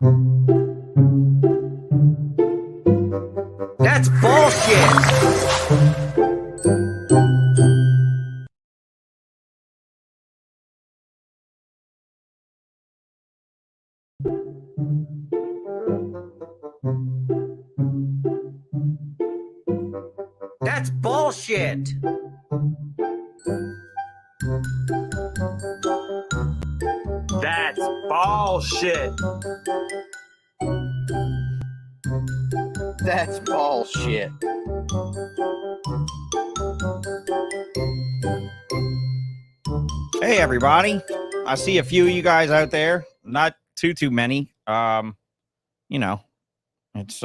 That's bullshit. That's bullshit. That's bullshit. That's bullshit. Hey, everybody. I see a few of you guys out there. Not too many. You know, it's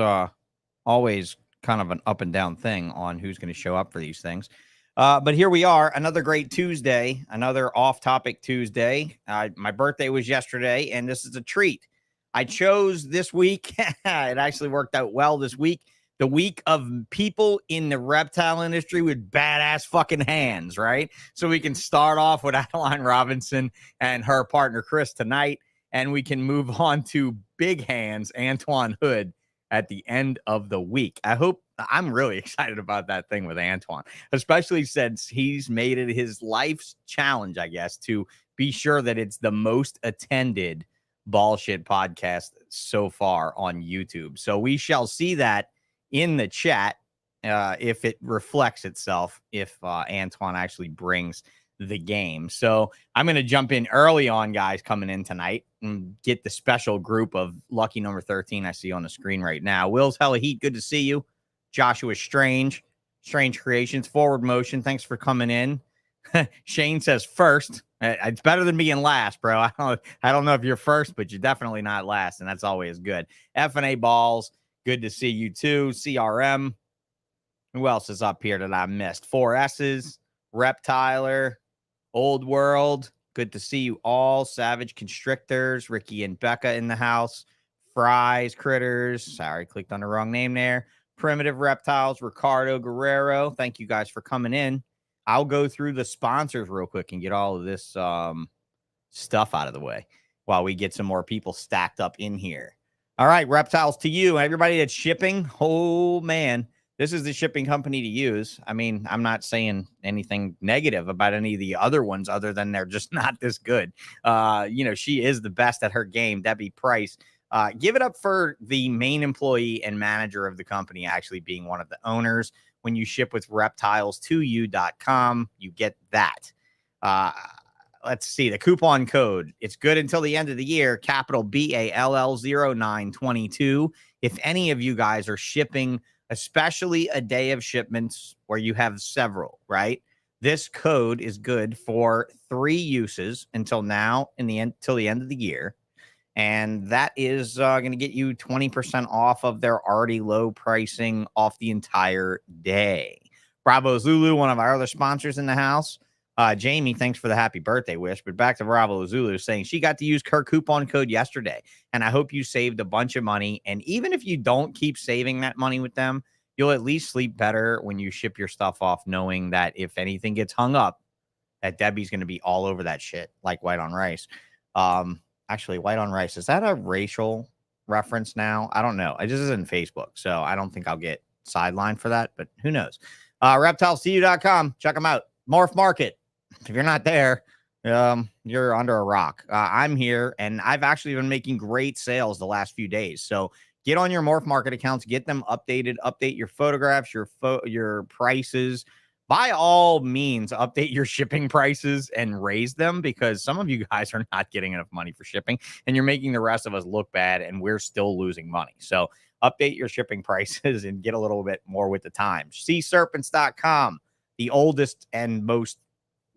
always kind of an up and down thing on who's going to show up for these things. But here we are, another great Tuesday, another off-topic Tuesday. My birthday was yesterday, and this is a treat. I chose this week. It actually worked out well this week. The week of people in the reptile industry with badass fucking hands, right? So we can start off with Adeline Robinson and her partner, Chris, tonight, and we can move on to big hands, Antoine Hood, at the end of the week. I'm really excited about that thing with Antoine, especially since he's made it his life's challenge, I guess, to be sure that it's the most attended bullshit podcast so far on YouTube. So we shall see that in the chat if it reflects itself, if Antoine actually brings the game. So I'm going to jump in early on, guys, coming in tonight and get the special group of lucky number 13 I see on the screen right now. Will's Hella Heat, good to see you. Joshua Strange Creations, Forward Motion, thanks for coming in. Shane says first. It's better than being last, bro. I don't know if you're first, but you're definitely not last, and that's always good. F&A Balls, good to see you too. CRM. Who else is up here that I missed? 4S's, Reptiler, Old World, good to see you all. Savage Constrictors, Ricky and Becca in the house. Fries, Critters, sorry, clicked on the wrong name there. Primitive Reptiles, Ricardo Guerrero, thank you guys for coming in. I'll go through the sponsors real quick and get all of this stuff out of the way while we get some more people stacked up in here. All right, Reptiles to you. Everybody that's shipping, oh, man. This is the shipping company to use. I mean, I'm not saying anything negative about any of the other ones other than they're just not this good. She is the best at her game, Debbie Price. Give it up for the main employee and manager of the company actually being one of the owners. When you ship with reptiles2u.com, you get that. Let's see, the coupon code. It's good until the end of the year, capital BALL0922. If any of you guys are shipping, especially a day of shipments where you have several, right? This code is good for 3 uses until now till the end of the year. And that is going to get you 20% off of their already low pricing off the entire day. Bravo Zulu, one of our other sponsors in the house. Jamie, thanks for the happy birthday wish. But back to Bravo Zulu saying she got to use her coupon code yesterday. And I hope you saved a bunch of money. And even if you don't keep saving that money with them, you'll at least sleep better when you ship your stuff off, knowing that if anything gets hung up, that Debbie's going to be all over that shit like white on rice. Actually, white on rice, is that a racial reference now? I don't know. It just isn't Facebook, so I don't think I'll get sidelined for that, but who knows? Reptilescu.com. Check them out. Morph Market. If you're not there, you're under a rock. I'm here, and I've actually been making great sales the last few days. So get on your Morph Market accounts, get them updated, update your photographs, your prices. By all means, update your shipping prices and raise them, because some of you guys are not getting enough money for shipping, and you're making the rest of us look bad, and we're still losing money. So update your shipping prices and get a little bit more with the times. SeaSerpents.com, the oldest and most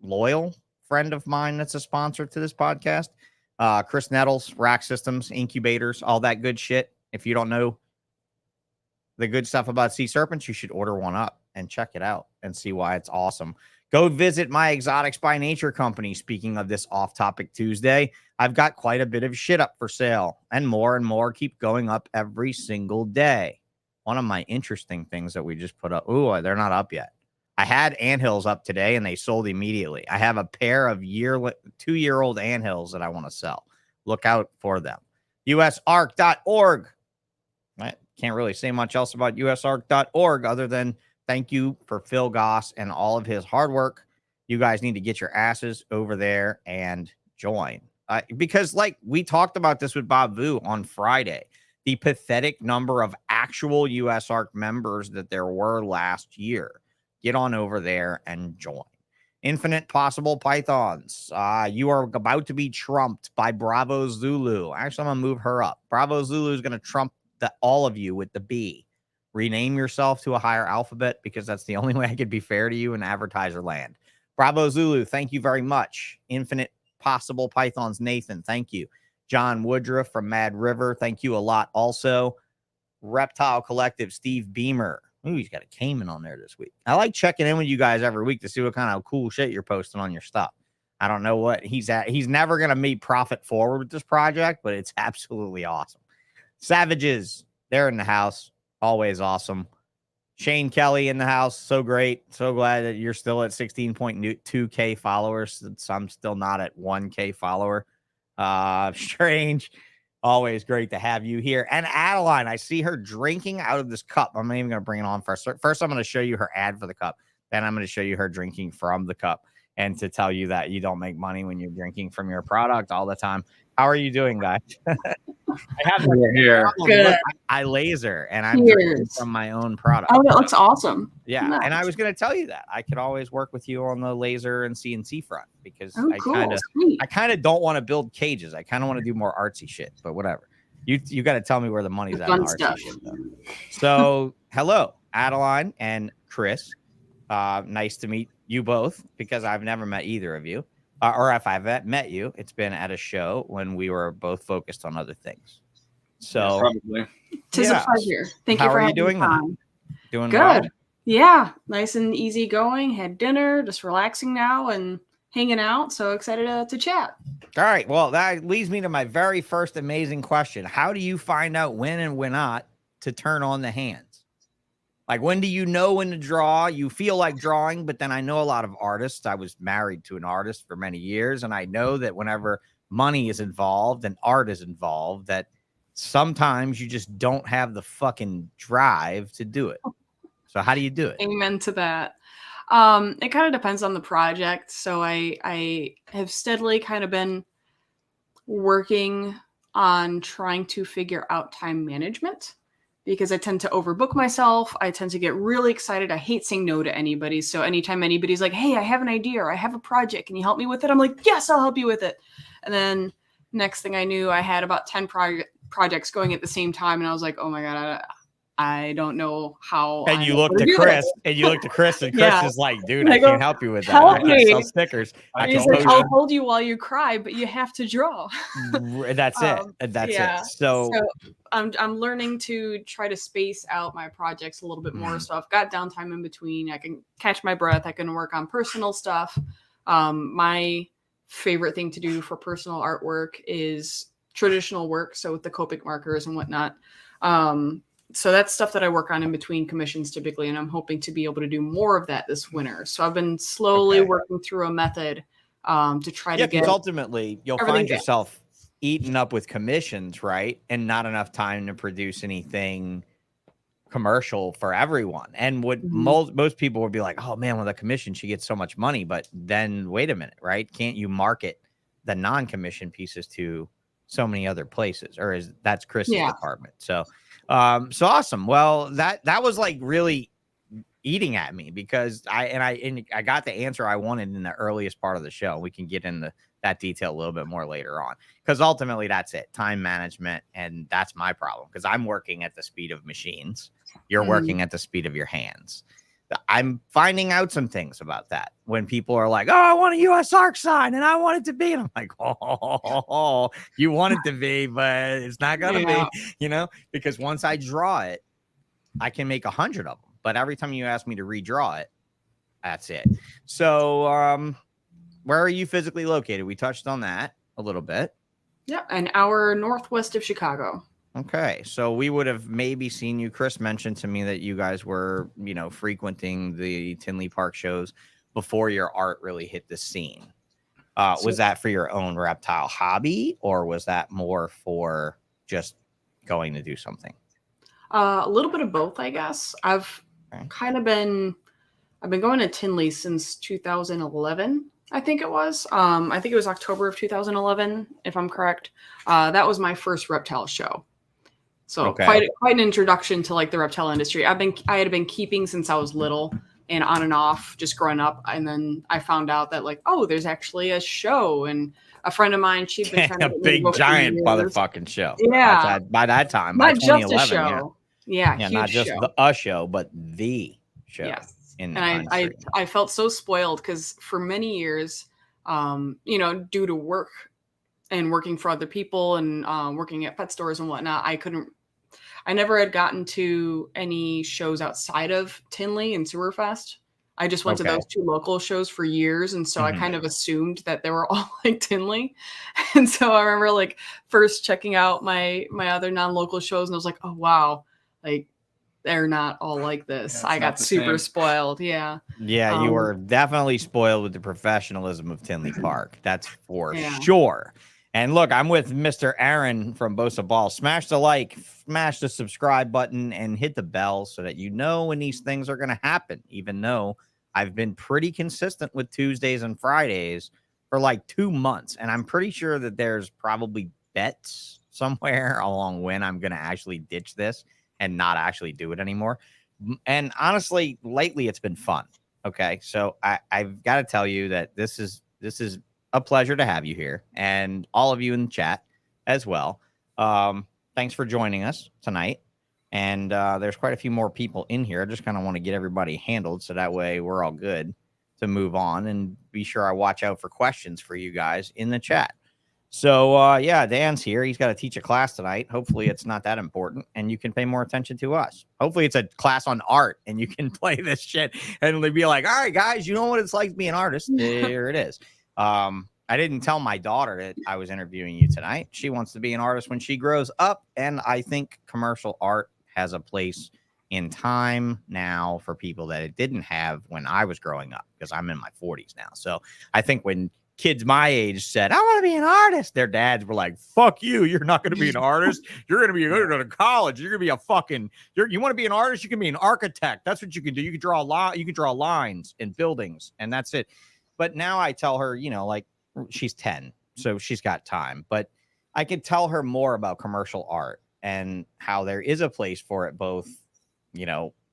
loyal friend of mine that's a sponsor to this podcast. Chris Nettles, Rack Systems, Incubators, all that good shit. If you don't know the good stuff about Sea Serpents, you should order one up and check it out and see why it's awesome. Go visit my Exotics by Nature company. Speaking of this off-topic Tuesday, I've got quite a bit of shit up for sale, and more keep going up every single day. One of my interesting things that we just put up. Ooh, they're not up yet. I had anthills up today, and they sold immediately. I have a pair of 2-year-old anthills that I want to sell. Look out for them. usarc.org. I can't really say much else about usarc.org other than thank you for Phil Goss and all of his hard work. You guys need to get your asses over there and join. Because like we talked about this with Bob Vu on Friday, the pathetic number of actual USARC members that there were last year. Get on over there and join. Infinite Possible Pythons. You are about to be trumped by Bravo Zulu. Actually, I'm going to move her up. Bravo Zulu is going to trump all of you with the B. Rename yourself to a higher alphabet because that's the only way I could be fair to you in advertiser land. Bravo Zulu, thank you very much. Infinite Possible Pythons, Nathan, thank you. John Woodruff from Mad River, thank you a lot also. Reptile Collective, Steve Beamer. Ooh, he's got a Cayman on there this week. I like checking in with you guys every week to see what kind of cool shit you're posting on your stuff. I don't know what he's at. He's never going to be profit forward with this project, but it's absolutely awesome. Savages, they're in the house. Always awesome. Shane Kelly in the house. So great. So glad that you're still at 16.2K followers. Since I'm still not at 1K follower. Strange. Always great to have you here. And Adeline, I see her drinking out of this cup. I'm not even going to bring it on first. First, I'm going to show you her ad for the cup. Then I'm going to show you her drinking from the cup and to tell you that you don't make money when you're drinking from your product all the time. How are you doing, guys? I have here. Good. I laser and I'm drinking from my own product. Oh, that looks awesome. Yeah. Nice. And I was going to tell you that I could always work with you on the laser and CNC front because I kind of don't want to build cages. I kind of want to do more artsy shit, but whatever. You got to tell me where the money's at. Fun stuff. Shit, so hello, Adeline and Chris. Nice to meet you both because I've never met either of you. Or if I've met you, it's been at a show when we were both focused on other things. So probably. Tis a pleasure. Thank you for having me on. Doing good. Well? Yeah, nice and easy going. Had dinner, just relaxing now and hanging out. So excited to chat. All right. Well, that leads me to my very first amazing question. How do you find out when and when not to turn on the hands? Like, when do you know when to draw? You feel like drawing, but then I know a lot of artists. I was married to an artist for many years, and I know that whenever money is involved and art is involved, that sometimes you just don't have the fucking drive to do it. So how do you do it? Amen to that. It kind of depends on the project. So I have steadily kind of been working on trying to figure out time management, because I tend to overbook myself. I tend to get really excited. I hate saying no to anybody. So anytime anybody's like, hey, I have an idea or I have a project, can you help me with it? I'm like, yes, I'll help you with it. And then next thing I knew, I had about 10 projects going at the same time. And I was like, oh my God, I don't know how. And you look to Chris, and Chris is like, dude, I can't help you with that. Help I can me. sell stickers. He's like, I'll hold you while you cry, but you have to draw. That's it. That's it. So I'm learning to try to space out my projects a little bit more. So I've got downtime in between. I can catch my breath. I can work on personal stuff. My favorite thing to do for personal artwork is traditional work. So with the Copic markers and whatnot. So that's stuff that I work on in between commissions typically, and I'm hoping to be able to do more of that this winter. So I've been slowly working through a method to try to get. Ultimately, you'll find yourself eaten up with commissions, right? And not enough time to produce anything commercial for everyone. And what most people would be like, oh man, with a commission, she gets so much money. But then wait a minute, right? Can't you market the non-commission pieces to so many other places? Or that's Chris's department. So awesome. Well, that was like really eating at me because I got the answer I wanted in the earliest part of the show. We can get into that detail a little bit more later on, because ultimately that's it, time management. And that's my problem, because I'm working at the speed of machines. You're working at the speed of your hands. I'm finding out some things about that when people are like, oh, I want a US ARC sign and I want it to be. And I'm like, oh, you want it to be, but it's not going to be, because once I draw it, I can make 100 of them. But every time you ask me to redraw it, that's it. So where are you physically located? We touched on that a little bit. Yeah, an hour northwest of Chicago. Okay, so we would have maybe seen you. Chris mentioned to me that you guys were, frequenting the Tinley Park shows before your art really hit the scene. Was that for your own reptile hobby, or was that more for just going to do something? A little bit of both, I guess. I've been going to Tinley since 2011. I think it was. I think it was October of 2011, if I'm correct. That was my first reptile show. So quite an introduction to like the reptile industry. I had been keeping since I was little and on and off just growing up. And then I found out that like, oh, there's actually a show. And a friend of mine, she'd been trying to a big giant motherfucking show. Yeah. By that time, not by 2011, just a show. Yeah, huge not just show. a show, but the show. Yes. In the and I felt so spoiled because for many years, due to work and working for other people and working at pet stores and whatnot, I never had gotten to any shows outside of Tinley and Sewerfest. I just went to those two local shows for years. And so I kind of assumed that they were all like Tinley. And so I remember like first checking out my other non-local shows and I was like, oh, wow, like they're not all like this. Yeah, I got super spoiled. Yeah. Yeah, you were definitely spoiled with the professionalism of Tinley Park. That's for sure. And look, I'm with Mr. Aaron from Bosa Ball. Smash the like, smash the subscribe button, and hit the bell so that you know when these things are going to happen, even though I've been pretty consistent with Tuesdays and Fridays for like 2 months. And I'm pretty sure that there's probably bets somewhere along when I'm going to actually ditch this and not actually do it anymore. And honestly, lately it's been fun. Okay. So I've got to tell you that this is a pleasure to have you here and all of you in the chat as well. Thanks for joining us tonight. And there's quite a few more people in here. I just kind of want to get everybody handled so that way we're all good to move on, and be sure I watch out for questions for you guys in the chat. So yeah, Dan's here. He's got to teach a class tonight. Hopefully it's not that important and you can pay more attention to us. Hopefully it's a class on art and you can play this shit and be like, all right, guys, you know what it's like to be an artist. Here it is. I didn't tell my daughter that I was interviewing you tonight. She wants to be an artist when she grows up. And I think commercial art has a place in time now for people that it didn't have when I was growing up, because I'm in my 40s now. So I think when kids my age said, I want to be an artist, their dads were like, fuck you. You're not going to be an artist. You're going to go to college. You're going to be a fucking, you want to be an artist? You can be an architect. That's what you can do. You can draw a lot. You can draw lines in buildings and that's it. But now I tell her, like, she's 10, so she's got time, but I could tell her more about commercial art and how there is a place for it, both,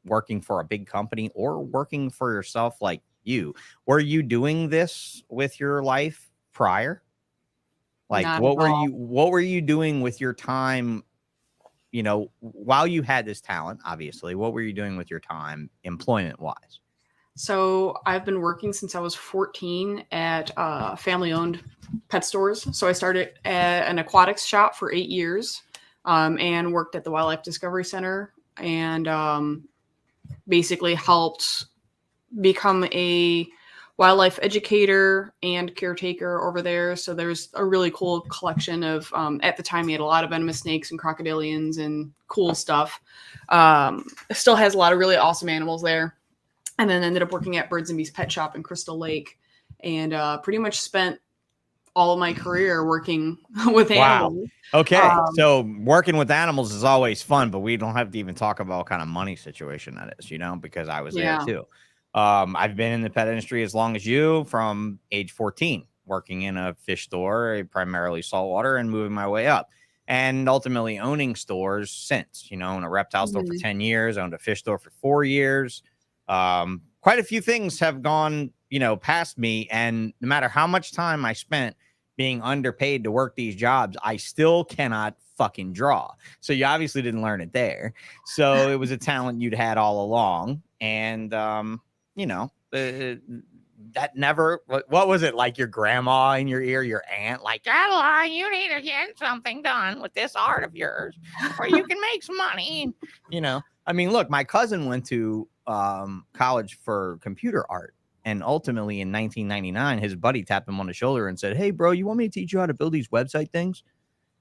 working for a big company or working for yourself. Like you, were you doing this with your life prior? Like, what were you doing with your time, while you had this talent, obviously, what were you doing with your time employment wise? So I've been working since I was 14 at family-owned pet stores. So I started at an aquatics shop for 8 years and worked at the Wildlife Discovery Center and basically helped become a wildlife educator and caretaker over there. So there's a really cool collection of, at the time, we had a lot of venomous snakes and crocodilians and cool stuff. It still has a lot of really awesome animals there. And then ended up working at Birds and Bees Pet Shop in Crystal Lake and pretty much spent all of my career working with animals. Okay. So working with animals is always fun, but we don't have to even talk about what kind of money situation that is, because I was there too. I've been in the pet industry as long as you, from age 14, working in a fish store, primarily saltwater, and moving my way up. And ultimately owning stores since, owned a reptile store for 10 years, owned a fish store for 4 years. Quite a few things have gone, past me. And no matter how much time I spent being underpaid to work these jobs, I still cannot fucking draw. So you obviously didn't learn it there. So it was a talent you'd had all along. And, that never, what was it, like your grandma in your ear, your aunt, like, Adeline, you need to get something done with this art of yours or you can make some money. I mean, look, my cousin went to college for computer art, and ultimately in 1999 his buddy tapped him on the shoulder and said, hey bro, you want me to teach you how to build these website things?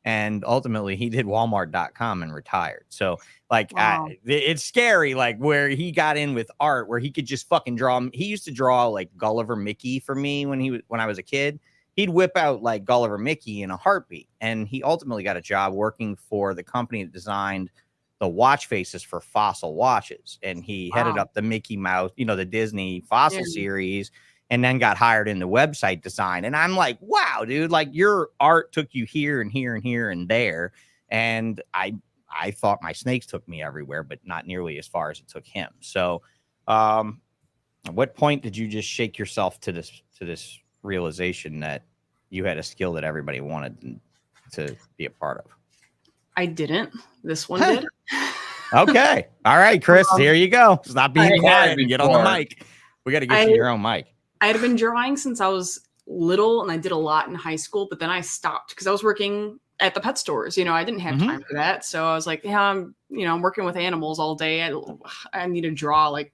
And ultimately he did Walmart.com and retired. So like, wow. It's scary, like where he got in with art, where he could just fucking draw. He used to draw like Gulliver Mickey for me when I was a kid. he'd whip out like Gulliver Mickey in a heartbeat. And he ultimately got a job working for the company that designed the watch faces for Fossil watches. And he headed up the Mickey Mouse, you know, the Disney Fossil series, and then got hired in the website design. And I'm like, wow, dude, like your art took you here and here and here and there. And I thought my snakes took me everywhere, but not nearly as far as it took him. So at what point did you just shake yourself to this realization that you had a skill that everybody wanted to be a part of? I didn't. This one did. Okay. All right, Chris, here you go. Stop being quiet and get on the mic. We got to get you your own mic. I had been drawing since I was little, and I did a lot in high school, but then I stopped because I was working at the pet stores. You know, I didn't have time for that. So I was like, yeah, I'm working with animals all day. I need to draw, like,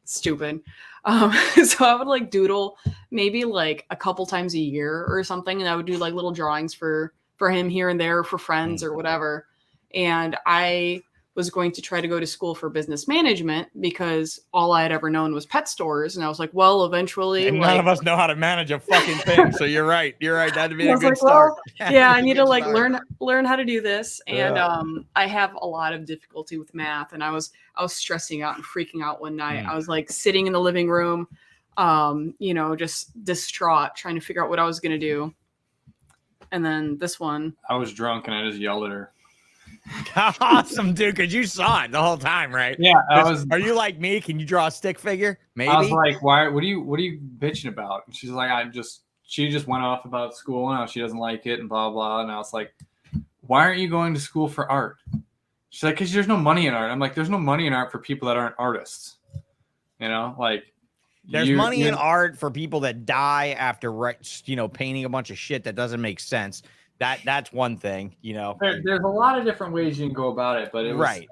stupid. So I would like doodle maybe like a couple times a year or something. And I would do like little drawings for him here and there, for friends or whatever. And I was going to try to go to school for business management because all I had ever known was pet stores. And I was like, well, eventually. And none of us know how to manage a fucking thing. So you're right. You're right. That'd be a good start. Well, yeah, I need to like learn how to do this. And I have a lot of difficulty with math. And I was stressing out and freaking out one night. I was like sitting in the living room, just distraught, trying to figure out what I was going to do. And then this one. I was drunk and I just yelled at her. Awesome, dude, because you saw it the whole time, right? Yeah. Are you like me? Can you draw a stick figure? Maybe. I was like, what are you bitching about? And she's like, she just went off about school and how she doesn't like it and blah, blah. And I was like, why aren't you going to school for art? She's like, because there's no money in art. I'm like, there's no money in art for people that aren't artists. You know, like. There's money in art for people that die after, painting a bunch of shit that doesn't make sense. That's one thing, There's a lot of different ways you can go about it, but it was right.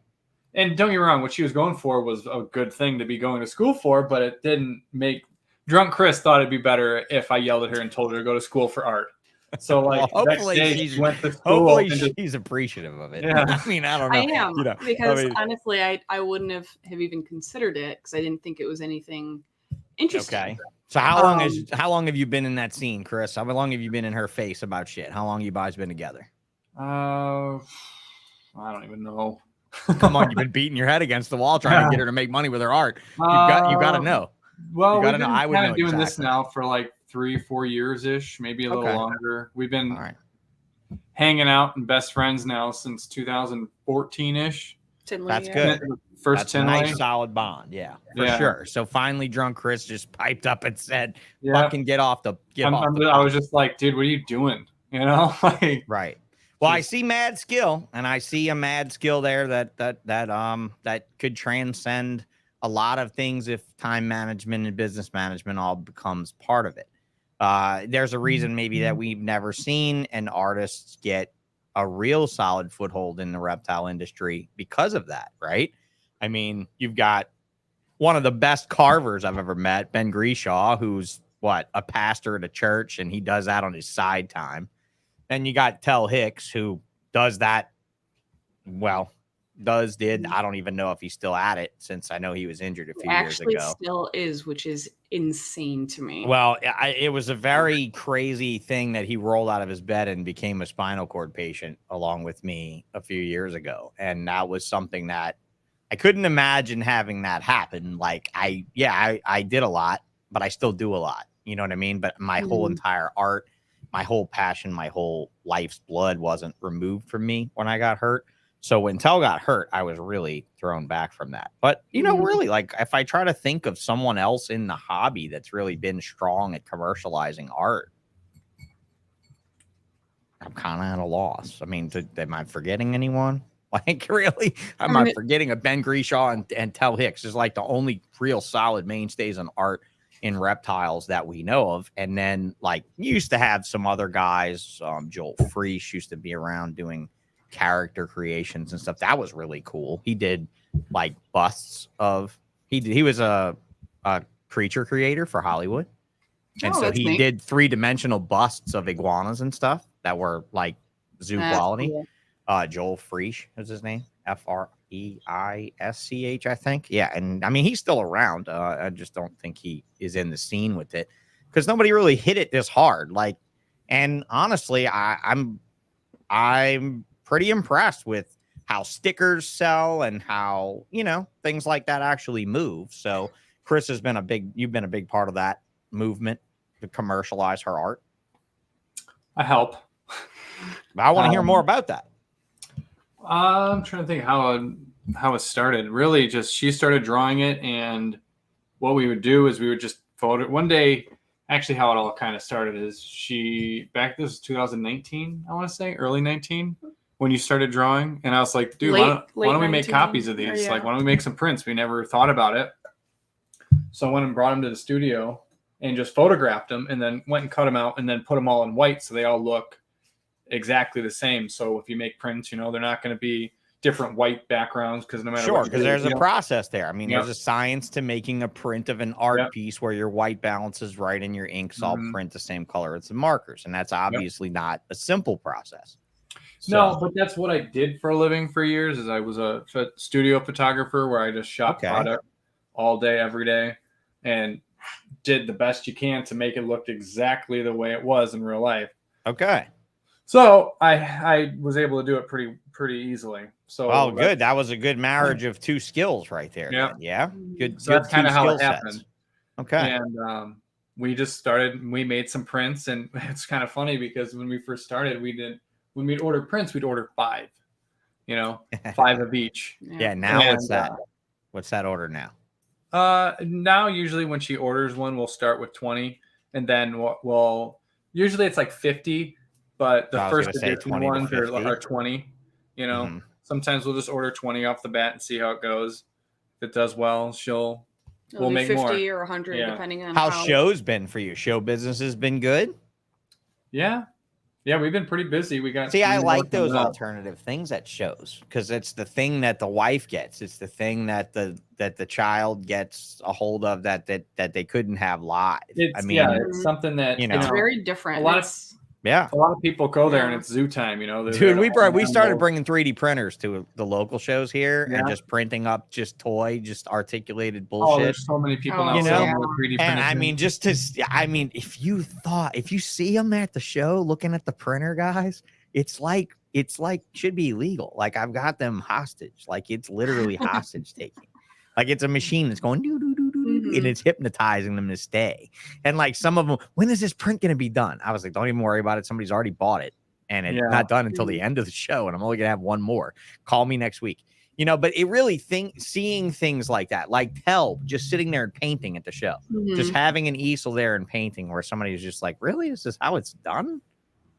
And don't get me wrong, what she was going for was a good thing to be going to school for, but it didn't make. Drunk Chris thought it'd be better if I yelled at her and told her to go to school for art. So like, well, hopefully she's appreciative of it. Yeah. I mean, I don't know. I am because honestly, I wouldn't have even considered it because I didn't think it was anything interesting. Okay. So how long have you been in that scene, Chris? How long have you been in her face about shit? How long have you guys been together? I don't even know. Come on, you've been beating your head against the wall trying to get her to make money with her art. You got to know. Well, we've been kind of doing this now for like 3-4 years ish, maybe a little longer. We've been hanging out and best friends now since 2014 ish. That's good. That's a nice solid bond. Yeah, for sure. So finally Drunk Chris just piped up and said, fucking get off the I was just like, dude, what are you doing? Right. Well, I see mad skill, and I see a mad skill there that could transcend a lot of things if time management and business management all becomes part of it. There's a reason maybe that we've never seen an artist get a real solid foothold in the reptile industry because of that, right? I mean, you've got one of the best carvers I've ever met, Ben Grishaw, who's a pastor at a church, and he does that on his side time. Then you got Tell Hicks, who does that. Well, did. I don't even know if he's still at it since I know he was injured a few years ago. Actually still is, which is insane to me. Well, it was a very crazy thing that he rolled out of his bed and became a spinal cord patient along with me a few years ago. And that was something that I couldn't imagine having that happen. Like I did a lot, but I still do a lot. You know what I mean? But my whole entire art, my whole passion, my whole life's blood wasn't removed from me when I got hurt. So when Tell got hurt, I was really thrown back from that. But, really, like if I try to think of someone else in the hobby that's really been strong at commercializing art, I'm kind of at a loss. I mean, am I forgetting anyone? Like, really? Am I forgetting a Ben Grishaw and Tell Hicks is like the only real solid mainstays on art in reptiles that we know of. And then, like, you used to have some other guys. Joel Freesh used to be around doing character creations and stuff. That was really cool. He did like busts of he was a creature creator for Hollywood, and so he did 3-dimensional busts of iguanas and stuff that were like zoo quality. Cool. Joel Freesh is his name, Freisch, I think. Yeah, and I mean he's still around. I just don't think he is in the scene with it because nobody really hit it this hard. Like, and honestly, I'm pretty impressed with how stickers sell and how, you know, things like that actually move. So Chris has been you've been a big part of that movement to commercialize her art. I help. I want to hear more about that. I'm trying to think how it started. Really, just she started drawing it, and what we would do is we would just photo it. One day, actually, how it all kind of started is this was 2019, I want to say, early 19, when you started drawing, and I was like, dude, why don't we make copies of these? Like, why don't we make some prints? We never thought about it. So I went and brought them to the studio and just photographed them, and then went and cut them out and then put them all in white so they all look exactly the same. So if you make prints, you know, they're not going to be different white backgrounds, because no matter what, because there's a process there. I mean, Yep. there's a science to making a print of an art Yep. piece where your white balance is right and your inks all print the same color as the markers, and that's obviously not a simple process. No, but that's what I did for a living for years. Is I was a studio photographer where I just shot product all day, every day, and did the best you can to make it look exactly the way it was in real life. Okay. So I was able to do it pretty easily. So good. That was a good marriage of two skills right there. Yeah. Then. Yeah. Good. So that's kind of how it happened. Sets. Okay. And we just started. We made some prints, and it's kind of funny because when we first started, when we'd order prints, we'd order 5. You know, 5 of each. Yeah. Now what's that? What's that order now? Now usually when she orders one, we'll start with 20, and then we'll usually it's like 50, but the first edition ones are 20. You know, sometimes we'll just order 20 off the bat and see how it goes. If it does well, we'll make 50 more. or 100 depending on how show's been for you. Show business has been good. Yeah, we've been pretty busy. We got. I like those alternative things at shows, because it's the thing that the wife gets. It's the thing that the child gets a hold of that they couldn't have live. It's something that it's very different. A lot of people go there and it's zoo time, you know. Dude, we started bringing 3D printers to the local shows here and just printing up just articulated bullshit. Oh, there's so many people now, you know. 3D and printers. if you see them at the show looking at the printer, guys, it's like should be illegal. Like, I've got them hostage. Like, it's literally hostage taking. Like, it's a machine that's going doo doo doo doo doo, and it's hypnotizing them to stay. And like, some of them, when is this print going to be done? I was like, don't even worry about it. Somebody's already bought it, and it's not done until the end of the show. And I'm only going to have one more. Call me next week. You know, but it really seeing things like that, like Tell just sitting there and painting at the show, just having an easel there and painting, where somebody is just like, really, is this how it's done?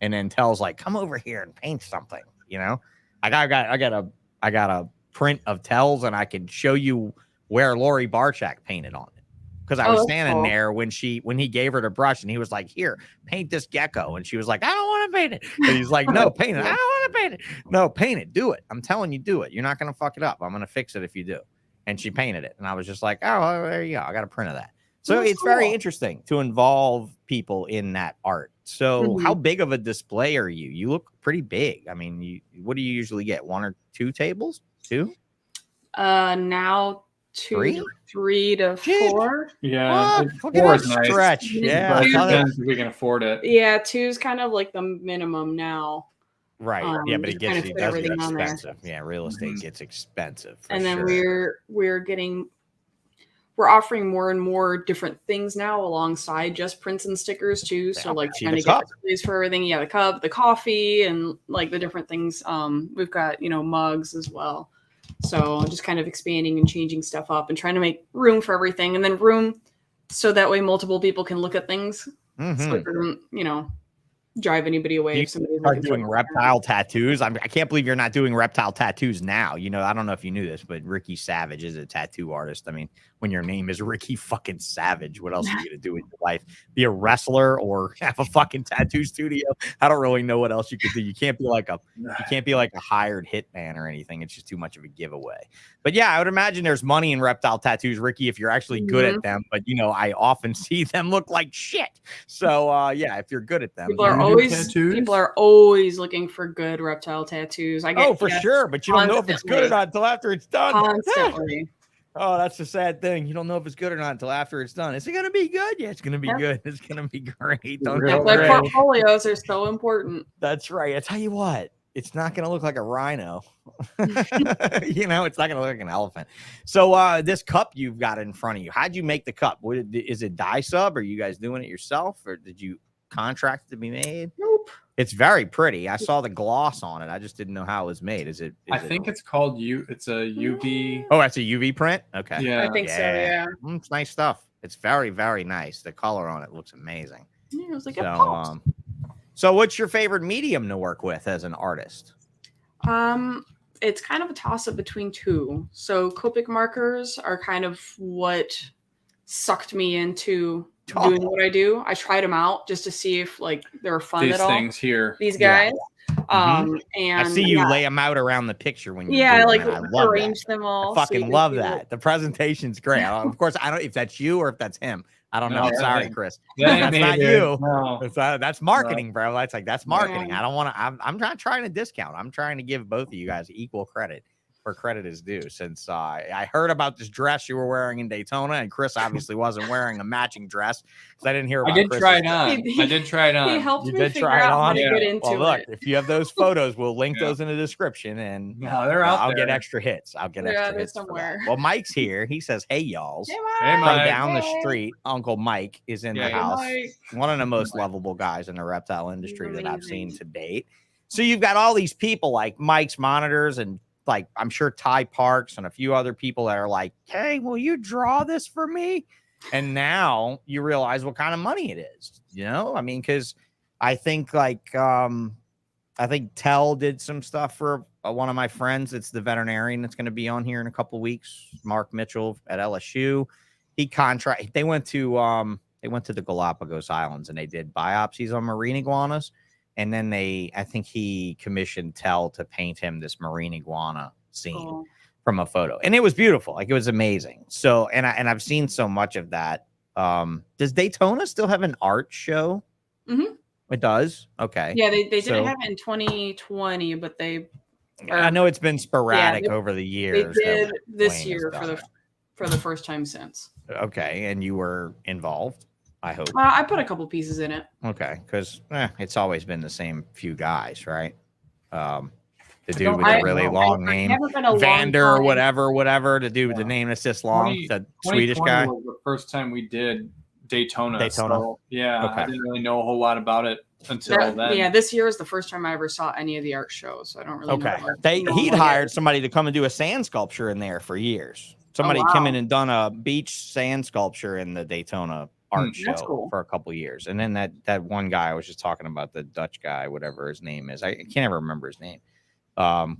And then Tell's like, come over here and paint something. You know, I got a print of Tell's, and I can show you where Lori Barchak painted on it, because I was standing there when he gave her the brush, and he was like, here, paint this gecko, and she was like, I don't want to paint it, and he's like, no, paint it. I don't want to paint it. No, paint it. Do it. I'm telling you, do it. You're not gonna fuck it up. I'm gonna fix it if you do. And she painted it, and I was just like, oh, well, there you go. I got a print of that. So it's very interesting to involve people in that art. So how big of a display are you? You look pretty big. I mean, what do you usually get? 1 or 2 tables? 2? Now 3 to 4. Yeah, look at that stretch. Yeah, if we can afford it. Yeah, 2's kind of like the minimum now. Right. Yeah, but it does get expensive. Yeah, real estate gets expensive. And then we're offering more and more different things now alongside just prints and stickers too. So like trying to get displays for everything. Yeah, the cup, the coffee, and like the different things. We've got, mugs as well. So just kind of expanding and changing stuff up and trying to make room for everything, and then room so that way multiple people can look at things. So it doesn't, drive anybody away. If somebody's are doing reptile tattoos. I can't believe you're not doing reptile tattoos now. I don't know if you knew this, but Ricky Savage is a tattoo artist. I mean, when your name is Ricky fucking Savage, what else are you gonna do in your life? Be a wrestler or have a fucking tattoo studio? I don't really know what else you could do. You can't be like a hired hitman or anything. It's just too much of a giveaway. But yeah, I would imagine there's money in reptile tattoos, Ricky, if you're actually good at them. But I often see them look like shit. So yeah, if you're good at them, people are always looking for good reptile tattoos. For sure, but you don't know if it's good or not until after it's done. Constantly. Oh, that's the sad thing. You don't know if it's good or not until after it's done. Is it going to be good? Yeah, it's going to be Yep. good. It's going to be great. Don't Real get Like great. worried. portfolios are so important. That's right. I tell you what, it's not going to look like a rhino. You know, it's not going to look like an elephant. So this cup you've got in front of you, how'd you make the cup? Is it dye sub? Are you guys doing it yourself, or did you contract it to be made? Nope. It's very pretty. I saw the gloss on it. I just didn't know how it was made. I think it's called it's a UV. Oh, that's a UV print. Okay. Yeah. I think so. Yeah. It's nice stuff. It's very, very nice. The color on it looks amazing. Yeah, it was like So, a pops. so what's your favorite medium to work with as an artist? It's kind of a toss up between two. So Copic markers are kind of what sucked me into doing what I do. I tried them out just to see if like they were fun These at all. things here. These guys. Mhm. And I see you lay them out around the picture when you yeah, do like them, and I love arrange that. them all. I so fucking you can love see that. The presentation's great. Of course, I don't if that's you or if that's him. I don't know. No, I'm that sorry, ain't- Chris. That ain't That's me, not dude. you. No. That's marketing, bro. That's marketing. Yeah. I don't want to. I'm not trying to discount. I'm trying to give both of you guys equal credit where credit is due. Since I heard about this dress you were wearing in Daytona, and Chris obviously wasn't wearing a matching dress because I didn't hear about. I did Chris's try it dress. on. I did try it He on. helped You me did figure try it out how on? to Yeah. get into Well, look, it. if you have those photos, we'll link Yeah. those in the description, and No, they're out I'll there. get extra hits. I'll get Yeah, extra they're hits for that. somewhere. Well, Mike's here. He says, "Hey, y'alls." Hey, Hey, From Mike. down the Hey. street, Uncle Mike is in Yeah, the yeah. house. Mike. One of the most Mike. lovable guys in the reptile industry that I've seen amazing. to date. So you've got all these people like Mike's monitors and like I'm sure Ty Parks and a few other people that are like, "Hey, will you draw this for me?" And now you realize what kind of money it is. You know, I mean, because I think like I think Tell did some stuff for one of my friends. It's the veterinarian that's going to be on here in a couple weeks. Mark Mitchell at LSU. They went to the Galapagos Islands and they did biopsies on marine iguanas. And then I think he commissioned Tell to paint him this marine iguana scene Cool. from a photo. And it was beautiful. Like it was amazing. So, and I've seen so much of that. Does Daytona still have an art show? Mhm. It does. Okay. Yeah, they didn't So- have it in 2020, but they I know it's been sporadic they- over the they years. did this Wayne has year done for the first time since. Okay, and you were involved, I hope. I put a couple pieces in it. Okay, because it's always been the same few guys, right? The dude don't- with I- the really I- long I name, haven't been a long Vander, time. whatever. The dude with the Yeah. name that's this long, 20 the Swedish 2020 guy. was the first time we did Daytona. Daytona. So, yeah, Okay. I didn't really know a whole lot about it until then. Yeah, this year is the first time I ever saw any of the art shows, so I don't really Okay, know. what he'd it hired is. somebody to come and do a sand sculpture in there for years. Somebody wow. came in and done a beach sand sculpture in the Daytona art That's show cool. for a couple years, and then that one guy I was just talking about, the Dutch guy, whatever his name is, I can't ever remember his name.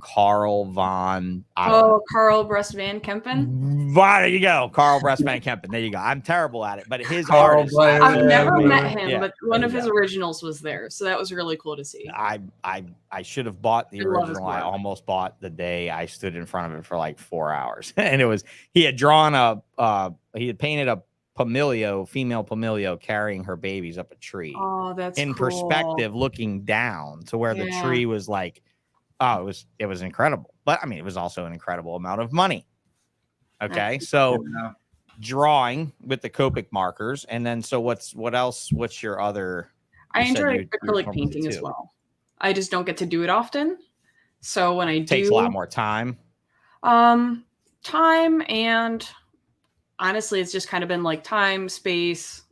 Carl von. I don't know. Oh, Carl Brest Van Kempen. There you go, Carl Brest Van Kempen. There you go. I'm terrible at it, but his Carl art is Blair. I've Yeah, never man. met him, Yeah, but one there of you his go. originals was there, so that was really cool to see. I should have bought the I love his original. I work. almost bought the day I stood in front of it for like 4 hours, and it was he had painted a female Pomilio carrying her babies up a tree Oh, that's in cool. perspective, looking down to where the Yeah. tree was like, oh, it was incredible. But I mean, it was also an incredible amount of money. Okay, so Yeah. drawing with the Copic markers, and then so what else? What's your other? I You said enjoy you acrylic normally painting as do. well. I just don't get to do it often. So when I Takes do, a lot more time. time and honestly, it's just kind of been like time, space,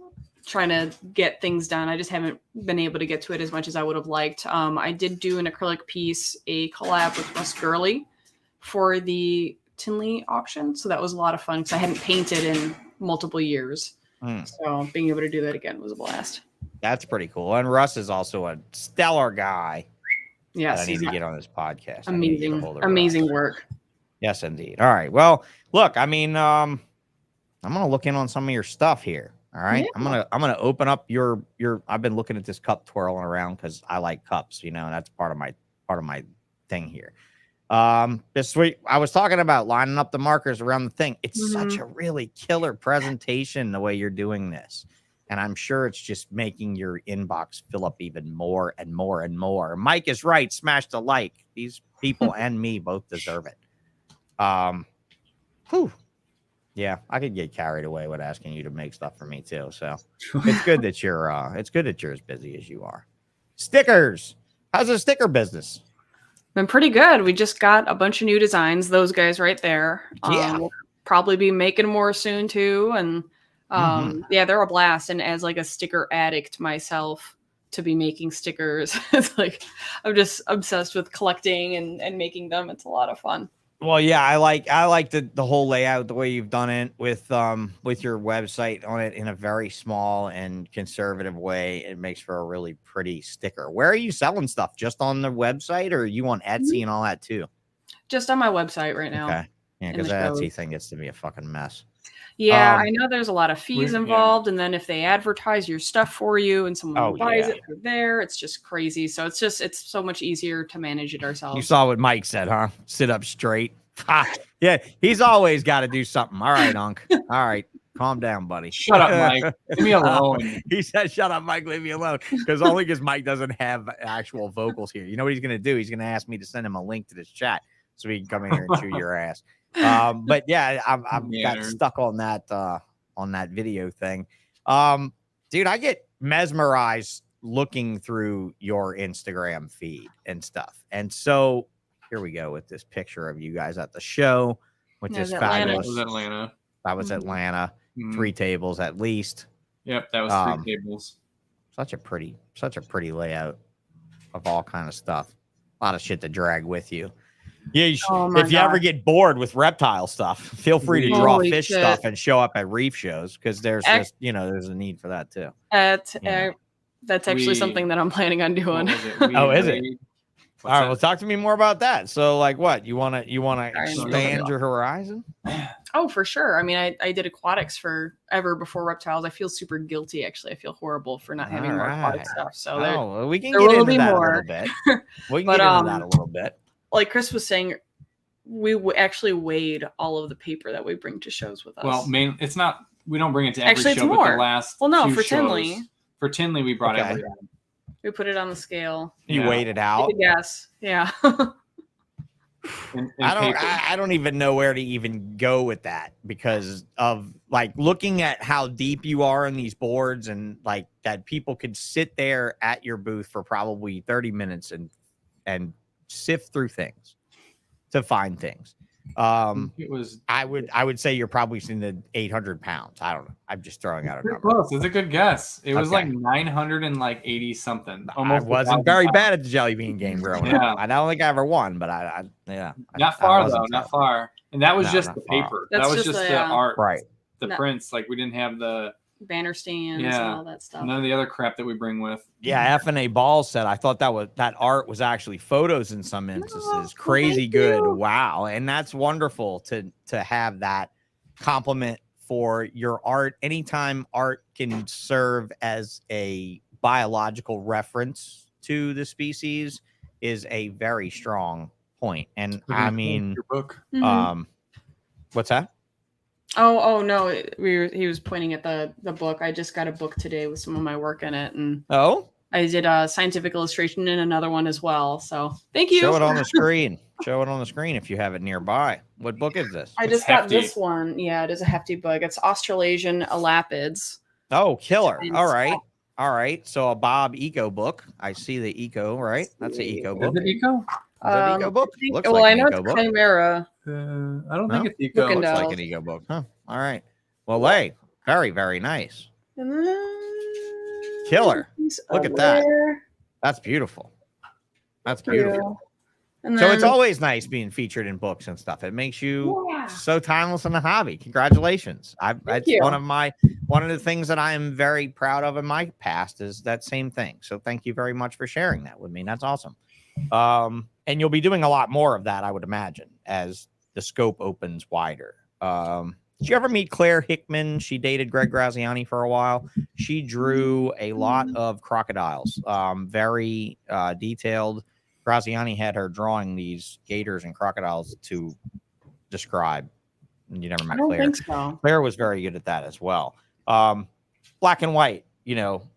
trying to get things done. I just haven't been able to get to it as much as I would have liked. I did do an acrylic piece, a collab with Russ Gurley for the Tinley auction. So that was a lot of fun because I hadn't painted in multiple years. Mm. So being able to do that again was a blast. That's pretty cool. And Russ is also a stellar guy that Yes, I need he's to got get on this podcast. I need to get a amazing, hold of amazing Russ. work. Yes, indeed. All right. Well, look, I mean, I'm gonna look in on some of your stuff here. All right. Yeah. I'm gonna open up your I've been looking at this cup twirling around because I like cups, you know, and that's part of my thing here. This week I was talking about lining up the markers around the thing. It's such a really killer presentation the way you're doing this. And I'm sure it's just making your inbox fill up even more and more and more. Mike is right. Smash the like. These people and me both deserve it. Whew. Yeah, I could get carried away with asking you to make stuff for me too. So it's good that you're as busy as you are. Stickers. How's the sticker business? Been pretty good. We just got a bunch of new designs. Those guys right there. Yeah. We'll probably be making more soon too. And yeah, they're a blast. And as like a sticker addict myself, to be making stickers, it's like I'm just obsessed with collecting and making them. It's a lot of fun. Well, yeah, I like the whole layout, the way you've done it with your website on it in a very small and conservative way. It makes for a really pretty sticker. Where are you selling stuff? Just on the website, or are you on Etsy and all that too? Just on my website right now. Okay. Yeah, because that Etsy thing gets to be a fucking mess. Yeah, I know there's a lot of fees involved, and then if they advertise your stuff for you and someone buys it through there, it's just crazy. So it's so much easier to manage it ourselves. You saw what Mike said, huh? Sit up straight. Yeah, he's always got to do something. All right, Unc. All right, calm down, buddy. Shut up, Mike. Leave me alone. He said, "Shut up, Mike. Leave me alone." Because Mike doesn't have actual vocals here. You know what he's gonna do? He's gonna ask me to send him a link to this chat so he can come in here and chew your ass. But yeah, I've got stuck on that video thing. Dude, I get mesmerized looking through your Instagram feed and stuff. And so here we go with this picture of you guys at the show with this fabulous. That was Atlanta. That was Atlanta. 3 tables at least. Yep, that was 3 tables. Such a pretty layout of all kind of stuff. A lot of shit to drag with you. Yeah, if you ever get bored with reptile stuff, feel free to draw fish stuff and show up at reef shows, because there's there's a need for that too. That's actually something that I'm planning on doing. Is it? All right, well, talk to me more about that. So, like, what you want to expand your horizon? Oh, for sure. I mean, I did aquatics forever before reptiles. I feel super guilty, actually. I feel horrible for not having more aquatic stuff. So we can get into that a little bit. We can get into that a little bit. Like Chris was saying, we actually weighed all of the paper that we bring to shows with us. Well, it's not. We don't bring it to every show, but the last for Tinley. For Tinley, we brought everything. We put it on the scale. You weighed it out? Yes. Yeah. I don't even know where to even go with that, because of like looking at how deep you are in these boards, and like that people could sit there at your booth for probably 30 minutes and sift through things to find things. It was. I would say you're probably in the 800 pounds. I don't know. I'm just throwing out a number. Close. It's a good guess. It was like 980 something. Almost. I wasn't very bad at the jelly bean game growing up. I don't think I ever won, but Not far though. Not far. And that was just the paper. That was just the art. Right. The prints. Like we didn't have the banner stands and all that stuff. None of the other crap that we bring with. Yeah, F&A Ballsh said, I thought that art was actually photos in some instances. Crazy good. Wow. And that's wonderful to have that compliment for your art. Anytime art can serve as a biological reference to the species is a very strong point. And I mean, your book. What's that? Oh no, he was pointing at the book. I just got a book today with some of my work in it, and I did a scientific illustration in another one as well. So thank you. Show it on the screen. Show it on the screen if you have it nearby. What book is this? I just got this one. Yeah, it is a hefty book. It's Australasian elapids. Oh, killer! All right. So a Bob Eco book. I see the Eco. Right, that's an Eco book. Is it Eco? Is that an Eco book? Looks well, like I know it's Chimera. I don't think it's Eco. Looks like an Eco book. Huh. All right. Well, very, very nice. Killer. Look at that. That's beautiful. That's beautiful. So it's always nice being featured in books and stuff. It makes you so timeless in the hobby. Congratulations. That's one of the things that I am very proud of in my past is that same thing. So thank you very much for sharing that with me. That's awesome. And you'll be doing a lot more of that, I would imagine, as the scope opens wider. Did you ever meet Claire Hickman? She dated Greg Graziani for a while. She drew a lot of crocodiles, very detailed. Graziani had her drawing these gators and crocodiles to describe. You never met Claire. I don't think so. Claire was very good at that as well. Black and white,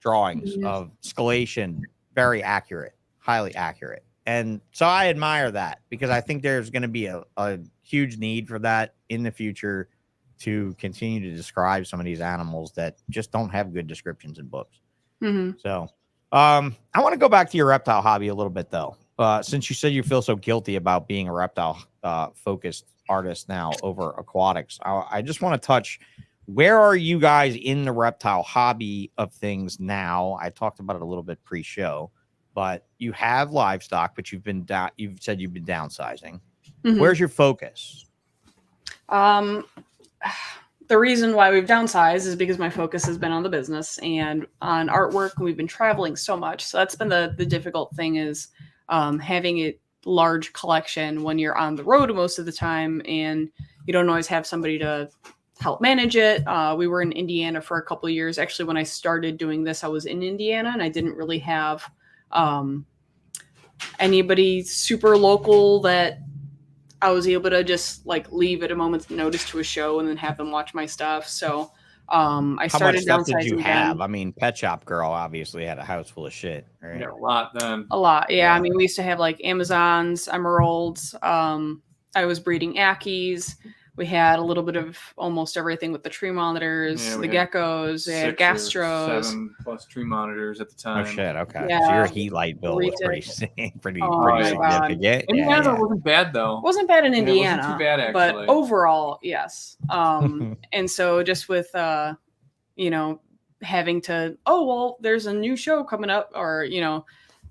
drawings of scalation, very accurate, highly accurate. And so I admire that, because I think there's going to be a huge need for that in the future to continue to describe some of these animals that just don't have good descriptions in books. Mm-hmm. So I want to go back to your reptile hobby a little bit, though. Since you said you feel so guilty about being a reptile focused artist now over aquatics, I just want to touch, where are you guys in the reptile hobby of things now? I talked about it a little bit pre-show, but you have livestock, but you've said you've been downsizing. Mm-hmm. Where's your focus? The reason why we've downsized is because my focus has been on the business and on artwork. And we've been traveling so much. So that's been the difficult thing, is having a large collection when you're on the road most of the time and you don't always have somebody to help manage it. We were in Indiana for a couple of years. Actually, when I started doing this, I was in Indiana and I didn't really have anybody super local that I was able to just like leave at a moment's notice to a show and then have them watch my stuff. So I started How much stuff downsizing. did you have? Then. I mean, Pet Shop Girl obviously had a house full of shit, right? Yeah, a lot then. A lot. Yeah. I mean, we used to have like Amazons, emeralds. I was breeding Ackies. We had a little bit of almost everything with the tree monitors, the geckos, we had gastros. 7+ tree monitors at the time. Oh shit! Okay, Yeah. so your heat light bill was pretty significant. Indiana wasn't bad though. Wasn't bad in Indiana. It wasn't too bad, actually. But overall, yes. And so just with having to, there's a new show coming up, or a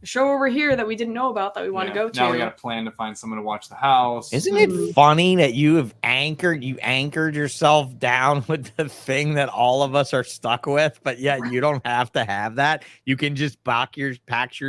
show over here that we didn't know about that we want to go to. Now we got a plan to find someone to watch the house. Isn't it funny that you anchored yourself down with the thing that all of us are stuck with, but yet you don't have to have that. You can just pack your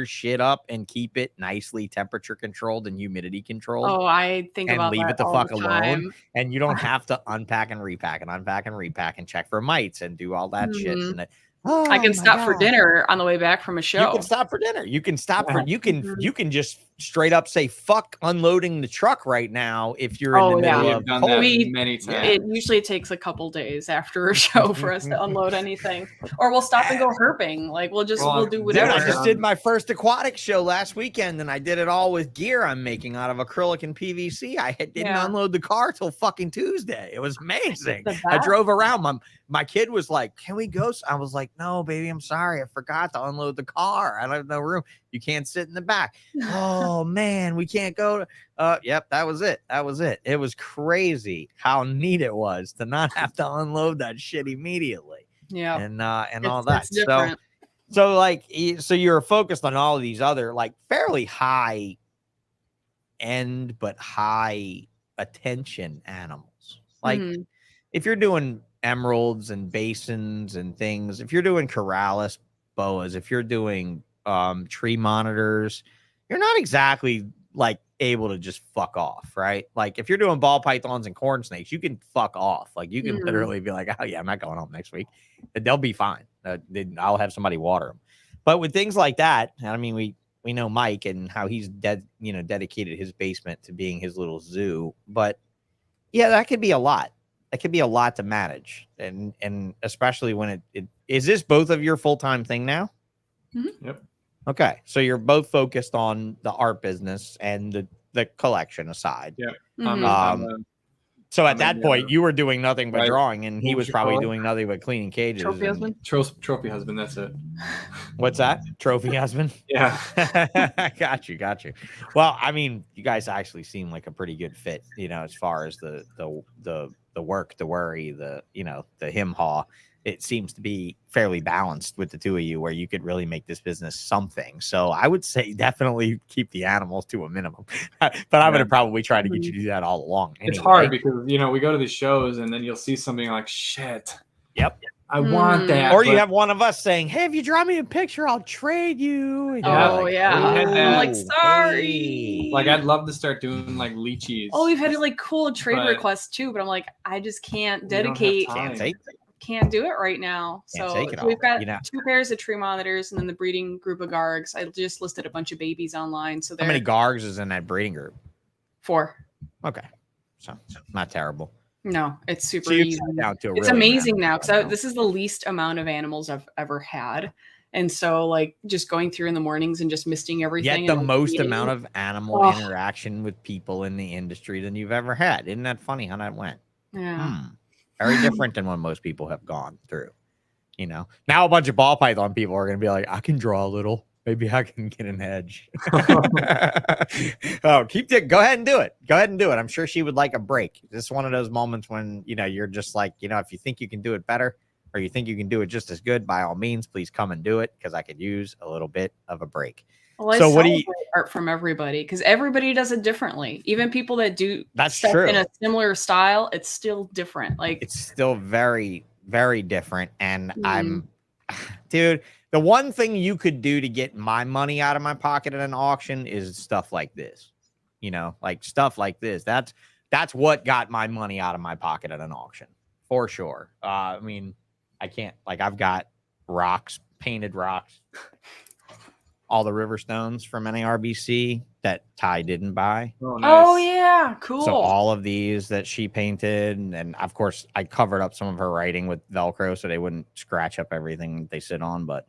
shit up and keep it nicely temperature controlled and humidity controlled. Oh, I think about leave that it the all fuck the alone. time. And you don't have to unpack and repack and check for mites and do all that shit. And I can stop for dinner on the way back from a show. You can stop for dinner. You can stop for you can just straight up say fuck unloading the truck right now if you're in the middle of done that many times. It usually takes a couple days after a show for us to unload anything, or we'll stop and go herping. Like we'll do whatever. Dude, I just did my first aquatic show last weekend, and I did it all with gear I'm making out of acrylic and PVC. I didn't unload the car till fucking Tuesday. It was amazing. I drove around. My kid was like, "Can we go?" I was like, "No, baby, I'm sorry. I forgot to unload the car. I don't have no room. You can't sit in the back." Oh man, we can't go. Yep, that was it. It was crazy how neat it was to not have to unload that shit immediately. Yeah, and all that. So you're focused on all of these other like fairly high end but high attention animals. Like if you're doing emeralds and basins and things, if you're doing corralis boas, if you're doing tree monitors, you're not exactly like able to just fuck off, right? Like if you're doing ball pythons and corn snakes, you can fuck off. Like you can literally be like, "Oh yeah, I'm not going home next week." They'll be fine. I'll have somebody water them. But with things like that, I mean, we know Mike and how he's dedicated his basement to being his little zoo. But yeah, that could be a lot. That could be a lot to manage, and especially when it is this both of your full-time thing now? Yep. Okay, so you're both focused on the art business and the collection aside. Yeah. So at that point, you were doing nothing but drawing, and he was probably doing nothing but cleaning cages. Trophy husband. Trophy husband. That's it. What's that? Trophy husband? Yeah. Got you. Well, I mean, you guys actually seem like a pretty good fit, as far as the work, the worry, the him haw. It seems to be fairly balanced with the two of you, where you could really make this business something. So I would say definitely keep the animals to a minimum. But I would have probably tried to get you to do that all along. Anyway. It's hard because we go to these shows and then you'll see something like, shit. Yep. I want that. Or you have one of us saying, "Hey, if you draw me a picture, I'll trade you." And I'm like, sorry. Hey. Like I'd love to start doing like lychees. Oh, we've had like cool trade requests too, but I'm like, I just can't dedicate. Can't do it right now. So we've got 2 pairs of tree monitors and then the breeding group of gargs. I just listed a bunch of babies online. So how many gargs is in that breeding group? 4. Okay, so not terrible. No, it's super easy. It's amazing now because this is the least amount of animals I've ever had. And so like just going through in the mornings and just misting everything. Yet the most amount of animal interaction with people in the industry than you've ever had. Isn't that funny how that went? Yeah. Very different than what most people have gone through. You know, now a bunch of ball python people are going to be like, I can draw a little. Maybe I can get an edge. Oh, go ahead and do it. Go ahead and do it. I'm sure she would like a break. This is one of those moments when, you know, you're just like, you know, if you think you can do it better or you think you can do it just as good, by all means, please come and do it because I could use a little bit of a break. Well, I So what do you? celebrate art from everybody because everybody does it differently. Even people that do That's stuff true. in a similar style, it's still different. Like It's still very, very different. And dude, the one thing you could do to get my money out of my pocket at an auction is stuff like this. You know, like stuff like this. That's what got my money out of my pocket at an auction for sure. I mean, I can't, like, I've got rocks, painted rocks, all the river stones from NARBC that Ty didn't buy. Oh, nice. oh yeah, cool. So all of these that she painted, and of course I covered up some of her writing with Velcro so they wouldn't scratch up everything they sit on, but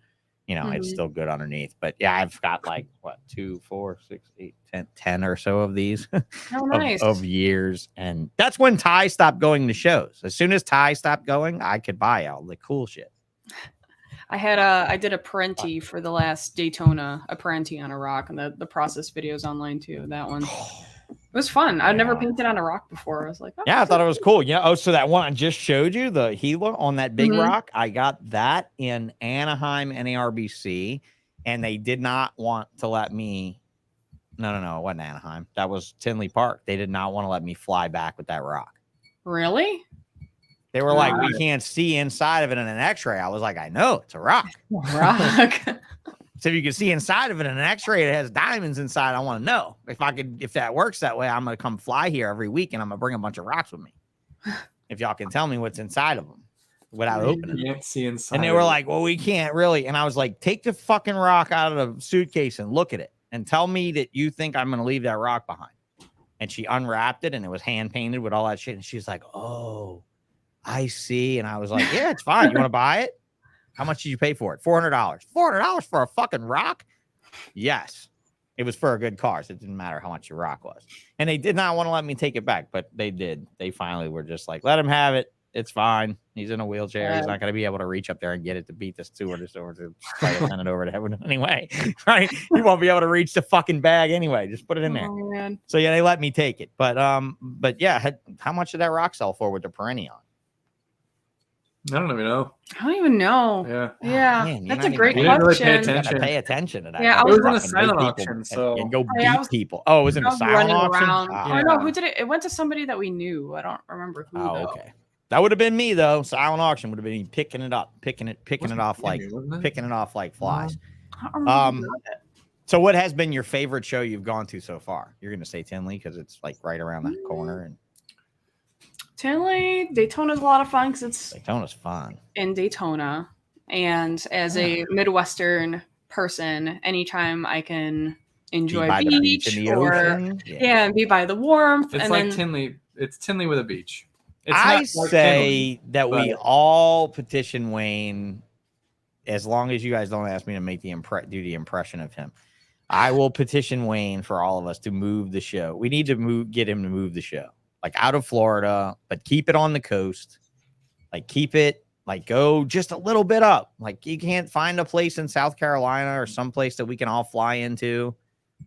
you know, it's still good underneath. But yeah, I've got like what 2, 4, 6, 8, 10 or so of these Oh, nice. of years. And that's when Ty stopped going to shows. As soon as Ty stopped going, I could buy all the cool shit. I did a parenti for the last Daytona, a parenti on a rock, and the process videos online too. That one. It was fun. I'd never painted on a rock before. I was like, oh, yeah, I thought it was cool. Yeah. Oh, so that one I just showed you, the Gila on that big rock, I got that in Anaheim NARBC, and they did not want to let me. No, it wasn't Anaheim. That was Tinley Park. They did not want to let me fly back with that rock. really? They were like, we can't see inside of it in an X-ray. I was like, I know, it's a rock. Rock. So if you can see inside of it in an X-ray that has diamonds inside, I want to know. If that works that way, I'm going to come fly here every week and I'm going to bring a bunch of rocks with me. If y'all can tell me what's inside of them without opening You them. can't see inside. And they were like, well, we can't really. And I was like, take the fucking rock out of the suitcase and look at it and tell me that you think I'm going to leave that rock behind. And she unwrapped it and it was hand painted with all that shit. And she's like, oh, I see. And I was like, yeah, it's fine. You want to buy it? How much did you pay for it? $400. $400 for a fucking rock? Yes. It was for a good cause. It didn't matter how much your rock was. And they did not want to let me take it back, but they did. They finally were just like, let him have it. It's fine. He's in a wheelchair. He's not going to be able to reach up there and get it to beat this steward or to try to send it over to heaven anyway. Right? He won't be able to reach the fucking bag anyway. Just put it in there. Oh, man. So yeah, they let me take it. But yeah, how much did that rock sell for with the perennial? I don't even know. I don't even know. Yeah. Yeah, Man, you're that's a not great even- You didn't really question. pay You gotta attention. pay attention to that. Yeah, I You was gotta in a fucking silent make auction, people so- and go Yeah, I beat was- people. Oh, it was in I a was silent running auction. around. Ah, Oh no, Yeah. who did it? It went to somebody that we knew. I don't remember who. oh, though. okay. That would have been me though. Silent auction would have been me picking it up, picking it off like picking it off like flies. I don't remember who did it. So what has been your favorite show you've gone to so far? You're gonna say Tinley because it's like right around the corner, and Tinley, Daytona's a lot of fun because it's Daytona's fun. in Daytona. And as a Midwestern person, anytime I can enjoy by the beach beach and the or ocean. and be by the warmth. It's and like then, Tinley. It's Tinley with a beach. It's I not like say Tinley, that we but- all petition Wayne, as long as you guys don't ask me to make do the impression of him. I will petition Wayne for all of us to move the show. We need to get him to move the show, like out of Florida, but keep it on the coast. Like keep it, like go just a little bit up. Like you can't find a place in South Carolina or someplace that we can all fly into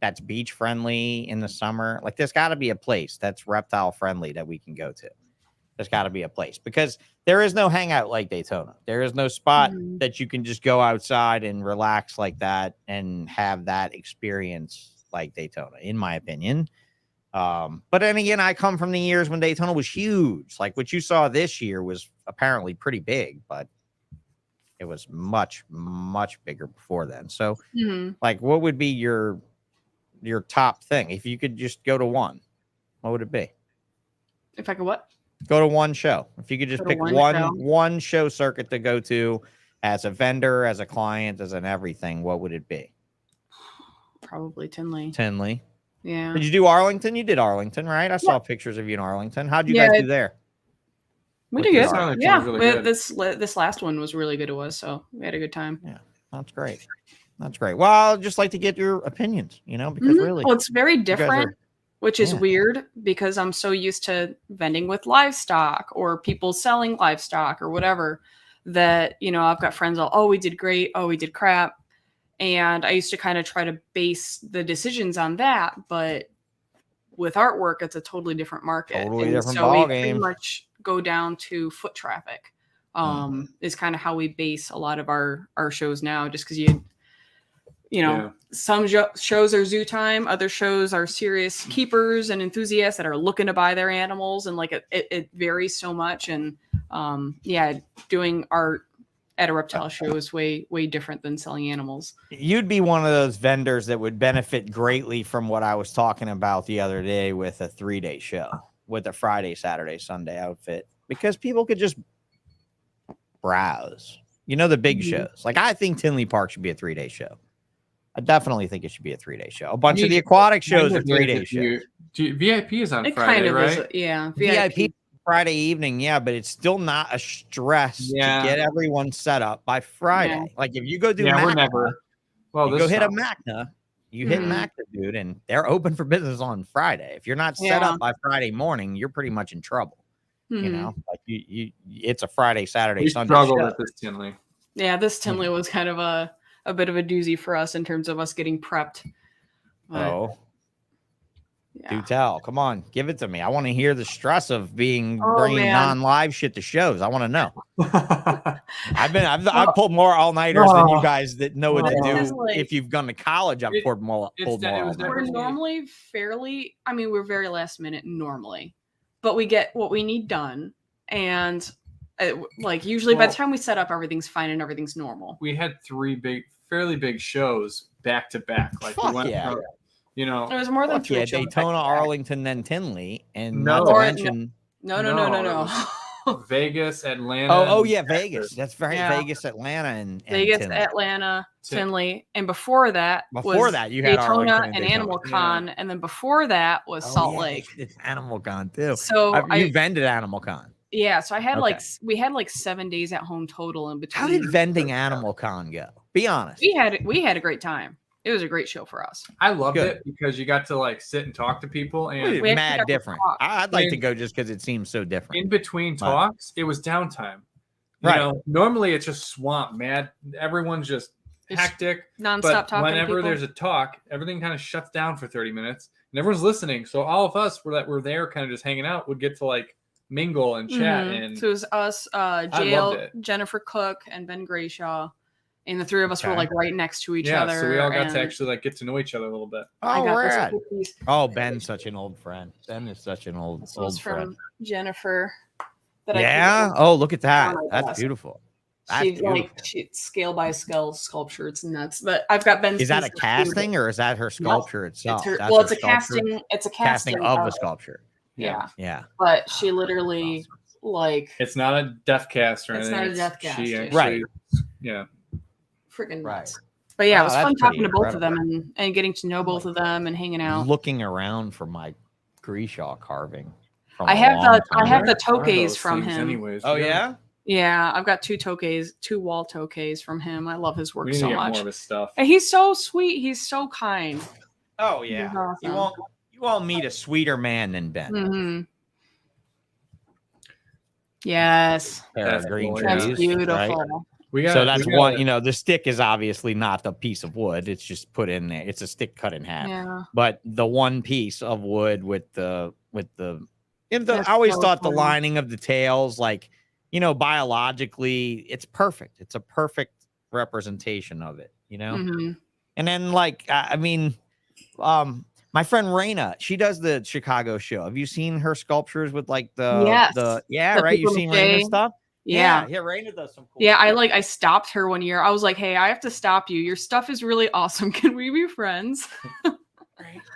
that's beach friendly in the summer. Like there's got to be a place that's reptile friendly that we can go to. There's got to be a place because there is no hangout like Daytona. There is no spot that you can just go outside and relax like that and have that experience like Daytona, in my opinion. But then again, I come from the years when Daytona was huge. Like what you saw this year was apparently pretty big, but it was much, much bigger before then. So like, what would be your top thing? If you could just go to one, what would it be? if I could what? Go to one show. If you could just Go to pick one show. one show circuit to go to as a vendor, as a client, as an everything, what would it be? Probably Tinley. Tinley. Yeah. Did you do Arlington? You did Arlington, right? I saw pictures of you in Arlington. How'd you guys do there? We With did this good. Arlington Yeah. was really good. This last one was really good to us, so we had a good time. Yeah, that's great. That's great. Well, I'd just like to get your opinions, because really, Well, it's very you guys different. which is Yeah. weird because I'm so used to vending with livestock or people selling livestock or whatever that, you know, I've got friends all, oh, we did great. Oh, we did crap. And I used to kind of try to base the decisions on that. But with artwork, it's a totally different market. Totally and different so we ball pretty game. much go down to foot traffic. Is kind of how we base a lot of our shows now, just because you know, some shows are zoo time, other shows are serious keepers and enthusiasts that are looking to buy their animals, and like it varies so much. And yeah, doing art at a reptile show is way different than selling animals. You'd be one of those vendors that would benefit greatly from what I was talking about the other day with a 3-day show, with a Friday, Saturday, Sunday outfit, because people could just browse. You know, the big shows. Like, I think Tinley Park should be a 3-day show. I definitely think it should be a 3-day show. A bunch of the aquatic shows are 3-day shows. VIP is on It Friday, kind of right? is, yeah. VIP Friday evening, yeah, but it's still not a stress to get everyone set up by Friday. Yeah. Like, if you go do we're Macna, never. Well, you go hit a Macna, you hit Macna, dude, and they're open for business on Friday. If you're not set up by Friday morning, you're pretty much in trouble. You know, like it's a Friday, Saturday, Sunday struggled show. with this Tinley. Yeah, this Tinley was kind of a bit of a doozy for us in terms of us getting prepped. But, Do tell. Come on, give it to me. I want to hear the stress of bringing man. non-live shit to shows. I want to know. I've pulled more all-nighters than you guys that know what to do. Like, if you've gone to college, I've pulled more all-nighters. We're normally fairly, I mean, we're very last minute normally, but we get what we need done. And like usually by the time we set up, everything's fine and everything's normal. We had 3 fairly big shows back to back. Like we went from, you know, it was more than 3 shows. Daytona, Arlington, then Tinley, and No. not to mention No. Vegas, Atlanta. Oh yeah, Vegas. That's right. Yeah. Vegas, Atlanta, and Vegas, Tinley. Atlanta, Tinley, and before that you had Daytona Arlington and Daytona. Animal Con, and then before that was Salt Lake. It's Animal Con too. So you vended Animal Con. Yeah, so I had we had like 7 days at home total in between. How did vending Animal Con go? Be honest. We had a great time. It was a great show for us. I loved it because you got to like sit and talk to people, and We mad actually got to different. talk. I'd like to go just because it seems so different. in between talks, it was downtime. You Right. know, normally it's just swamp, mad. Everyone's just hectic. Nonstop But talking. whenever to people. there's a talk, everything kind of shuts down for 30 minutes, and everyone's listening. So all of us that were there, kind of just hanging out, would get to like mingle and chat. And So it was us, loved Jail, it. Jennifer Cook, and Ben Grayshaw, and the 3 of us were like right next to each other. so we all got to and actually like get to know each other a little bit. I Oh, got this rad. cookies. Oh, Ben's such an old friend. Ben is such an This was old from friend. Jennifer. Yeah. Oh, look at that. my That's gosh. beautiful. That's She beautiful. she scale by scale sculpture. It's nuts. But I've got Ben's. Is that a piece of casting or is that her sculpture itself? It's her, That's well, her it's a sculpture? casting. It's a Casting casting of the sculpture. Yeah, Yeah. but she literally like It's not a death cast or It's anything. not a death cast, She yeah. actually, Right. Yeah. freaking Right. nuts. But yeah, Wow, it was that's fun talking to pretty both of them and getting to know both of them and hanging out. Looking around for my Grishaw carving. from I a have long the time have ago. the toques from him. Anyways, Oh yeah. Yeah, I've got 2 toques, 2 wall toques from him. I love his work We need to so get much. more of his stuff. And he's so sweet. He's so kind. Oh He's yeah. awesome. You won't meet a sweeter man than Ben. Mm-hmm. Yes, Pair of That's green cool, that's trees, beautiful. right? We got So that's one. You know, the stick is obviously not the piece of wood. It's just put in there. It's a stick cut in half. Yeah. But the one piece of wood with the That's I always so thought the cool. lining of the tails, like, you know, biologically, it's perfect. It's a perfect representation of it, you know? Mhm. And then, like, I mean, my friend Raina, she does the Chicago show. Have you seen her sculptures with like Yes. the The right? You've paper seen mache. Raina's stuff? Yeah. Yeah, Raina does some cool Yeah, stuff. I stopped her one year. I was like, "Hey, I have to stop you. Your stuff is really awesome. Can we be friends?"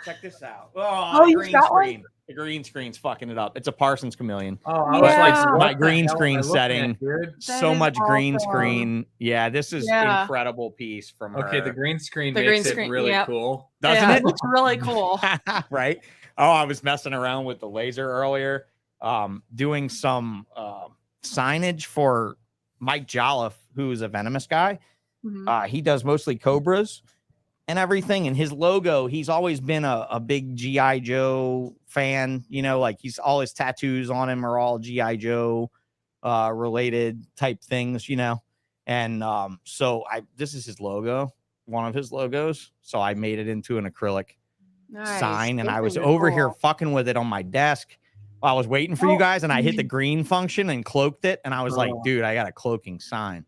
Check this out. Oh, the you green got one? screen. The green screen's fucking it up. It's a Parsons chameleon. Oh, I Yeah. was like, My what the green hell screen am I looking setting. at, dude? So is much green awesome. screen. Yeah, this is Yeah. incredible piece from her. Okay, the green screen The makes green it screen, really yep. cool. Doesn't Yeah, it? looks really cool. Right? Oh, I was messing around with the laser earlier, doing some signage for Mike Jolliffe, who's a venomous guy. Mhm. He does mostly cobras. and everything. And his logo, he's always been a big G.I. Joe fan, you know, like all his tattoos on him are all G.I. Joe related type things, you know. And so this is his logo, one of his logos. So I made it into an acrylic sign, and I was over here fucking with it on my desk while I was waiting for you guys, and I hit the green function and cloaked it, and I was like, dude, I got a cloaking sign.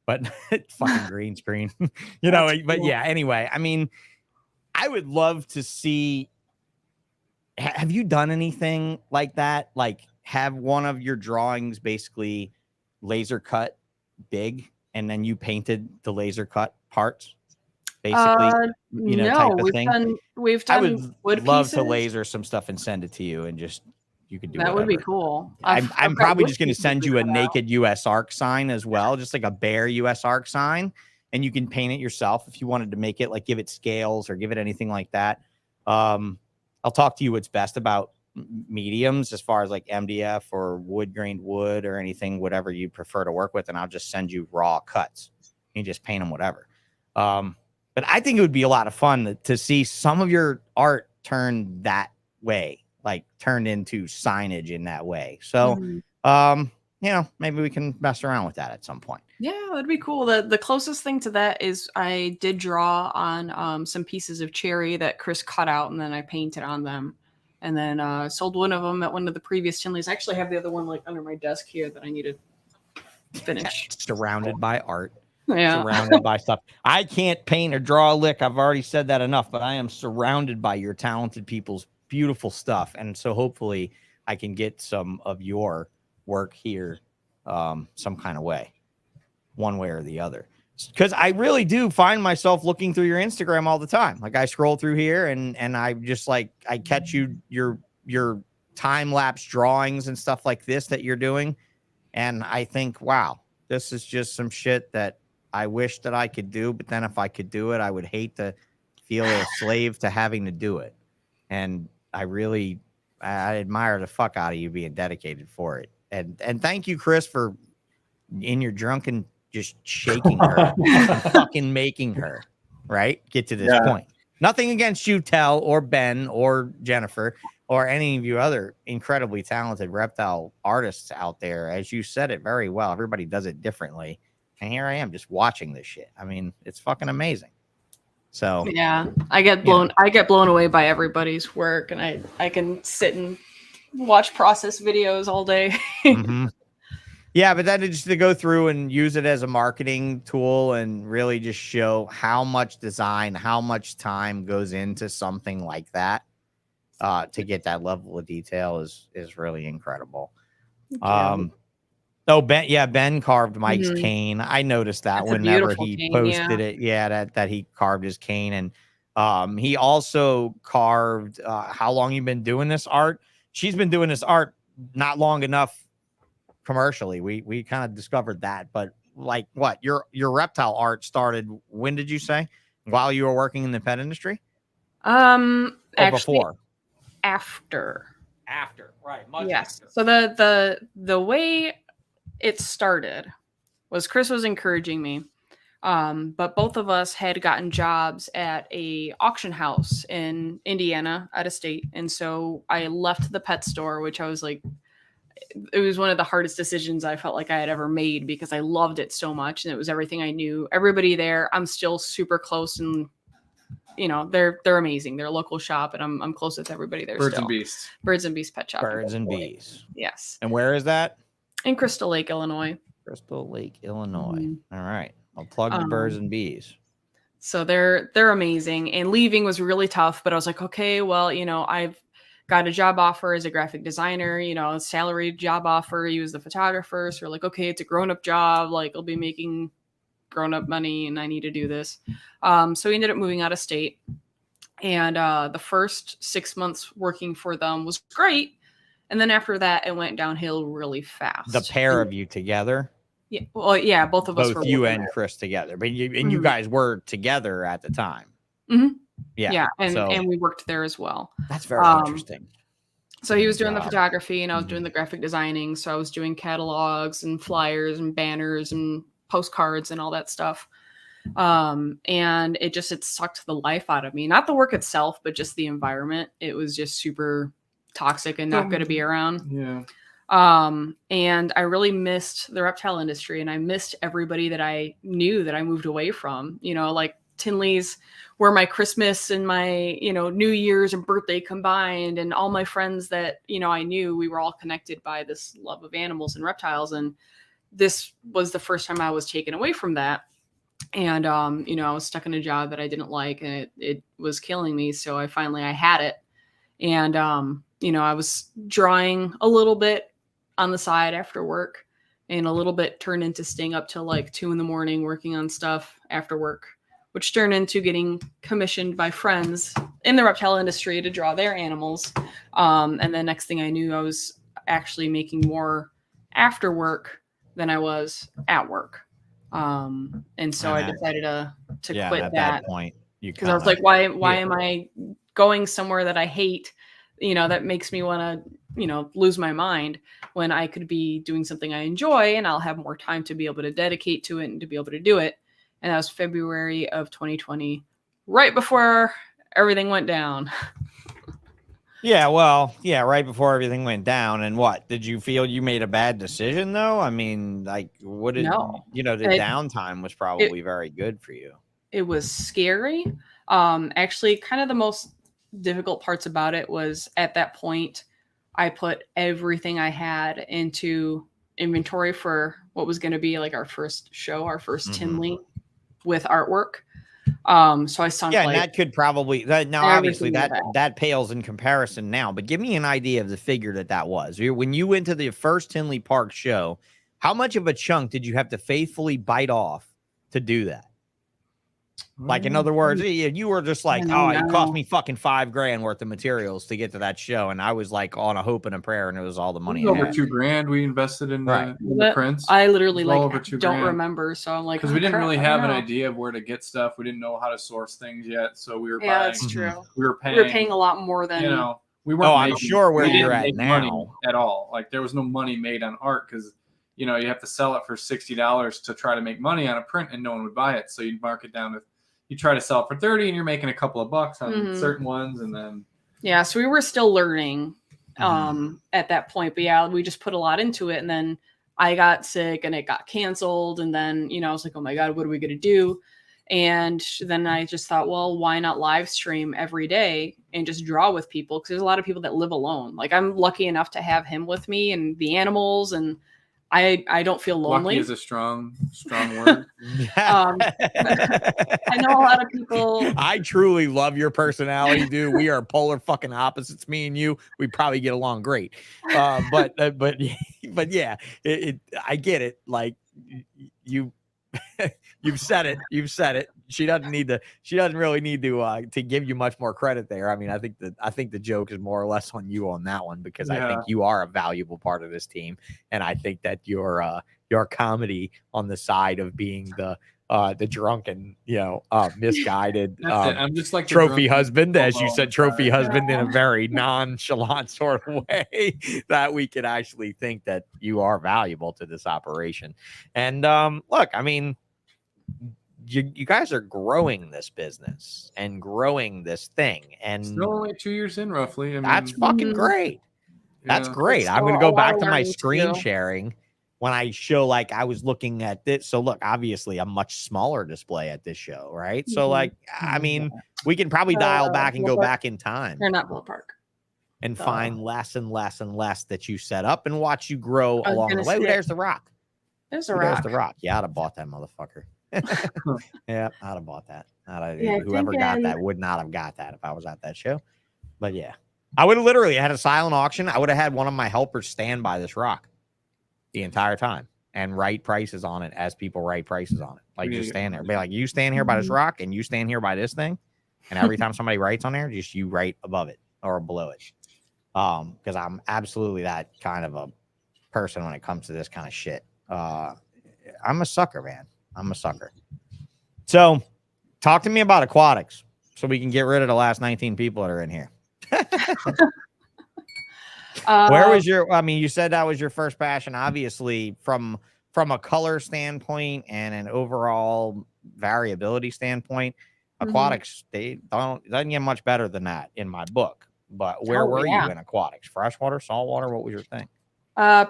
But fucking green screen, you know. But cool. Yeah, anyway, I mean, I would love to see. Have you done anything like that? Like, have one of your drawings basically laser cut big, and then you painted the laser cut parts, basically, you know, type of thing. We've done. I would wood love pieces. to laser some stuff and send it to you, and just you could do that. Whatever. Would be cool. I'm probably just going to send you a naked US Arc sign as well, just like a bare US Arc sign, and you can paint it yourself if you wanted to make it, like give it scales or give it anything like that. I'll talk to you what's best about mediums as far as like MDF or wood grained wood or anything, whatever you prefer to work with, and I'll just send you raw cuts. You can just paint them whatever. But I think it would be a lot of fun to see some of your art turn that way, like turned into signage in that way. So, you know, maybe we can mess around with that at some point. Yeah, that'd be cool. The closest thing to that is I did draw on some pieces of cherry that Chris cut out, and then I painted on them, and then sold one of them at one of the previous Tinleys. I actually have the other one like under my desk here that I need to finish. Surrounded by art. Yeah. Surrounded by stuff. I can't paint or draw a lick. I've already said that enough, but I am surrounded by your talented people's beautiful stuff. And so hopefully I can get some of your work here some kind of way, one way or the other. Because I really do find myself looking through your Instagram all the time. Like I scroll through here and I just like, I catch your time-lapse drawings and stuff like this that you're doing. And I think, wow, this is just some shit that I wish that I could do. But then if I could do it, I would hate to feel a slave to having to do it. And I admire the fuck out of you being dedicated for it. And thank you, Chris, for in your drunken just shaking her and fucking making her get to this point. Nothing against you, Tell, or Ben, or Jennifer, or any of you other incredibly talented reptile artists out there. As you said it very well, everybody does it differently. And here I am just watching this shit. I mean, it's fucking amazing. So yeah, I get blown away by everybody's work, and I can sit and watch process videos all day. Yeah, but then just to go through and use it as a marketing tool and really just show how much design, how much time goes into something like that to get that level of detail is really incredible. Ben carved Mike's cane. I noticed that whenever he posted it. Yeah, that he carved his cane. And he also carved how long you've been doing this art. She's been doing this art not long enough commercially. We kind of discovered that. But like what? Your reptile art started, when did you say? While you were working in the pet industry? Actually, before? After, right. Much yes. after. So the way it started was Chris was encouraging me, but both of us had gotten jobs at a auction house in Indiana, out of state, and so I left the pet store, which I was like, it was one of the hardest decisions I felt like I had ever made because I loved it so much and it was everything I knew. Everybody there, I'm still super close, and you know they're amazing. They're a local shop, and I'm close with everybody there. Birds still. and Beasts. Birds and Beasts Pet Shop. Birds and Bees. Yes. And where is that? In Crystal Lake, Illinois. Crystal Lake, Illinois. All right. I'll plug the Birds and Bees. So they're amazing. And leaving was really tough, but I was like, okay, well, you know, I've got a job offer as a graphic designer, you know, a salaried job offer. He was the photographer. So we're like, okay, it's a grown-up job. Like I'll be making grown-up money and I need to do this. So we ended up moving out of state. And the first 6 months working for them was great. And then after that, it went downhill really fast. The pair of you together? Yeah. Well, yeah, both of us were. Both you and Chris together. But you guys were together at the time. Yeah. And we worked there as well. That's very interesting. So he was doing the photography and I was doing the graphic designing. So I was doing catalogs and flyers and banners and postcards and all that stuff. And it sucked the life out of me. Not the work itself, but just the environment. It was just super toxic and not good to be around. Yeah. And I really missed the reptile industry, and I missed everybody that I knew that I moved away from. You know, like Tinley's where my Christmas and my, you know, New Year's and birthday combined, and all my friends that, you know, I knew, we were all connected by this love of animals and reptiles. And this was the first time I was taken away from that. And, you know, I was stuck in a job that I didn't like, and it was killing me. So I had it. And, you know, I was drawing a little bit on the side after work, and a little bit turned into staying up till like 2 a.m. working on stuff after work, which turned into getting commissioned by friends in the reptile industry to draw their animals. And the next thing I knew, I was actually making more after work than I was at work. And so I decided to quit at that point, because I was like, why am I going somewhere that I hate, you know, that makes me want to, you know, lose my mind, when I could be doing something I enjoy and I'll have more time to be able to dedicate to it and to be able to do it. And that was February of 2020, right before everything went down. Yeah, well, yeah, right before everything went down. And what, did you feel you made a bad decision though? I mean, like, what did, No. you know, the downtime was probably very good for you. It was scary. Actually, kind of the most difficult parts about it was at that point, I put everything I had into inventory for what was going to be like our first show, our first Tinley with artwork. So I sunk and that could probably now obviously that pales in comparison now, but give me an idea of the figure that was. When you went to the first Tinley Park show, how much of a chunk did you have to faithfully bite off to do that? Like, in other words, you were just like, it cost me fucking $5,000 worth of materials to get to that show, and I was like on a hope and a prayer, and it was all the money. Over $2,000 we invested in the prints. I literally don't remember, so I'm like, because we didn't really have an idea of where to get stuff. We didn't know how to source things yet, so we were buying. That's true. We were paying a lot more than, you know. We weren't. I'm sure where you're at money now at all. Like, there was no money made on art because, you know, you have to sell it for $60 to try to make money on a print, and no one would buy it. So you'd mark it down to, you try to sell it for 30, and you're making a couple of bucks on certain ones, and then so we were still learning at that point. But we just put a lot into it, and then I got sick and it got canceled, and then, you know, I was like, oh my god, what are we gonna do? And then I just thought, well, why not live stream every day and just draw with people? Because there's a lot of people that live alone. Like, I'm lucky enough to have him with me and the animals, and I don't feel lonely. Lucky is a strong word. I know a lot of people. I truly love your personality, dude. We are polar fucking opposites, me and you. We probably get along great. But yeah, I get it. Like, you've said it. You've said it. She doesn't really need to give you much more credit there. I mean, I think the joke is more or less on you on that one, because I think you are a valuable part of this team, and I think that your comedy on the side of being the drunken, you know, misguided I'm just like trophy husband, as you said, trophy husband, in a very nonchalant sort of way, that we could actually think that you are valuable to this operation. And look, I mean, you guys are growing this business and growing this thing, and still only 2 years in, roughly. I mean, that's fucking great. That's great. I'm going to go back to my screen sharing when I show, like, I was looking at this. So look, obviously a much smaller display at this show, right? So like, I mean, we can probably dial back and go back in time. Or not Ballpark. And find less and less and less that you set up and watch you grow along the way. There's the rock. There's a rock. There's the rock. Yeah, I'd have bought that motherfucker. Yeah, I'd have bought that. Whoever got that would not have got that if I was at that show. But yeah, I would have literally had a silent auction. I would have had one of my helpers stand by this rock the entire time and write prices on it as people write prices on it. Like, just stand there. Be like, you stand here by this rock and you stand here by this thing. And every time somebody writes on there, just you write above it or below it. Because I'm absolutely that kind of a person when it comes to this kind of shit. I'm a sucker, man. I'm a sucker. So talk to me about Aquatics so we can get rid of the last 19 people that are in here. Where was you said that was your first passion, obviously, from from a color standpoint and an overall variability standpoint, aquatics, they doesn't get much better than that in my book. But where were you in aquatics? Freshwater, saltwater? What was your thing?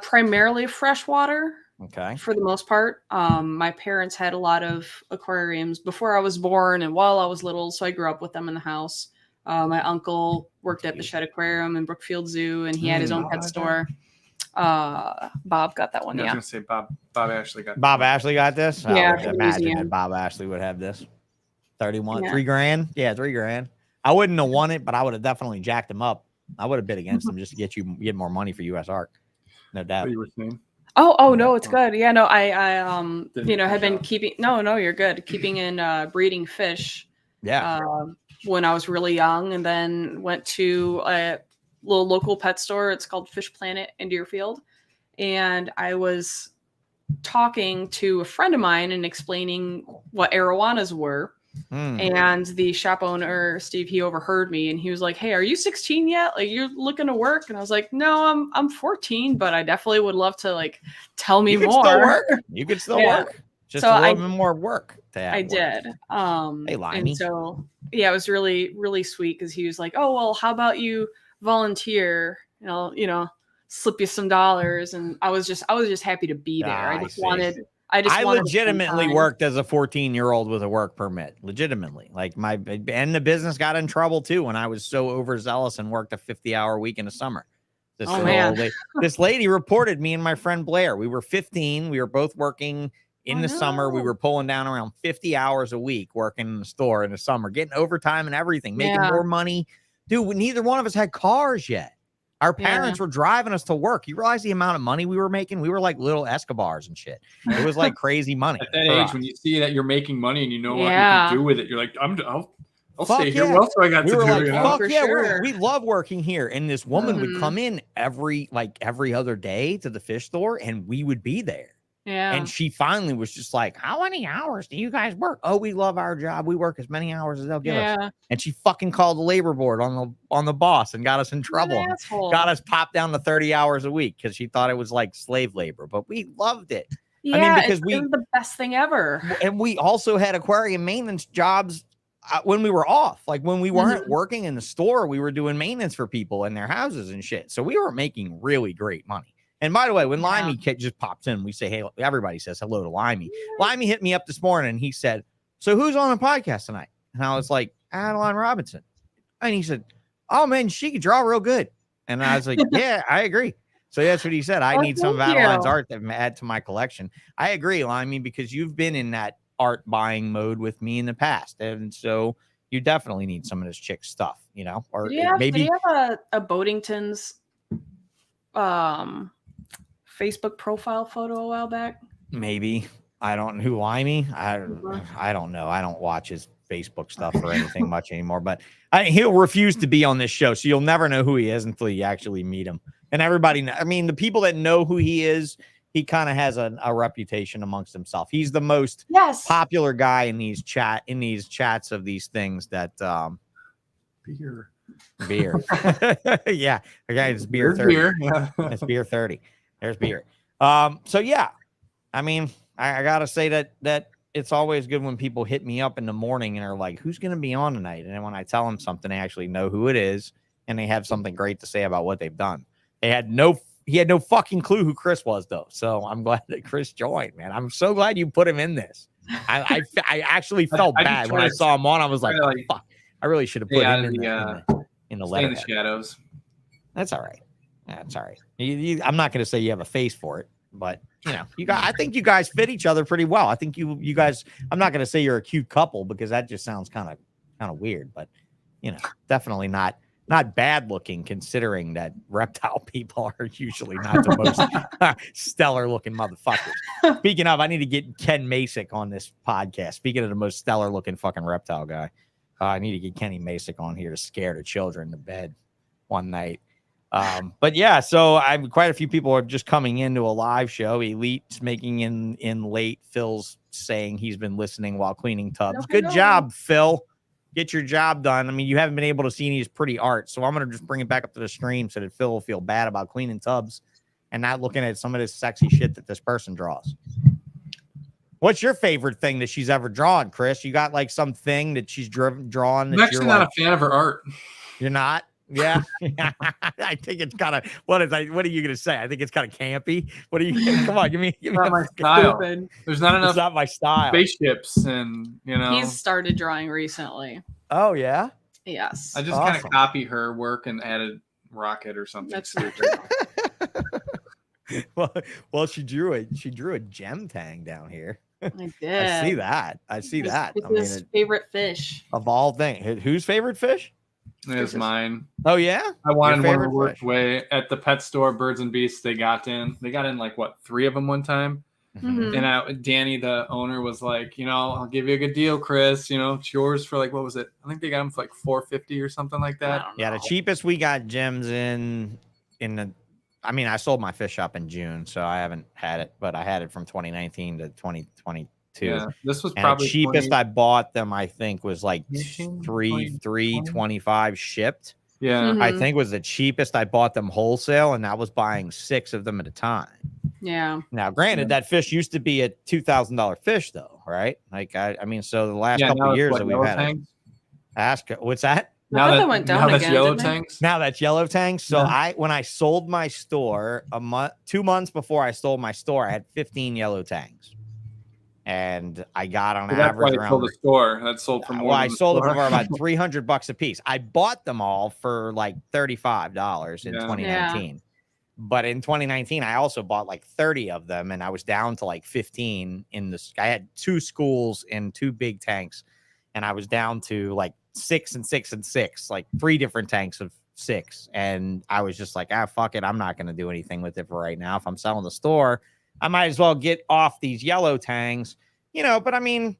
Primarily freshwater. Okay. For the most part. My parents had a lot of aquariums before I was born and while I was little, so I grew up with them in the house. My uncle worked at the Shed Aquarium in Brookfield Zoo, and he had his own pet store. Bob got that one. I was gonna say Bob Ashley got. Bob Ashley got this. Yeah, I would imagine that Bob Ashley would have this. 31, Yeah. $3,000. Yeah, $3,000. I wouldn't have won it, but I would have definitely jacked him up. I would have bid against him just to get more money for US Art. No doubt. What you were saying? Oh no, it's good. Yeah, no, I had been keeping. No, you're good. Keeping and breeding fish. Yeah. When I was really young, and then went to a little local pet store. It's called Fish Planet in Deerfield, and I was talking to a friend of mine and explaining what arowanas were. And the shop owner, Steve, he overheard me and he was like, "Hey, are you 16 yet? Like, you're looking to work?" And I was like, "No, I'm 14, but I definitely would love to like tell me more." You could still work. Just so a little bit more work. I did. Hey, Limey. And so yeah, it was really, really sweet because he was like, "Oh, well, how about you volunteer? Slip you some dollars." And I was just happy to be there. I legitimately worked as a 14-year-old with a work permit. Legitimately. Like and the business got in trouble too when I was so overzealous and worked a 50-hour week in the summer. This lady reported me and my friend Blair. We were 15. We were both working in the summer. We were pulling down around 50 hours a week working in the store in the summer, getting overtime and everything, making more money. Dude, neither one of us had cars yet. Our parents were driving us to work. You realize the amount of money we were making? We were like little Escobars and shit. It was like crazy money. At that age, when you see that you're making money and you know what you can do with it, you're like, I'll stay here. What else do I got to do? Like, fuck yeah, we love working here. And this woman would come in every other day to the fish store, and we would be there. Yeah. And she finally was just like, "How many hours do you guys work?" "Oh, we love our job. We work as many hours as they'll give us." And she fucking called the labor board on the boss and got us in trouble. Got us popped down to 30 hours a week because she thought it was like slave labor. But we loved it. Yeah, I mean, because it was the best thing ever. And we also had aquarium maintenance jobs when we were off. Like when we weren't working in the store, we were doing maintenance for people in their houses and shit. So we were making really great money. And by the way, when Limey just pops in, we say, "Hey," everybody says hello to Limey. Limey hit me up this morning and he said, "So who's on the podcast tonight?" And I was like, "Adeline Robinson." And he said, "Oh man, she could draw real good." And I was like, "Yeah, I agree." So that's what he said. I need some of Adeline's art to add to my collection. I agree, Limey, because you've been in that art buying mode with me in the past. And so you definitely need some of this chick stuff, or maybe. Do you have a Boatington's Facebook profile photo a while back? Maybe. I don't know who Limey. I don't know. I don't watch his Facebook stuff or anything much anymore, but he'll refuse to be on this show. So you'll never know who he is until you actually meet him. And everybody, the people that know who he is, he kind of has a reputation amongst himself. He's the most popular guy in these chats of these things that beer. Yeah. Okay, it's beer 30. It's beer 30. There's beer. So yeah, I gotta say that it's always good when people hit me up in the morning and are like, "Who's gonna be on tonight?" And then when I tell them something, they actually know who it is and they have something great to say about what they've done. He had no fucking clue who Chris was though. So I'm glad that Chris joined, man. I'm so glad you put him in this. I actually felt bad when I saw him on. I was like, fuck, I really should have put him in the letter. In the shadows. That's all right. That's all right. I'm not going to say you have a face for it, but I think you guys fit each other pretty well. I think you guys, I'm not going to say you're a cute couple because that just sounds kind of weird, but definitely not bad looking considering that reptile people are usually not the most stellar looking motherfuckers. Speaking of, I need to get Ken Masick on this podcast. Speaking of the most stellar looking fucking reptile guy, I need to get Kenny Masick on here to scare the children to bed one night. But yeah, so quite a few people are just coming into a live show. Elite's making in late. Phil's saying he's been listening while cleaning tubs. Good job, Phil. Get your job done. You haven't been able to see any of his pretty art, so I'm going to just bring it back up to the stream so that Phil will feel bad about cleaning tubs and not looking at some of this sexy shit that this person draws. What's your favorite thing that she's ever drawn, Chris? You got like something that she's drawn that I'm actually not a fan of her art. You're not? Yeah. I think it's kind of what are you gonna say? I think it's kind of campy. What are you come on, give me not my style. There's not enough it's not my style. Spaceships, and He's started drawing recently. Oh yeah? Yes. I just kind of copy her work and added rocket or something. That's well, she drew a gem tang down here. I did. I see that. It's his favorite fish. Of all things. Whose favorite fish? It's mine. Oh yeah? I wanted one to work fish? way at the pet store, Birds and Beasts. They got in like what, 3 of them one time. Mhm. And Danny, the owner, was like, I'll give you a good deal, Chris. It's yours for like, what was it? I think they got them for like $450 or something like that. Yeah, the cheapest we got gems in the. I mean, I sold my fish shop in June, so I haven't had it, but I had it from 2019 to 2022. Yeah, this was and probably the cheapest 20... I bought them. I think was like 325 shipped. Yeah, Mhm. I think was the cheapest I bought them wholesale, and that was buying 6 of them at a time. Yeah. Now, granted, that fish used to be a $2,000 fish, though, right? Like, I mean, so the last couple of years that we've had it. What's that? Now that went down that's again, yellow didn't it? tanks. Now that's yellow tanks. So Yeah. when I sold my store 2 months before I sold my store, I had 15 yellow tanks, and I got on So that's why average you around. sold the store. That sold for more. Well, I than the sold them store. for about $300 a piece. I bought them all for like $35 in Yeah. 2019. But in 2019, I also bought like 30 of them, and I was down to like 15 in the. I had 2 schools and 2 big tanks, and I was down to like 6 and 6 and 6, like 3 different tanks of 6. And I was just like, fuck it. I'm not going to do anything with it for right now. If I'm selling the store, I might as well get off these yellow tangs, but I mean,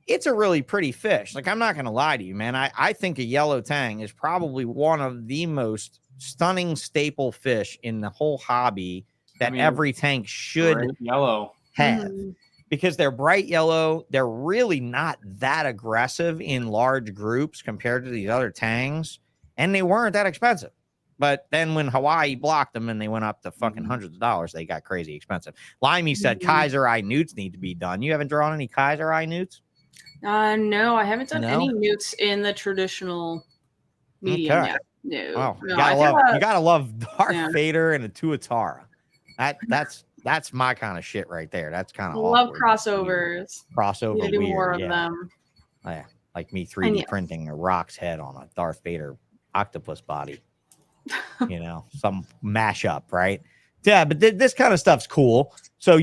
it's a really pretty fish. Like, I'm not going to lie to you, man. I think a yellow tang is probably one of the most stunning staple fish in the whole hobby that every tank should Bright yellow have. Mhm. Because they're bright yellow. They're really not that aggressive in large groups compared to these other tangs. And they weren't that expensive. But then when Hawaii blocked them and they went up to fucking hundreds of dollars, they got crazy expensive. Limey said Kaiser Eye newts need to be done. You haven't drawn any Kaiser Eye newts? No, I haven't done No? any newts in the traditional medium Okay. yet. No. Oh, No, you I gotta love Darth yeah. Vader and a Tuatara. That's my kind of shit right there. That's kind of love awkward. crossovers. Crossover Need to do weird, more of yeah. them. Yeah, like me 3D yes. printing a Rock's head on a Darth Vader octopus body. Some mashup, right? Yeah, but this kind of stuff's cool. So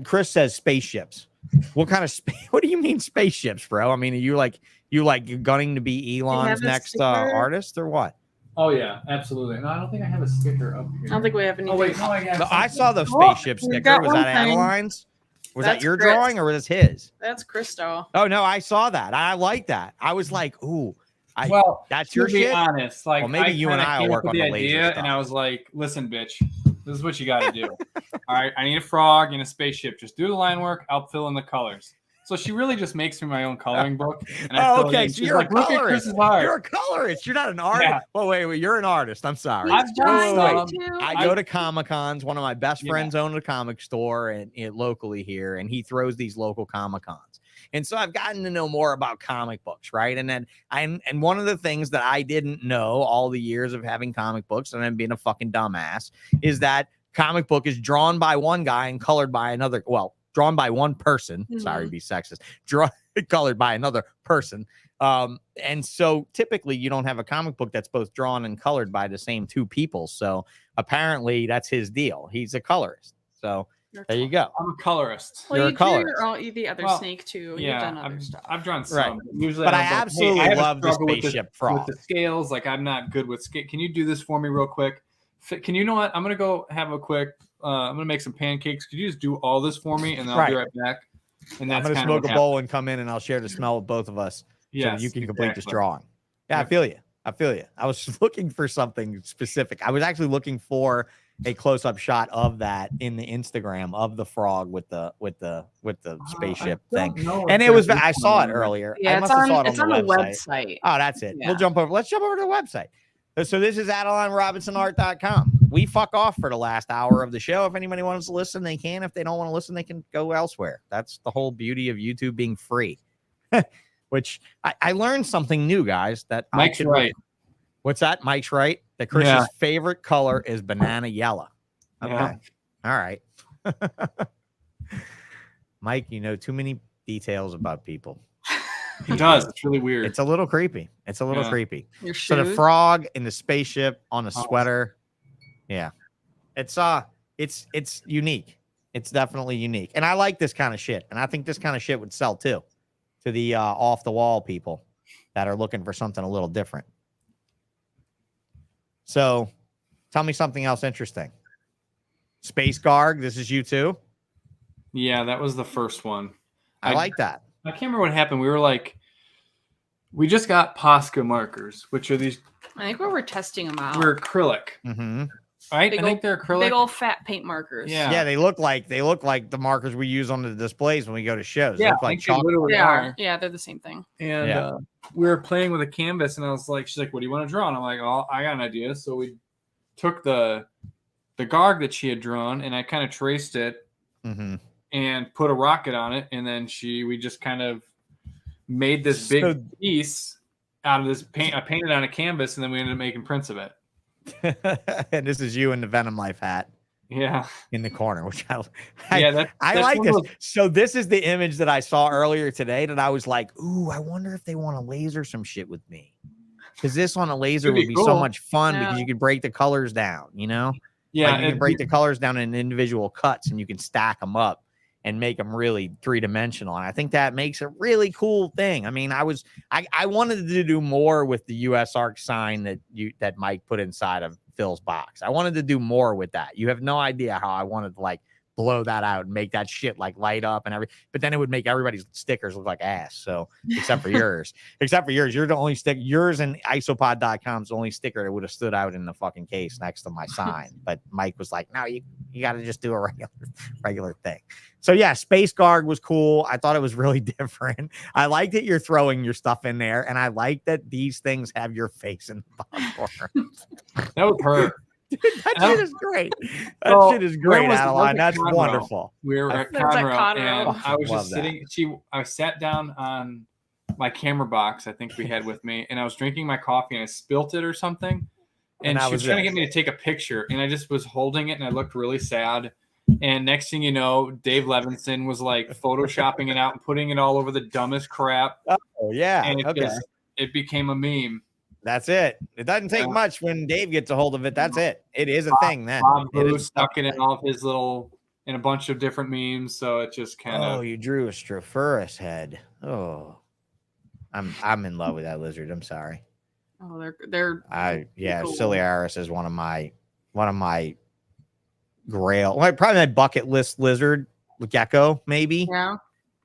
Chris says spaceships. What kind of what do you mean spaceships, bro? I mean, are you like gunning to be Elon's next artist or what? Oh yeah, absolutely. No, I don't think I have a sticker up here. I don't think we have any. Oh wait, no, I got. No, I saw the Oh, spaceship we've sticker. got Was one that thing. Adeline's? Was that That's your Chris. drawing or was this his? That's Christo. Oh no, I saw that. I like that. I was like, ooh, Well, that's to your be shit. honest, like Well, maybe you and kinda I will came up work with on the laser stuff. and I was like, "Listen, bitch, this is what you got to do. All right, I need a frog and a spaceship. Just do the line work. I'll fill in the colors." So she really just makes me my own coloring book. And I Oh, fill it okay. in. So She's you're like, a "Look at colorist. Chris's art." You're a colorist. You're not an artist. Yeah. Well, wait. You're an artist. I'm sorry. I've done Wait. some. I go to Comic Cons. One of my best Yeah. friends owns a comic store and locally here, and he throws these local Comic Cons. And so I've gotten to know more about comic books, right? And then and one of the things that I didn't know all the years of having comic books and then being a fucking dumbass is that comic book is drawn by one guy and colored by another. Well, drawn by one person. Sorry to be sexist. Colored by another person. And so typically you don't have a comic book that's both drawn and colored by the same 2 people. So apparently that's his deal. He's a colorist. So there you go. I'm a colorist. Well, You're you a drew colorist. the other Well, snake too. You've Yeah, done other stuff. I've drawn some. Right. Usually, But I I'm like, absolutely hey, I have a love the struggle with spaceship frog. with the scales. Like I'm not good with scale. Can you do this for me real quick? Can you know what? I'm gonna go have a quick. I'm gonna make some pancakes. Could you just do all this for me, and then I'll be right back. And I'm that's going to smoke a bowl and come in and I'll share the smell with both of us. So that you can complete this drawing. Yeah, I feel you. I was looking for something specific. I was actually looking for a close-up shot of that in the Instagram of the frog with the spaceship thing. And it was I saw it earlier. Yeah, I must have saw it it's on on the the website. website. Oh, that's it. Yeah. Let's jump over to the website. So this is AdelineRobinsonArt.com. we fuck off for the last hour of the show. If anybody wants to listen, they can. If they don't want to listen, they can go elsewhere. That's the whole beauty of YouTube being free. Which I learned something new, guys. That Mike's right. What's that? Mike's right. That Chris's Yeah. favorite color is banana yellow. Okay. Yeah. All right. Mike, you know too many details about people. He does. It's really weird. It's a little creepy. It's a little creepy. Your So the shoes? frog in the spaceship on a sweater. Yeah. It's unique. It's definitely unique. And I like this kind of shit. And I think this kind of shit would sell too to the off the wall people that are looking for something a little different. So tell me something else interesting. Space Garg, this is you too? Yeah, that was the first one. I like that. I can't remember what happened. We just got Posca markers, which are these. I think we were testing them out. We're acrylic, Mm-hmm. right? Big I think old- they're acrylic. Big old fat paint markers. Yeah. Yeah, they look like the markers we use on the displays when we go to shows. They Yeah, look I like think they chalk. literally They are. are. Yeah, they're the same thing. And Yeah. we were playing with a canvas, and I was like, she's like, what do you want to draw? And I'm like, oh, I got an idea. So we took the Garg that she had drawn, and I kind of traced it Mm-hmm. and put a rocket on it. And then we just kind of made this big So- piece out of this paint. I painted on a canvas, and then we ended up making prints of it. And this is you in the Venom Life hat Yeah. in the corner, which I That's like one this. of those- So this is the image that I saw earlier today that I was like, ooh, I wonder if they want to laser some shit with me. Because this on a laser Could be would be so cool. much fun because Yeah. you could break the colors down, you know? Yeah. Like you can and- break the colors down in individual cuts and you can stack them up and make them really three-dimensional. And I think that makes a really cool thing. I mean, I wanted to do more with the US Arc sign that Mike put inside of Phil's box. I wanted to do more with that. You have no idea how I wanted to like blow that out and make that shit like light up and everything. But then it would make everybody's stickers look like ass. So except for yours, you're the only stick. Yours and isopod.com's the only sticker that would have stood out in the fucking case next to my sign. But Mike was like, no, you got to just do a regular thing. So yeah, Space Garg was cool. I thought it was really different. I like that you're throwing your stuff in there, and I like that these things have your face in the bottom corner. that was her. Dude, that shit is great. That Well, shit is where great, was- Adeline. where's That's Conroe? wonderful. We were at That's at Conroe, Conroe. and I was Love just that. sitting. I sat down on my camera box, I think we had with me, and I was drinking my coffee, and I spilt it or something. And And that she was was trying to it. get me to take a picture, and I just was holding it, and I looked really sad. And next thing you know, Dave Levinson was like photoshopping it out and putting it all over the dumbest crap, Oh yeah. and Okay. it became a meme. That's it. It doesn't take Yeah. much when Dave gets a hold of it. That's it. It is a thing then. Bob It Boo is stuck it in all of his in a bunch of different memes, so it just kind Oh, of. you drew a Strophaurus head. Oh, I'm in love with that lizard. I'm sorry. Oh, they're cool. Ciliaris is one of my grail. Well, probably my bucket list lizard, gecko, maybe. yeah.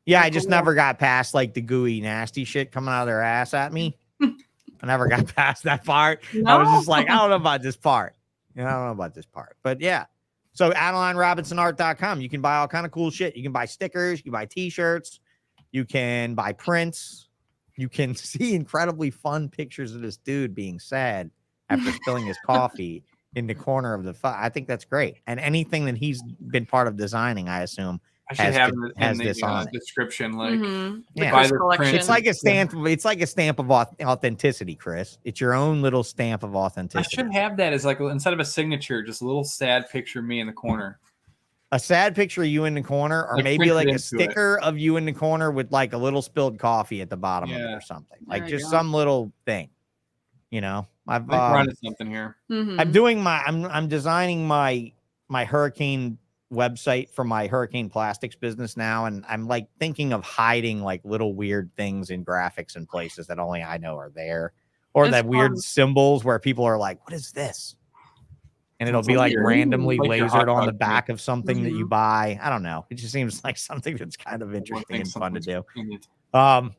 Yeah, They're I just cool. never got past like the gooey nasty shit coming out of their ass at me. I never got past that part. I was just like, I don't know about this part. I don't know about this part. But yeah. So AdelineRobinsonArt.com. You can buy all kind of cool shit. You can buy stickers, you can buy t-shirts, you can buy prints, you can see incredibly fun pictures of this dude being sad after spilling his coffee in the corner of the I think that's great. And anything that he's been part of designing, I assume, I should has have to- it has in this the on it. description, like Mhm. The Yeah. buy Chris the collection. print. It's like a stamp. It's like a stamp of authenticity, Chris. It's your own little stamp of I authenticity. should have that as like instead of a signature, just a little sad picture of me in the corner. A sad picture of you in the corner, or Like maybe printed like a into it. sticker of you in the corner with like a little spilled coffee at the bottom of it Yeah. or something. There Like you just go. some little thing. You know, I think we're onto something here. Mhm. I'm doing I'm designing my hurricane website for my hurricane plastics business now, and I'm like thinking of hiding like little weird things in graphics in places that only I know are there, or It's that weird fun. symbols where people are like, "What is this?" And it'll Sounds be like weird. randomly Like your hot lasered on the dog back of something that you Mhm. buy. I don't know. It just seems like something that's kind of One interesting thing and fun to do. something's in it.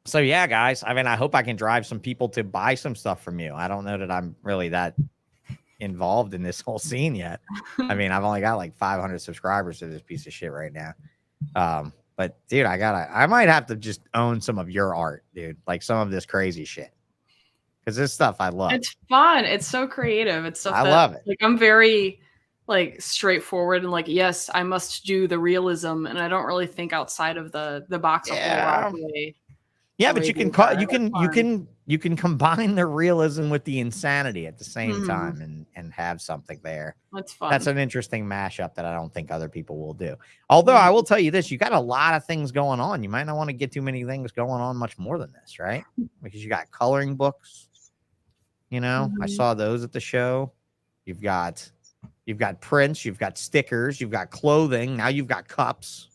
So yeah, guys, I mean, I hope I can drive some people to buy some stuff from you. I don't know that I'm really that involved in this whole scene yet. I mean, I've only got like 500 subscribers to this piece of shit right now. But dude, I might have to just own some of your art, dude, like some of this crazy shit. because this stuff I love. It's fun. It's so creative. It's stuff I that, love it. Like, I'm very like straightforward and like, yes, I must do the realism, and I don't really think outside of the box a whole lot. Yeah, but you can combine the realism with the insanity at the same time and have something there. That's fun. That's an interesting mashup that I don't think other people will do. Although I will tell you this, you got a lot of things going on. You might not want to get too many things going on much more than this, right? Because you got coloring books. You know, I saw those at the show. You've got prints, you've got stickers, you've got clothing. Now you've got cups.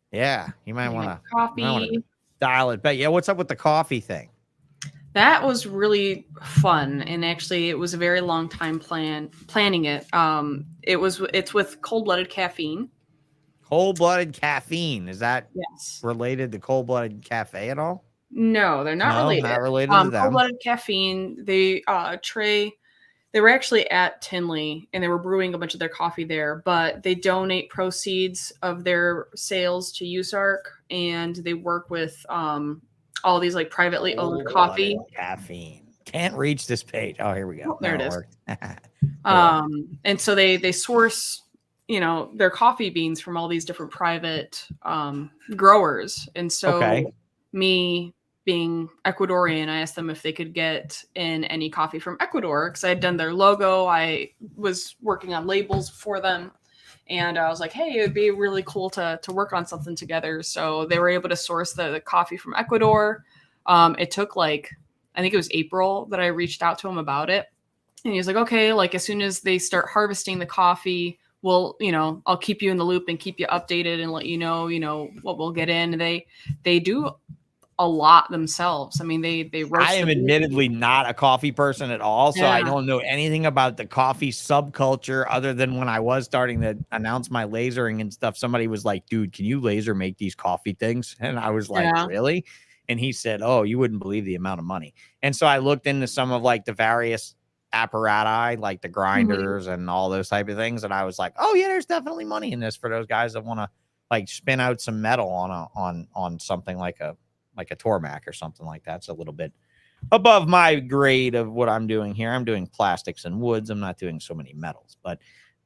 Yeah, you might want to coffee. Dial it back. Yeah, what's up with the coffee thing? That was really fun, and actually, it was a very long time planning it. It's with cold-blooded caffeine. Cold-blooded caffeine, is that yes related to Cold-Blooded Cafe at all? No, they're not related. Not related to them. Cold-blooded caffeine. They were actually at Tinley, and they were brewing a bunch of their coffee there, but they donate proceeds of their sales to USARC, and they work with all these like privately owned coffee. Caffeine. Can't reach this page. Oh, here we go. Oh, there it is. And so they source, their coffee beans from all these different private growers. And so me being Ecuadorian, I asked them if they could get in any coffee from Ecuador because I had done their logo. I was working on labels for them. And I was like, hey, it would be really cool to work on something together. So they were able to source the coffee from Ecuador. It took I think it was April that I reached out to him about it. And he was like, okay, as soon as they start harvesting the coffee, I'll keep you in the loop and keep you updated and let you know, what we'll get in. They do a lot themselves. I mean, they roast. I am admittedly not a coffee person at all, so I don't know anything about the coffee subculture other than when I was starting to announce my lasering and stuff. Somebody was like, dude, can you laser make these coffee things? And I was like, really? And he said, oh, you wouldn't believe the amount of money. And so I looked into some of the various apparati, like the grinders and all those type of things. And I was like, oh yeah, there's definitely money in this for those guys that want to spin out some metal on something like a Tormac or something like that. It's a little bit above my grade of what I'm doing here. I'm doing plastics and woods. I'm not doing so many metals, but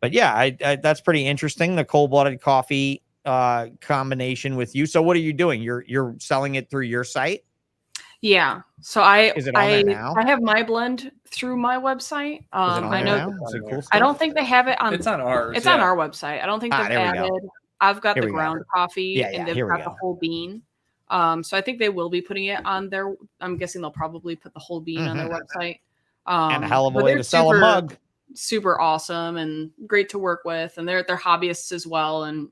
yeah, I that's pretty interesting. The cold-blooded coffee combination with you. So what are you doing? You're selling it through your site? Yeah. So I have my blend through my website. I know. Cool, I don't think they have it on. It's on ours. It's on our website. I don't think they've added. I've got the ground coffee, and they've got the whole bean. So I think they will be putting it on their. I'm guessing they'll probably put the whole bean on their website. And a hell of a way to sell a mug. Super awesome and great to work with, and they're hobbyists as well, and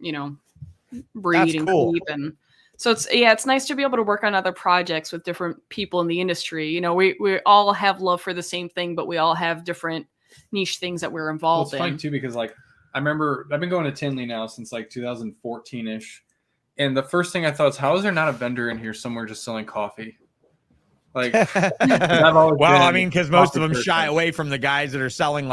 breed and keep, and so it's nice to be able to work on other projects with different people in the industry. We all have love for the same thing, but we all have different niche things that we're involved in. It's funny too because I remember I've been going to Tinley now since 2014ish. And the first thing I thought is, how is there not a vendor in here somewhere just selling coffee? Because most of them shy away from the guys that are selling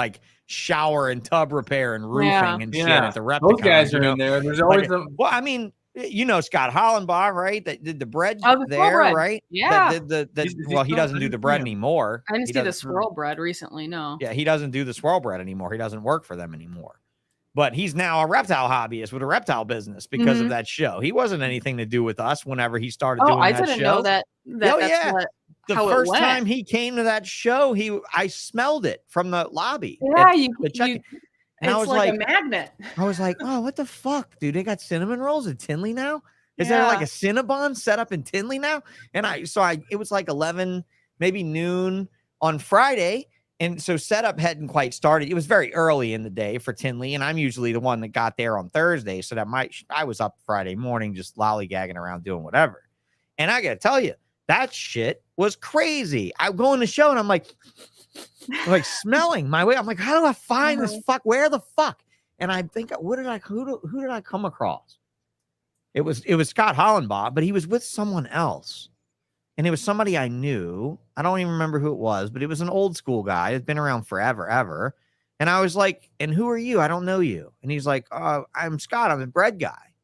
shower and tub repair and roofing and shit at the Reptile. Those guys are in there. There's always Scott Hollenbach, right? That did the bread there, bread. Right? Yeah. He doesn't do the bread anymore. I didn't see the swirl bread recently. No. Yeah, he doesn't do the swirl bread anymore. He doesn't work for them anymore. But he's now a reptile hobbyist with a reptile business because of that show. He wasn't anything to do with us whenever he started doing that show. I didn't know that. The first time he came to that show, I smelled it from the lobby. Yeah, it's like a magnet. I was like, oh, what the fuck, dude? They got cinnamon rolls at Tinley now? Is there a Cinnabon set up in Tinley now? And it was 11, maybe noon on Friday. And so setup hadn't quite started. It was very early in the day for Tinley, and I'm usually the one that got there on Thursday. So I was up Friday morning just lollygagging around doing whatever. And I got to tell you, that shit was crazy. I go in the show and I'm like smelling my way. I'm like, how do I find this fuck? Where the fuck? And I think, who did I come across? It was Scott Hollenbach, but he was with someone else. And it was somebody I knew. I don't even remember who it was, but it was an old school guy. It's been around forever, ever. And I was like, and who are you? I don't know you. And he's like, I'm Scott. I'm a bread guy.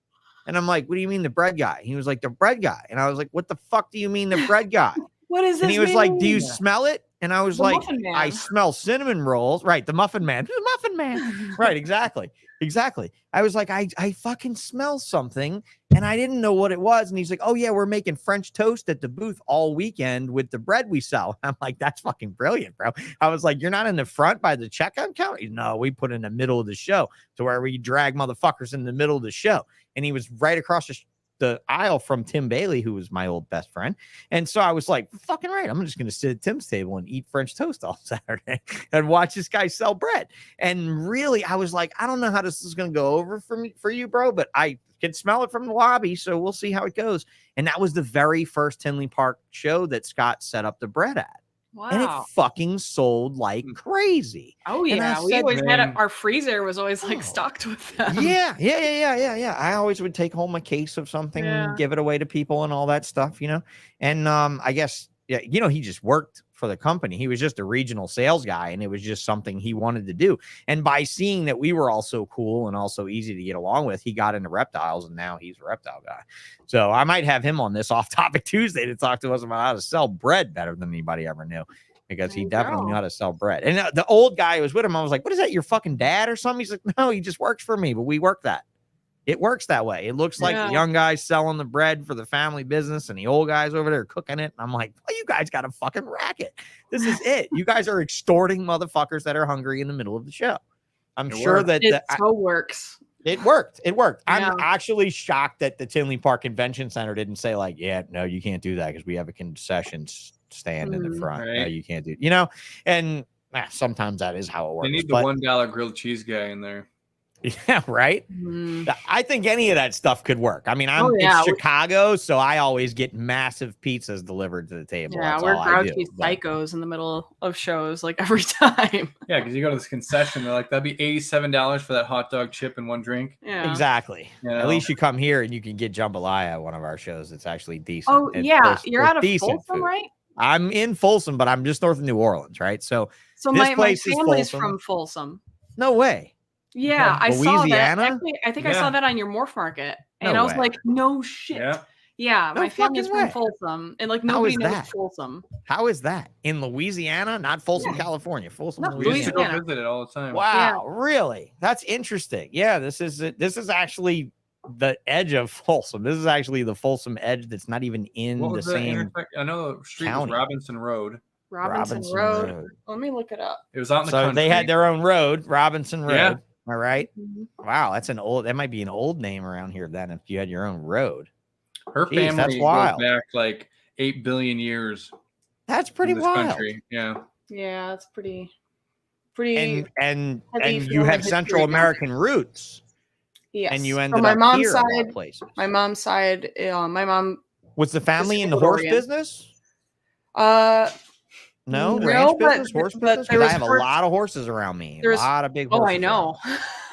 And I'm like, what do you mean the bread guy? He was like, the bread guy. And I was like, what the fuck do you mean the bread guy? What is this? And he was like, do you mean? smell it? And I was The like, Muffin Man. I smell cinnamon rolls. Right. The muffin man. The muffin man. Right. Exactly. Exactly. I was like, I fucking smell something and I didn't know what it was. And he's like, oh yeah, we're making French toast at the booth all weekend with the bread we sell. I'm like, that's fucking brilliant, bro. I was like, you're not in the front by the checkout counter? He's, no, we put in the middle of the show to where we drag motherfuckers in the middle of the show. And he was right across the aisle from Tim Bailey, who was my old best friend. And so I was like, fucking right. I'm just going to sit at Tim's table and eat French toast all Saturday and watch this guy sell bread. And really, I was like, I don't know how this is going to go over for you, bro, but I can smell it from the lobby. So we'll see how it goes. And that was the very first Tinley Park show that Scott set up the bread at. Wow. And it fucking sold like crazy. Oh And I yeah, we said, always had man, our freezer was always like Oh. stocked with them. Yeah. I always would take home a case of something, Yeah. give it away to people and all that stuff, you know. And I guess, yeah, you know, he just worked for the company. He was just a regional sales guy, and it was just something he wanted to do. And by seeing that we were all so cool and also easy to get along with, he got into reptiles, and now he's a reptile guy. So I might have him on this Off Topic Tuesday to talk to us about how to sell bread better than anybody ever knew, because he There you definitely go. knew how to sell bread. And the old guy who was with him, I was like, what is that, your fucking dad or something? He's like, no, he just works for me, but we work that. It works that way. It looks like Yeah. the young guy's selling the bread for the family business and the old guy's over there cooking it. And I'm like, well, you guys got a fucking racket. This is it. You guys are extorting motherfuckers that are hungry in the middle of the show. I'm It sure worked. that It so works. it worked. It worked. Yeah. I'm actually shocked that the Tinley Park Convention Center didn't say like, yeah, no, you can't do that because we have a conction stand in the front. No, Right. you can't do, you know, and sometimes that is how it works. They need the but- $1 grilled cheese guy in there. Yeah, right. Mm. I think any of that stuff could work. I mean, I'm Oh, yeah. in Chicago, so I always get massive pizzas delivered to the table. Yeah, That's we're all I do. grouchy But- psychos in the middle of shows like every time. Yeah, because you go to this concession, they're like, that'd be $87 for that hot dog, chip, and one drink. Yeah. Exactly. You At know? least you come here and you can get jambalaya at one of our shows. It's actually decent. Oh yeah, you're out of Folsom, food. right? I'm in Folsom, but I'm just north of New Orleans, right? So So This my place is family's Folsom. from Folsom. no way. Yeah, I saw that. Louisiana? Actually, I think I Yeah. saw that on your Morph Market, and No I was way. like, "No shit." Yeah. Yeah, No my family's fucking from way. Folsom, and like How nobody is knows that? Folsom. How is that in Louisiana? Not Folsom, California. Folsom, No, We used to Louisiana. go visit it all the time. Wow, really? That's interesting. Yeah, this is actually the edge of Folsom. This is actually the Folsom edge that's not even in What the was the same I know the street county. was Robinson Road. Robinson Road. Let me look it up. It was out in the So country. they had their own road, Robinson Road. Yeah. All right. Mhm. Wow, that might be an old name around here then if you had your own road. Her Jeez, family that's goes wild. back like 8 billion years. That's in pretty this wild. country. Yeah. Yeah, it's pretty. And heavy you family have Central history. American roots, Yes. and you So ended my up mom's here of all side. places. My mom's side. My mom. Was the family in the horse Ecuadorian. business? No, No, ranch but- business, horse but business. there 'Cause I was have a horse- lot of horses around me. A There's- lot of big Oh, horses. I know.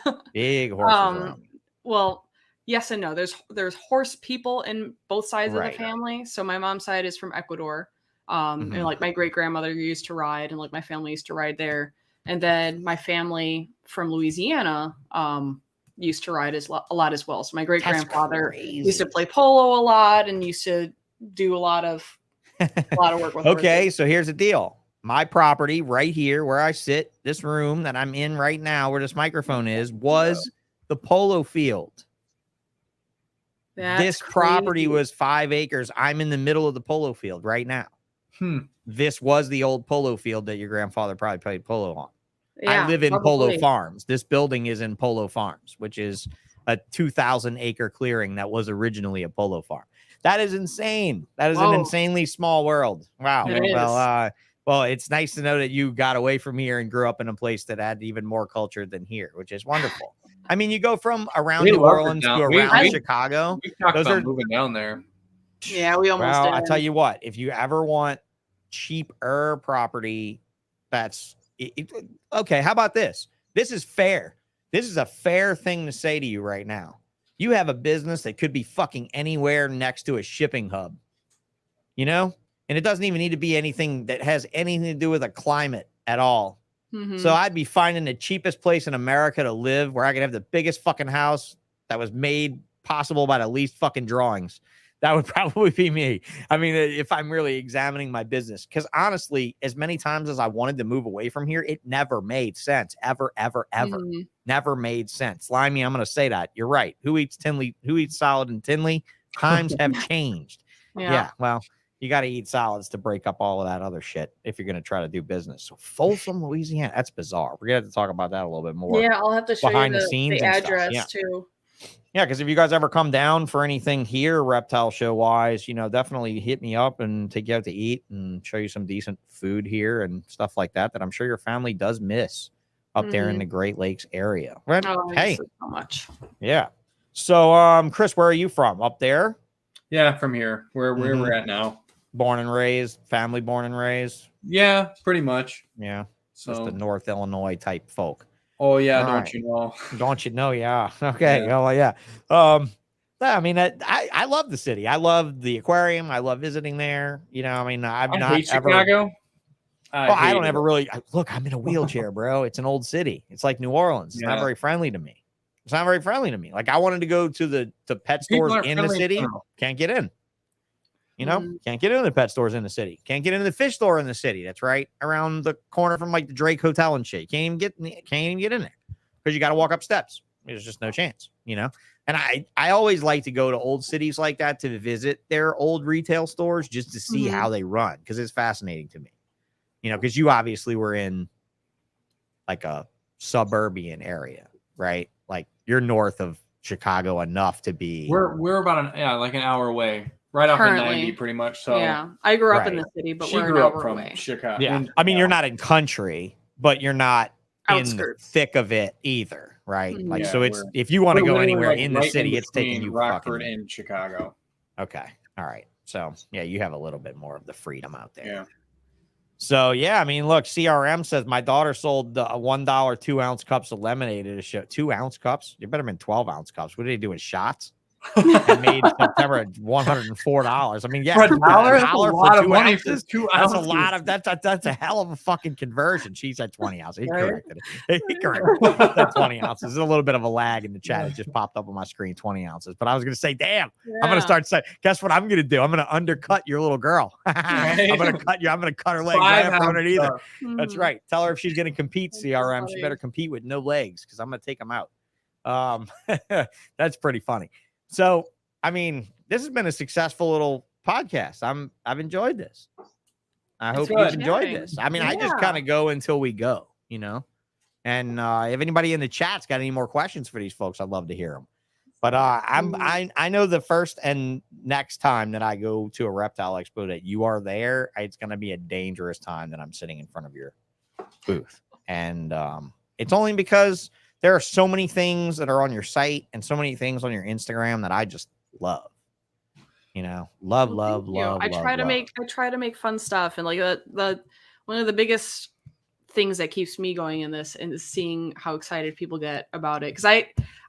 around me. Big horses around me. Well, yes and no. There's horse people in both sides of Right. the family. So my mom's side is from Ecuador. Mhm. And like my great grandmother used to ride, and like my family used to ride there. And then my family from Louisiana used to ride a lot as well. So my great grandfather used to play polo a lot and used to do a lot of work with Okay, horses. so here's the deal. My property right here where I sit, this room that I'm in right now, where this microphone is, was the polo field. That's This property crazy. was 5 acres. I'm in the middle of the polo field right now. Hmm. This was the old polo field that your grandfather probably played polo on. Yeah, I live in Polo probably. Farms. This building is in Polo Farms, which is a 2,000 acre clearing that was originally a polo farm. That is insane. That is an Whoa. insanely small world. Wow. It Well, it's nice to know that you got away from here and grew up in a place that had even more culture than here, which is wonderful. I mean, you go from around We New love it Orleans to down- around we- Chicago. We talked Those about are- moving down there. Yeah, we almost Well, did. I tell you what, if you ever want cheaper property, that's okay. How about this? This is fair. This is a fair thing to say to you right now. You have a business that could be fucking anywhere next to a shipping hub, you know, and it doesn't even need to be anything that has anything to do with a climate at all. Mhm. So I'd be finding the cheapest place in America to live where I could have the biggest fucking house that was made possible by the least fucking drawings. That would probably be me. I mean, if I'm really examining my business, because honestly, as many times as I wanted to move away from here, it never made sense. Ever. Never made sense. Slimy, I'm going to say that. You're right. Who eats Tinley? Who eats salad in Tinley? Times have changed. Yeah. Well, you got to eat salads to break up all of that other shit if you're going to try to do business. So Folsom, Louisiana, that's bizarre. We're going to have to talk about that a little bit more. Yeah, I'll have to show behind you the scenes the and stuff. address Yeah. too. Yeah, because if you guys ever come down for anything here, Reptile Show wise, definitely hit me up and take you out to eat and show you some decent food here and stuff like that I'm sure your family does miss up there in the Great Lakes area. Right? Oh, hey, so much. Yeah. So, Chris, where are you from? Up there? Yeah, from here, where we're at now. Born and raised, family born and raised. Yeah, pretty much. Yeah, So just the North Illinois type folk. Oh yeah, All don't right. you know? Don't you know? Yeah. Okay. Yeah. Oh yeah. I mean, I love the city. I love the aquarium. I love visiting there. I mean, I'm I not hate ever. Chicago. I don't ever really look. I'm in a wheelchair, bro. It's an old city. It's like New Orleans. It's not Yeah. very friendly to me. It's not very friendly to me. Like I wanted to go to the pet People stores aren't in the friendly in city. general. Can't get in. Can't get into the pet stores in the city. Can't get into the fish store in the city. That's right around the corner from like the Drake Hotel and shit. Can't even get in there because you got to walk up steps. There's just no chance, And I always like to go to old cities like that to visit their old retail stores just to see how they run because it's fascinating to me. Because you obviously were in like a suburban area, right? Like you're north of Chicago enough to be. We're about like an hour away. Right off of 90, pretty much. So yeah, I grew up in the city, but she we're grew an up hour from away. Chicago. Yeah, I mean, you're not in country, but you're not Outskirts. in the thick of it either, right? Like, Yeah, so it's if you want to we're go literally, anywhere like, in the right city, it's taking between you Rockford fucking. and Chicago. Okay, all right. So yeah, you have a little bit more of the freedom out there. Yeah. So yeah, I mean, look, CRM says my daughter sold $1 2-ounce cups of lemonade at a show. 2-ounce cups? You better been 12-ounce cups. What are they doing? Shots? And made September at $104. I mean, yeah, For a dollar, that's a lot of money for 2 That's ounces. a lot of that's a hell of a fucking conversion. She said 20 ounces. He Right? corrected it. He corrected it. Said 20 ounces. There's a little bit of a lag in the chat. It just popped up on my screen, 20 ounces. But I was gonna say, damn, I'm gonna start saying, guess what I'm gonna do? I'm gonna undercut your little girl. I'm gonna cut you. I'm gonna cut her legs right up underneath her. That's right. Tell her if she's gonna compete, CRM, she better compete with no legs because I'm gonna take them out. That's pretty funny. So I mean, this has been a successful little podcast. I've enjoyed this. I hope you've enjoyed this. I mean, I just kind of go until we go, And if anybody in the chat's got any more questions for these folks, I'd love to hear them. But I know the first and next time that I go to a reptile expo that you are there, it's going to be a dangerous time that I'm sitting in front of your booth. And it's only because there are so many things that are on your site and so many things on your Instagram that I just love. Love. I try to make fun stuff, and like the one of the biggest things that keeps me going in this and is seeing how excited people get about it, because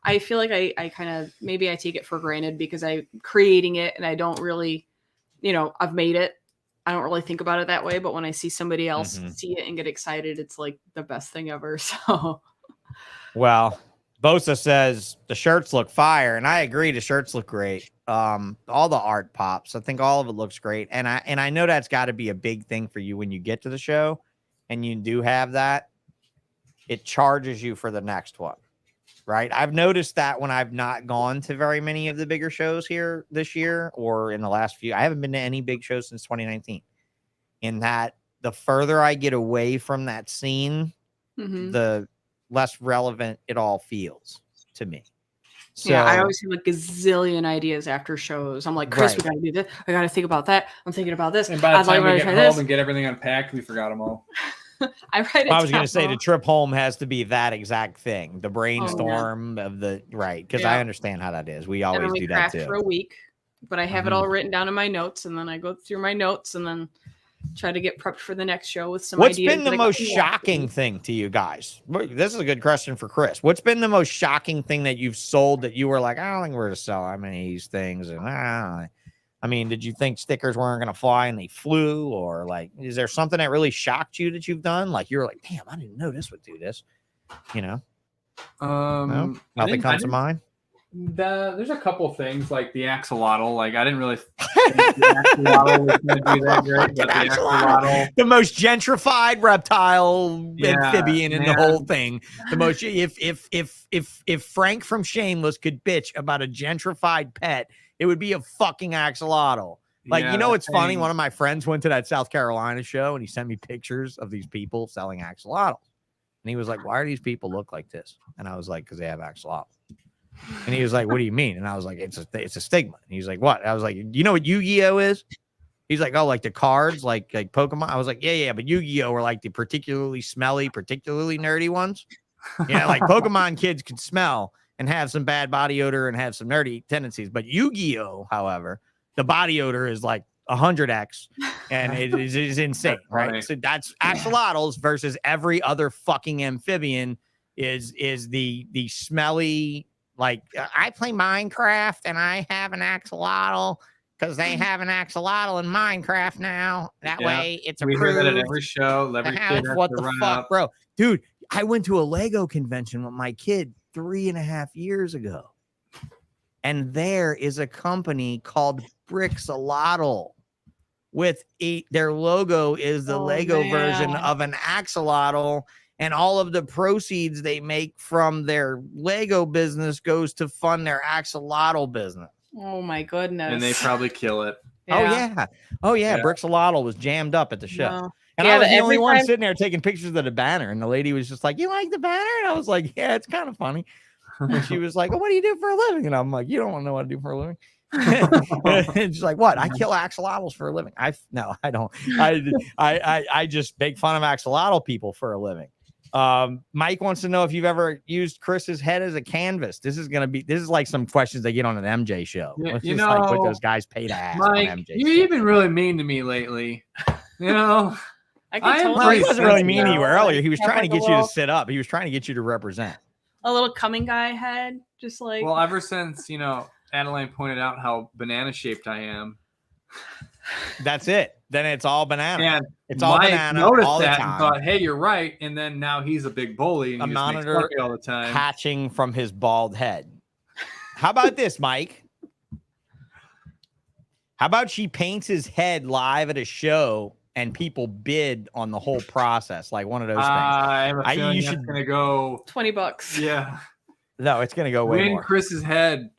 I feel like I kind of maybe I take it for granted because I'm creating it and I don't really, I've made it. I don't really think about it that way, but when I see somebody else see it and get excited, it's like the best thing ever. So well, Bosa says the shirts look fire, and I agree. The shirts look great. All the art pops. I think all of it looks great, and I know that's got to be a big thing for you when you get to the show, and you do have that. It charges you for the next one, right? I've noticed that when I've not gone to very many of the bigger shows here this year or in the last few. I haven't been to any big shows since 2019. In that, the further I get away from that scene, the less relevant it all feels to me. So, yeah, I always have like a gazillion ideas after shows. I'm like, Chris, we gotta do this. I gotta think about that. I'm thinking about this. And by the time we get home and get everything unpacked, we forgot them all. I write it I was going down. to say the trip home has to be that exact thing, the brainstorm of the right, because I understand how that is. We always do that too. For a week, but I have it all written down in my notes, and then I go through my notes and then try to get prepped for the next show with some What's ideas. What's been the most shocking thing to you guys? This is a good question for Chris. What's been the most shocking thing that you've sold that you were like, I don't think we're going to sell that many of these things? And I mean, did you think stickers weren't going to fly and they flew? Or like, is there something that really shocked you that you've done? Like, you're like, damn, I didn't know this would do this. No? Nothing comes to mind? There's a couple things like the axolotl. Like I didn't really think the axolotl was going to do that great, but the axolotl, the most gentrified reptile Yeah, amphibian in the man. whole thing. The most if Frank from Shameless could bitch about a gentrified pet, it would be a fucking axolotl. Like, yeah, you know, that it's funny. thing- One of my friends went to that South Carolina show and he sent me pictures of these people selling axolotls. And he was like, why do these people look like this? And I was like, because they have axolotl. And he was like, what do you mean? And I was like, it's a stigma. And he's like, what? I was like, you know what Yu-Gi-Oh is? He's like, oh, like the cards, like Pokemon. I was like, yeah, but Yu-Gi-Oh are like the particularly smelly, particularly nerdy ones. Yeah, like Pokemon kids can smell and have some bad body odor and have some nerdy tendencies. But Yu-Gi-Oh, however, the body odor is like 100x, and it is insane, right? So that's axolotls versus every other fucking amphibian is the smelly. Like I play Minecraft and I have an axolotl because they have an axolotl in Minecraft now. That way it's we approved. hear that at every show. Every kid has What to the run fuck, up. bro? Dude, I went to a Lego convention with my kid 3.5 years ago. And there is a company called Brixolotl with their logo is the Lego version of an axolotl. And all of the proceeds they make from their Lego business goes to fund their axolotl business. Oh my goodness. And they probably kill it. Oh yeah. Brixolotl was jammed up at the show. No. And Yeah, I was the but only every one time- sitting there taking pictures of the banner. And the lady was just like, you like the banner? And I was like, yeah, it's kind of funny. And she was like, well, what do you do for a living? And I'm like, you don't want to know what I do for a living. And she's like, what? I kill axolotls for a living. No, I don't. I just make fun of axolotl people for a living. Mike wants to know if you've ever used Chris's head as a canvas. This is like some questions they get on an MJ show. Yeah, It's you just like what know, those guys pay to ask Mike, on MJ you've show. been really mean to me lately. You know, I I am totally Well, he pretty wasn't really sensitive. mean to you earlier. He was Have trying to like a get you to little- sit up. He was trying to get you to represent. a little coming guy head, just like well, ever since Adeline pointed out how banana shaped I am, That's it. Then it's all banana. and It's all Mike banana noticed all the that and time. thought, "Hey, you're right." And then now he's a big bully and A he just makes monitor fun of me all the time. Hatching from his bald head. How about this, Mike? How about she paints his head live at a show and people bid on the whole process, like one of those things? I have a feeling you that's should- gonna go. $20. Yeah, No, it's gonna go way win more. Chris's head.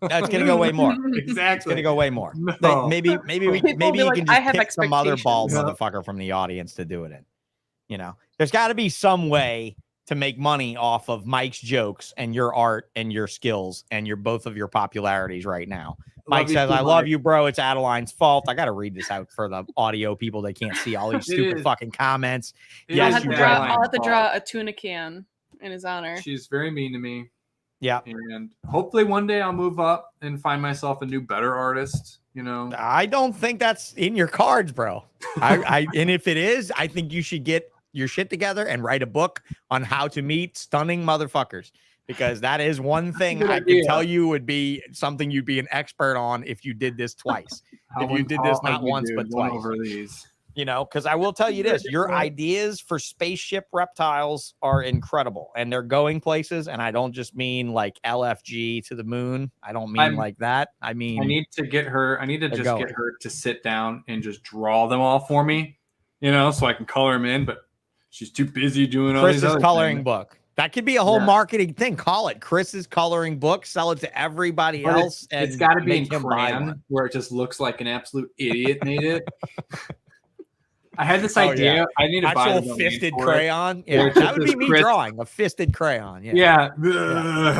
That's gonna go way more. It's Exactly. gonna go way more. No. Like, maybe People you be can like, just "I have pick some other bald expectations." motherfucker from the audience to do it in. There's got to be some way to make money off of Mike's jokes and your art and your skills and both of your popularities right now. Mike says, I love you, bro. It's Adeline's fault. I got to read this out for the audio people. They can't see all these It stupid is. fucking comments. It Yes, I'll is have, to you draw, Adeline's I'll have to fault. draw a tuna can in his honor. She's very mean to me, Yeah. and hopefully one day I'll move up and find myself a new, better artist. I don't think that's in your cards, bro. And if it is, I think you should get your shit together and write a book on how to meet stunning motherfuckers, because that is one thing Good I can idea. tell you would be something you'd be an expert on if you did this twice. If you did this not once, but going twice. over these. Because I will tell you this, your ideas for spaceship reptiles are incredible and they're going places. And I don't just mean like LFG to the moon. I don't mean like that. I mean, I need to get her. I need to They're just going. get her to sit down and just draw them all for me, so I can color them in. But she's too busy doing all these Chris's other coloring things. book. That could be a whole Yeah. marketing thing. Call it Chris's coloring book. Sell it to everybody But else. it's and got to be in make him buy crayon one. where it just looks like an absolute idiot made it. I had this Oh, idea. yeah. I need to buy Actual the domain fisted for it. crayon. Yeah, Yeah, it's that just would be this me Chris- drawing a fisted crayon. Yeah. Yeah.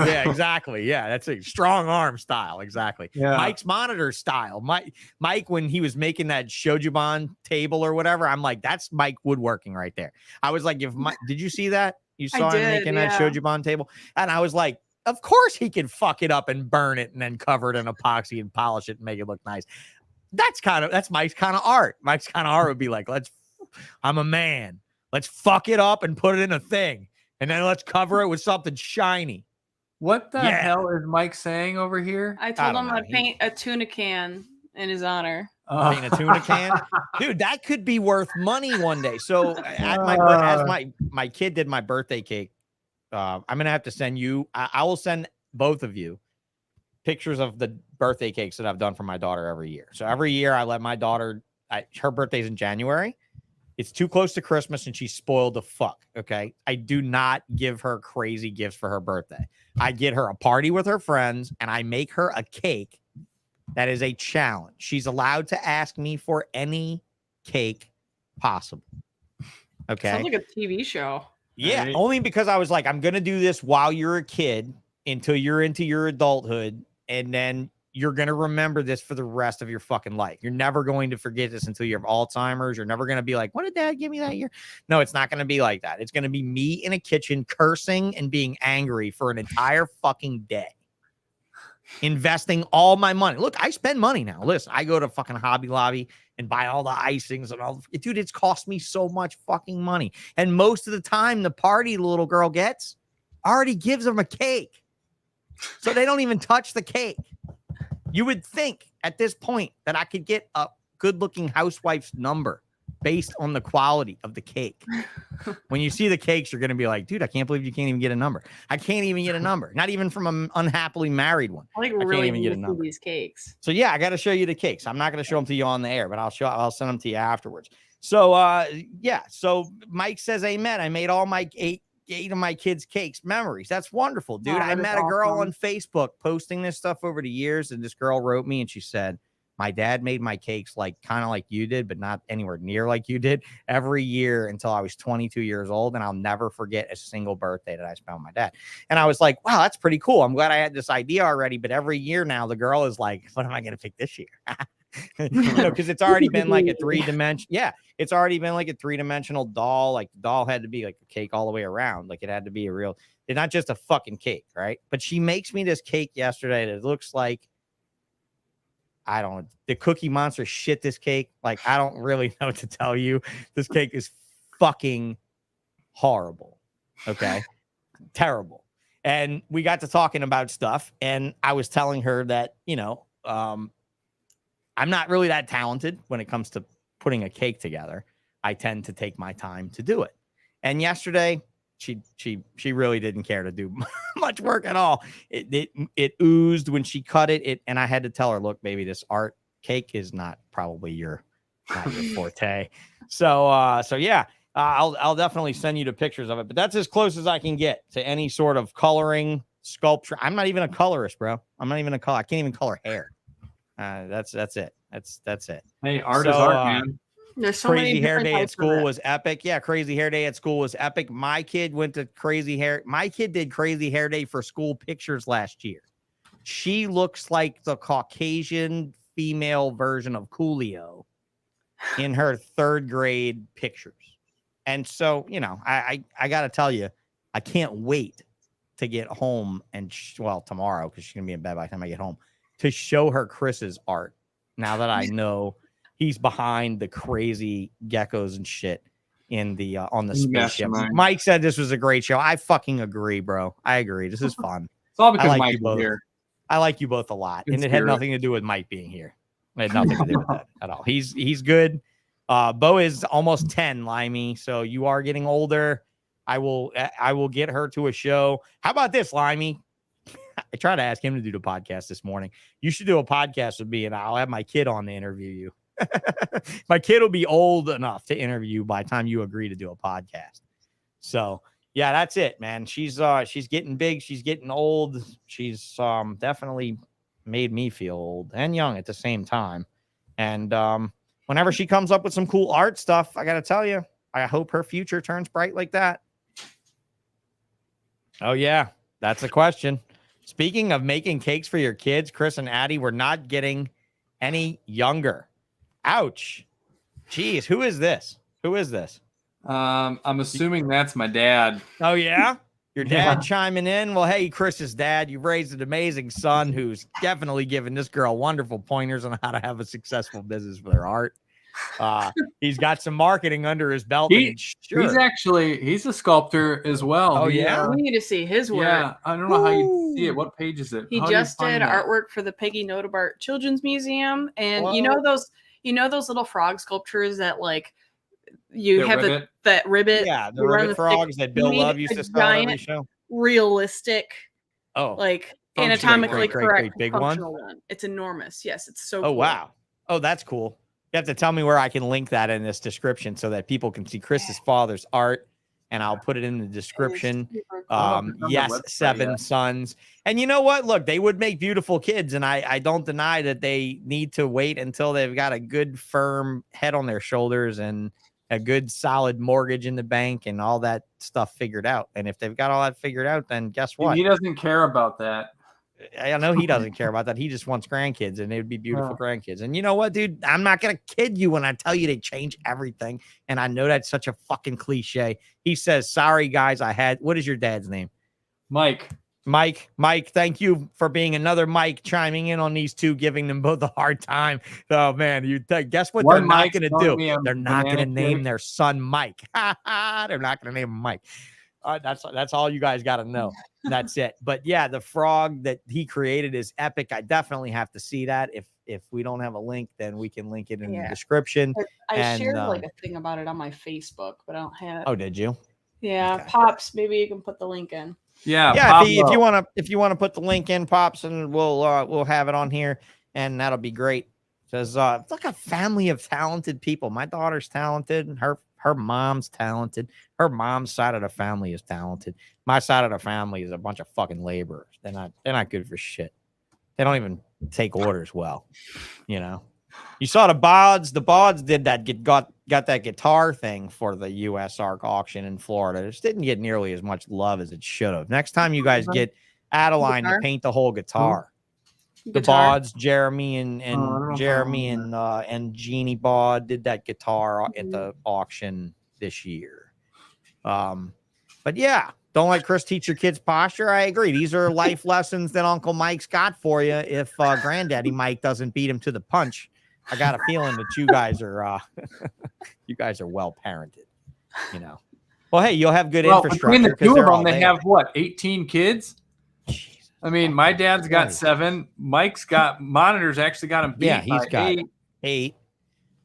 Yeah, exactly. Yeah, that's a strong arm style. Exactly. Yeah. Mike's monitor style. Mike, when he was making that Shojuban table or whatever, I'm like, that's Mike woodworking right there. I was like, did you see that? You I saw him did, making that yeah. Shojuban table? And I was like, of course he can fuck it up and burn it and then cover it in epoxy and polish it and make it look nice. That's Mike's kind of art. Mike's kind of art would be like, I'm a man. Let's fuck it up and put it in a thing. And then let's cover it with something shiny. What the Yeah. hell is Mike saying over here? I told don't him know. I'd paint a tuna can in his honor. Paint a tuna can. Dude, that could be worth money one day. So as my kid did my birthday cake, I'm gonna have to send you. I will send both of you pictures of the birthday cakes that I've done for my daughter every year. So every year I let my daughter, her birthday's in January. It's too close to Christmas and she's spoiled the fuck. Okay. I do not give her crazy gifts for her birthday. I get her a party with her friends and I make her a cake that is a challenge. She's allowed to ask me for any cake possible. Okay. Sounds like a TV show. Yeah. Right. Only because I was like, I'm going to do this while you're a kid until you're into your adulthood. And then you're going to remember this for the rest of your fucking life. You're never going to forget this until you have Alzheimer's. You're never going to be like, what did dad give me that year? No, it's not going to be like that. It's going to be me in a kitchen cursing and being angry for an entire fucking day. Investing all my money. Look, I spend money now. Listen, I go to fucking Hobby Lobby and buy all the icings and all. Dude, it's cost me so much fucking money. And most of the time, the party the little girl gets already gives them a cake. So they don't even touch the cake. You would think at this point that I could get a good-looking housewife's number based on the quality of the cake. When you see the cakes, you're going to be like, dude, I can't believe you can't even get a number. I can't even get a number. Not even from an unhappily married one. I like can't really even need get a to see number. these cakes. So yeah, I got to show you the cakes. I'm not going to show them to you on the air, but I'll send them to you afterwards. So yeah. So Mike says, amen. I made all my eight of my kids' cakes memories. That's wonderful, dude. Oh, I that is met a girl awesome. on Facebook posting this stuff over the years, and this girl wrote me and she said, my dad made my cakes like kind of like you did, but not anywhere near like you did every year until I was 22 years old. And I'll never forget a single birthday that I spent with my dad. And I was like, wow, that's pretty cool. I'm glad I had this idea already. But every year now the girl is like, what am I going to pick this year? Because it's already been like a 3-dimensional. Yeah, it's already been like a 3-dimensional doll. Like the doll had to be like a cake all the way around. Like it had to be a real, it's not just a fucking cake, right? But she makes me this cake yesterday that looks like, I don't know, the Cookie Monster shit this cake. Like, I don't really know what to tell you. This cake is fucking horrible. Okay. Terrible. And we got to talking about stuff. And I was telling her that, I'm not really that talented when it comes to putting a cake together. I tend to take my time to do it. And yesterday, she really didn't care to do much work at all. It oozed when she cut it. And I had to tell her, look, baby, this art cake is not probably your forte. So yeah, I'll definitely send you the pictures of it. But that's as close as I can get to any sort of coloring sculpture. I'm not even a colorist, bro. I'm not even a color. I can't even color hair. That's it. That's it. Hey, art is art, man. There's so Crazy many hair different day at types of school it. was epic. Yeah, crazy hair day at school was epic. My kid went to crazy hair. My kid did crazy hair day for school pictures last year. She looks like the Caucasian female version of Coolio in her 3rd grade pictures. And so, I got to tell you, I can't wait to get home and tomorrow, because she's going to be in bed by the time I get home, to show her Chris's art. Now that I know he's behind the crazy geckos and shit on the spaceship. Mastermind. Mike said this was a great show. I fucking agree, bro. I agree. This is fun. It's all because I like Mike you is both. here. I like you both a lot. In And it had spirit. nothing to do with Mike being here. It had nothing to do with that at all. He's good. Bo is almost 10, Limey. So you are getting older. I will get her to a show. How about this, Limey? I tried to ask him to do the podcast this morning. You should do a podcast with me, and I'll have my kid on to interview you. My kid will be old enough to interview by the time you agree to do a podcast. So yeah, that's it, man. She's getting big. She's getting old. She's definitely made me feel old and young at the same time. And whenever she comes up with some cool art stuff, I got to tell you, I hope her future turns bright like that. Oh yeah, that's a question. Speaking of making cakes for your kids, Chris and Addie were not getting any younger. Ouch. Jeez, who is this? Who is this? I'm assuming that's my dad. Oh, yeah? Your dad Yeah. chiming in? Well, hey, Chris's dad, you've raised an amazing son who's definitely given this girl wonderful pointers on how to have a successful business with her art. He's got some marketing under his belt. He's a sculptor as well. Oh, He, yeah? We need to see his work. Yeah, I don't know how you see it. What page is it? He How do you just find did that? artwork for the Peggy Notebart Children's Museum, and Whoa. you know those little frog sculptures that like you That have ribbit? that ribbit. Yeah, the you run ribbit the frogs stick. that Bill You need Love used a to sell at every giant show. realistic Oh, like anatomically great, correct big one. functional one. It's enormous. Yes, it's so Oh, cool. wow. Oh, that's cool. You have to tell me where I can link that in this description so that people can see Chris's father's art, and I'll put it in the description. Yes, 7 sons. And you know what? Look, they would make beautiful kids, and I don't deny that they need to wait until they've got a good, firm head on their shoulders and a good, solid mortgage in the bank and all that stuff figured out. And if they've got all that figured out, then guess what? He doesn't care about that. I know he doesn't care about that. He just wants grandkids, and it would be beautiful grandkids. And you know what, dude? I'm not going to kid you when I tell you they change everything. And I know that's such a fucking cliche. He says, sorry, guys, what is your dad's name? Mike, thank you for being another Mike chiming in on these two, giving them both a hard time. Oh, man, guess what they're not going to do? They're not going to name their son Mike. They're not going to name him Mike. That's all you guys got to know. That's it. But yeah, the frog that he created is epic. I definitely have to see that. If we don't have a link, then we can link it in the description. I shared like a thing about it on my Facebook, but I don't have. Oh, did you? Yeah, okay. Pops, maybe you can put the link in. Yeah. If you want to put the link in, Pops, and we'll have it on here, and that'll be great. Because it's like a family of talented people. My daughter's talented, and her mom's talented. Her mom's side of the family is talented. My side of the family is a bunch of fucking laborers. They're not good for shit. They don't even take orders well. You know, you saw the Bods. The Bods did that. Got that guitar thing for the U.S. ARC auction in Florida. It just didn't get nearly as much love as it should have. Next time you guys get Adeline to paint the whole guitar. The Bods, Jeremy and Jeannie Bod did that guitar at the auction this year. But yeah, don't let Chris teach your kids posture. I agree. These are life lessons that Uncle Mike's got for you. If Granddaddy Mike doesn't beat him to the punch, I got a feeling that you guys are well parented. You know. Well, hey, you'll have good infrastructure. Between the two of them, they have what, 18 kids? I mean, my dad's got 7. Mike's got monitors. Actually, got him beat. Yeah, he's got 8.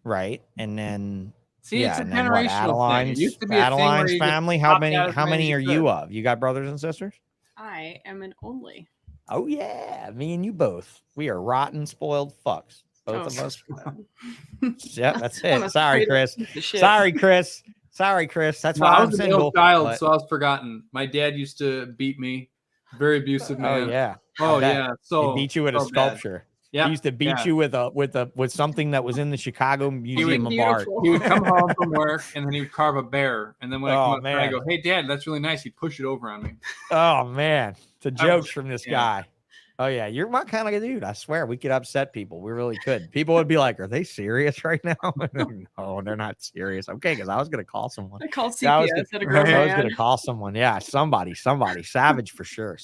Right, and then it's a generational thing. It used to be Adeline's family. How many are you of? You got brothers and sisters? I am an only. Oh yeah, me and you both. We are rotten, spoiled fucks. Both of us. Yeah, that's it. Sorry, Chris. Sorry, Chris. That's why I I'm was single. An child, so I was forgotten. My dad used to beat me. Very abusive man. Oh yeah. So he beat you with a sculpture. Yeah. He used to beat you with something that was in the Chicago Museum of Art. He would come home from work and then he would carve a bear. And then when I come up, I go, "Hey, Dad, that's really nice." He'd push it over on me. Oh man, the jokes from this guy. Oh yeah, you're my kind of dude. I swear, we could upset people. We really could. People would be like, "Are they serious right now?" No, they're not serious. Okay, because I was gonna call someone. I called CPS. I was gonna call someone. Yeah, somebody. Savage for sure.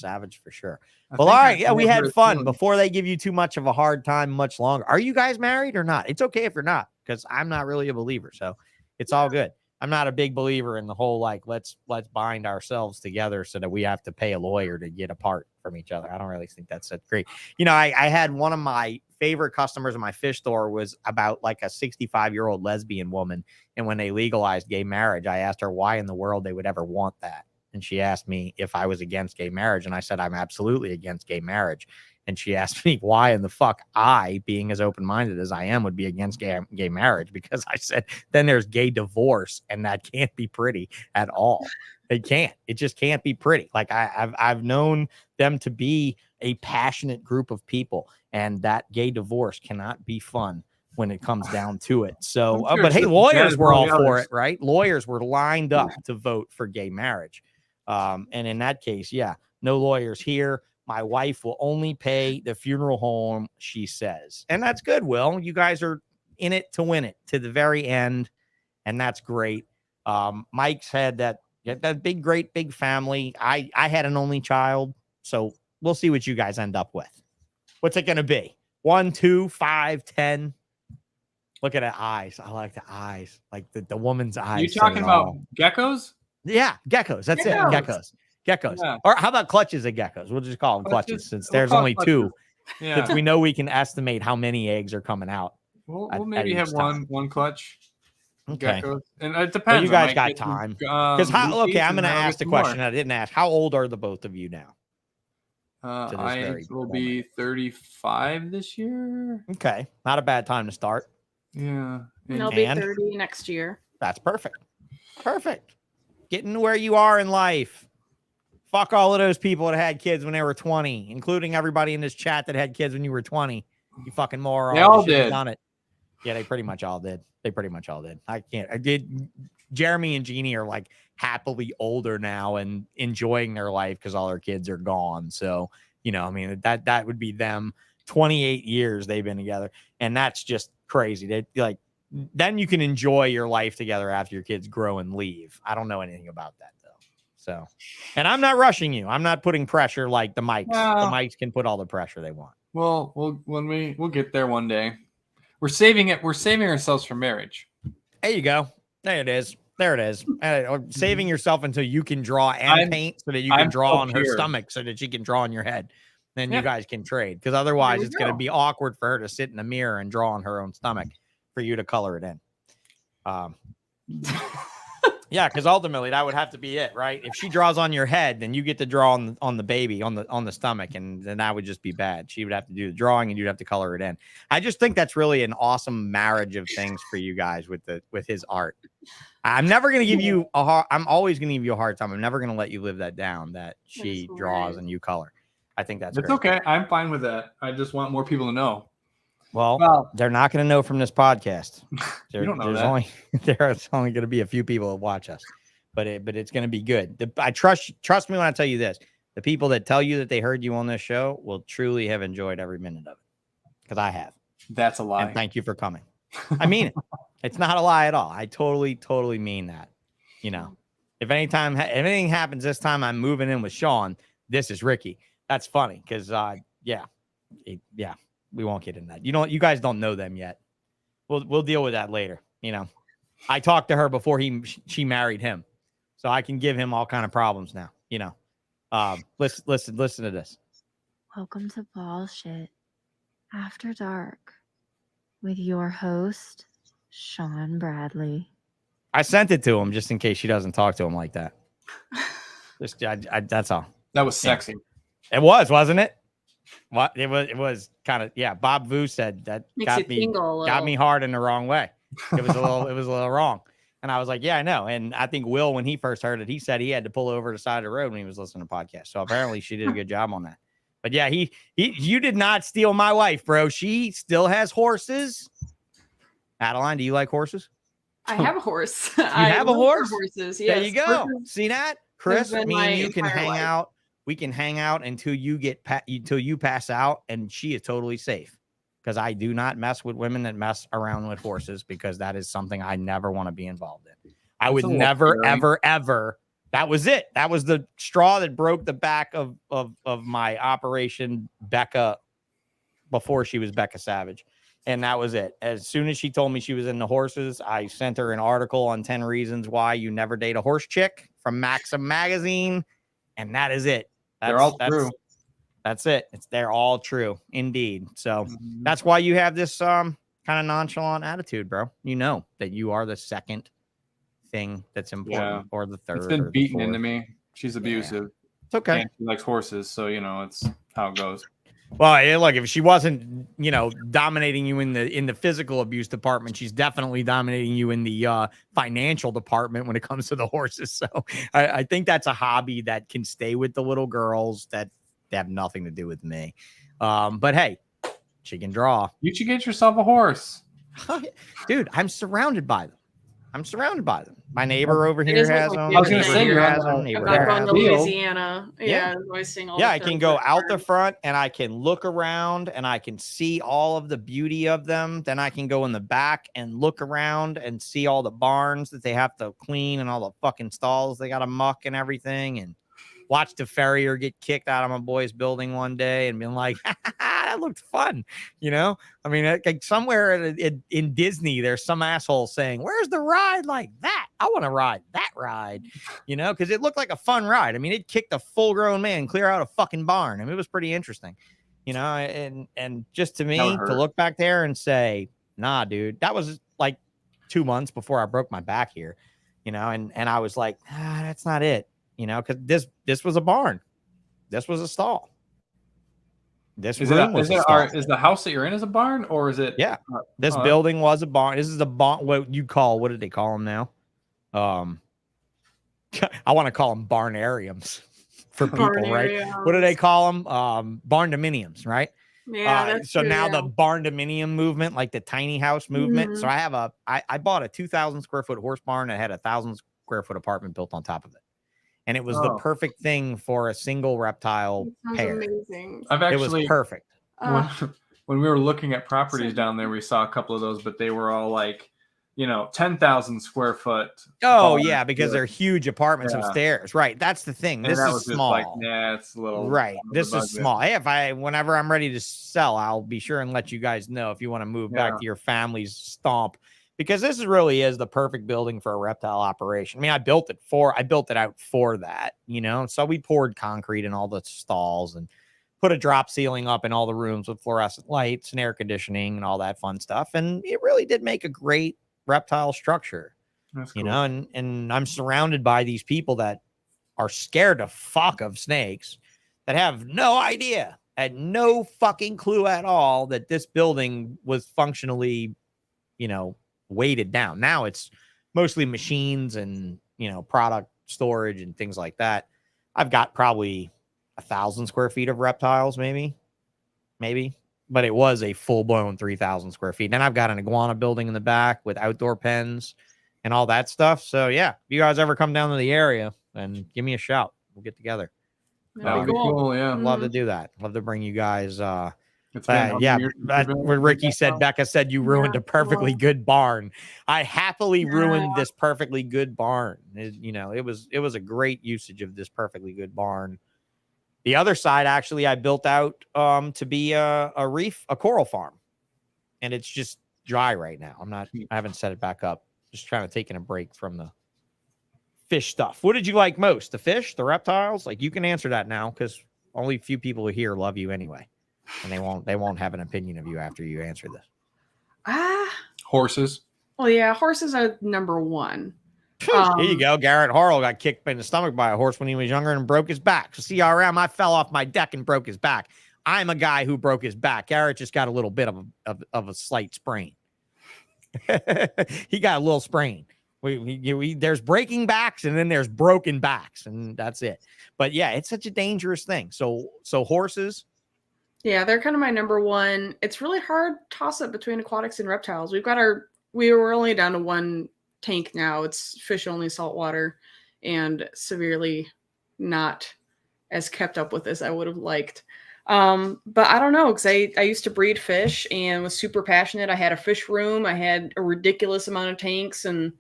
Well, all right. Yeah, we had fun. Before they give you too much of a hard time much longer. Are you guys married or not? It's okay if you're not, because I'm not really a believer, so it's all good. I'm not a big believer in the whole like let's bind ourselves together so that we have to pay a lawyer to get apart from each other. I don't really think that's great. You know, I had one of my favorite customers in my fish store was about like a 65-year-old lesbian woman, and when they legalized gay marriage, I asked her why in the world they would ever want that, and she asked me if I was against gay marriage, and I said I'm absolutely against gay marriage. And she asked me why in the fuck I, being as open-minded as I am, would be against gay marriage, because I said, then there's gay divorce, and that can't be pretty at all. It can't. It just can't be pretty. Like I've known them to be a passionate group of people, and that gay divorce cannot be fun when it comes down to it. So, but hey, lawyers were all for it, right? Lawyers were lined up to vote for gay marriage. And in that case, yeah, no lawyers here. My wife will only pay the funeral home, she says. And that's good, Will. You guys are in it to win it to the very end, and that's great. Mike's had that great big family. I had an only child, so we'll see what you guys end up with. What's it going to be? 1, 2, 5, 10? Look at the eyes. I like the eyes, like the woman's eyes. You talking about geckos? Yeah, geckos. That's it. Geckos. Yeah. Or how about clutches of geckos? We'll just call them clutches, since there's only 2. Yeah. Since we know we can estimate how many eggs are coming out. We'll maybe have one clutch. Okay. Geckos. And it depends. Well, you guys got time. Because I'm going to ask the question I didn't ask. How old are the both of you now? I very will moment. be 35 this year. Okay, not a bad time to start. Yeah. And I'll be 30 next year. That's perfect. Perfect. Getting to where you are in life. Fuck all of those people that had kids when they were 20, including everybody in this chat that had kids when you were 20. You fucking moron. They all You shouldn't have did. done it. Yeah, they pretty much all did. I did. Jeremy and Jeannie are like happily older now and enjoying their life because all their kids are gone. So, you know, I mean, that would be them. 28 years they've been together. And that's just crazy. They like, then you can enjoy your life together after your kids grow and leave. I don't know anything about that though. So, and I'm not rushing you. I'm not putting pressure like the mics. No. The mics can put all the pressure they want. Well, we'll get there one day. We're saving it. We're saving ourselves for marriage. There you go. There it is. Saving yourself until you can draw and paint so that you can draw on her stomach so that she can draw on your head. Then you guys can trade, because otherwise it's going to be awkward for her to sit in the mirror and draw on her own stomach for you to color it in. Yeah, because ultimately that would have to be it, right? If she draws on your head, then you get to draw on the baby on the stomach, and then that would just be bad. She would have to do the drawing, and you'd have to color it in. I just think that's really an awesome marriage of things for you guys with his art. I'm never going to give you I'm always going to give you a hard time. I'm never going to let you live that down, that she draws and you color. I think that's great. Okay. I'm fine with that. I just want more people to know. Well, they're not going to know from this podcast. You don't know that. There's only going to be a few people that watch us, but it's going to be good. I trust me when I tell you this. The people that tell you that they heard you on this show will truly have enjoyed every minute of it, because I have. That's a lie. And thank you for coming. I mean it. It's not a lie at all. I totally mean that. You know, if anything happens this time, I'm moving in with Sean. This is Ricky. That's funny because, we won't get into that. You guys don't know them yet. We'll deal with that later. You know, I talked to her before she married him, so I can give him all kind of problems now. You know, listen to this. Welcome to Ballsh After Dark with your host, Sean Bradley. I sent it to him just in case she doesn't talk to him like that. That's all. That was sexy. It was, wasn't it? What it was kind of, yeah. Bob Vu said that got me hard in the wrong way. It was a little wrong. And I was like, yeah, I know. And I think Will, when he first heard it, he said he had to pull over the side of the road when he was listening to podcasts. So apparently she did a good job on that. But yeah, you did not steal my wife, bro. She still has horses. Adeline, do you like horses? I have a horse. You have a horse? Horses, yes. There you go. Horses. See that? Chris, me and you can hang life. out. We can hang out until you pass out, and she is totally safe. Because I do not mess with women that mess around with horses, because that is something I never want to be involved in. I would never, ever. That was it. That was the straw that broke the back of my Operation Becca before she was Becca Savage. And that was it. As soon as she told me she was into horses, I sent her an article on 10 reasons why you never date a horse chick from Maxim magazine. And that is it. They're all true. That's it. They're all true. Indeed. So that's why you have this kind of nonchalant attitude, bro. You know that you are the second thing that's important, or the third. It's been beaten into me. She's abusive. Yeah. It's okay. And she likes horses, so it's how it goes. Well, look, if she wasn't, dominating you in the physical abuse department, she's definitely dominating you in the financial department when it comes to the horses. So I think that's a hobby that can stay with the little girls that have nothing to do with me. But hey, she can draw. You should get yourself a horse. Dude, I'm surrounded by them. My neighbor over here has them. I was going to say, you're I've not gone to Louisiana. Yeah, I can go out the front and I can look around and I can see all of the beauty of them. Then I can go in the back and look around and see all the barns that they have to clean and all the fucking stalls they got to muck and everything, and watch the farrier get kicked out of my boy's building one day and being like, that looked fun. I mean, like somewhere in Disney, there's some asshole saying, where's the ride like that? I want to ride that ride, because it looked like a fun ride. I mean, it kicked a full grown man clear out a fucking barn. I mean, it was pretty interesting, and just to me to look back there and say, nah, dude, that was like 2 months before I broke my back here, and I was like, that's not it. Because this was a barn. This was a stall. This Is room it, was is a it stall. is the house that you're in is a barn, or is it? Yeah. This oh, building was a barn. This is the barn. What you call? What did they call them now? I want to call them barnariums for people, right? What do they call them? Barn dominiums, right? Yeah, that's so true, now yeah. the barn dominium movement, like the tiny house movement. Mhm. So I have I bought a 2,000 square foot horse barn that had a 1,000 square foot apartment built on top of it, and it was the Oh. perfect thing for a single reptile That sounds pair. amazing. I've It was actually perfect. when we were looking at properties down there, we saw a couple of those, but they were all like, 10,000 square foot. Oh barns yeah, because with- they're huge apartments Yeah. upstairs, right? That's the thing. and This that is was just small. like, nah, it's a little Right. under This the is budget. small. Hey, whenever I'm ready to sell, I'll be sure and let you guys know if you want to move back Yeah. to your family's stomp, because this really is the perfect building for a reptile operation. I mean, I built it out for that, So we poured concrete in all the stalls and put a drop ceiling up in all the rooms with fluorescent lights and air conditioning and all that fun stuff. And it really did make a great reptile structure. That's cool. And I'm surrounded by these people that are scared to fuck of snakes, that have no idea, had no fucking clue at all that this building was functionally, weighted down. Now it's mostly machines and, product storage and things like that. I've got probably 1,000 square feet of reptiles, maybe, but it was a full blown 3,000 square feet. And I've got an iguana building in the back with outdoor pens and all that stuff. So yeah, if you guys ever come down to the area, then give me a shout. We'll get together. That would be cool. Yeah. I'd love to do that. Love to bring you guys. It's been Yeah, years since but we've been- when Ricky said, Becca said you ruined a perfectly good barn. I happily ruined this perfectly good barn. It was a great usage of this perfectly good barn. The other side, actually, I built out to be a coral farm, and it's just dry right now. I haven't set it back up. Just trying to take a break from the fish stuff. What did you like most? The fish, the reptiles? Like, you can answer that now, because only a few people here love you anyway, and they won't have an opinion of you after you answer this. Horses. Well, yeah, horses are number one. Here you go. Garrett Harrell got kicked in the stomach by a horse when he was younger and broke his back. So CRM, I fell off my deck and broke his back. I'm a guy who broke his back. Garrett just got a little bit of a slight sprain. He got a little sprain. There's breaking backs and then there's broken backs, and that's it. But yeah, it's such a dangerous thing. So horses. Yeah, they're kind of my number one. It's really hard toss up between aquatics and reptiles. We were only down to one tank now. It's fish only saltwater, and severely not as kept up with as I would have liked. But I don't know, because I used to breed fish and was super passionate. I had a fish room. I had a ridiculous amount of tanks and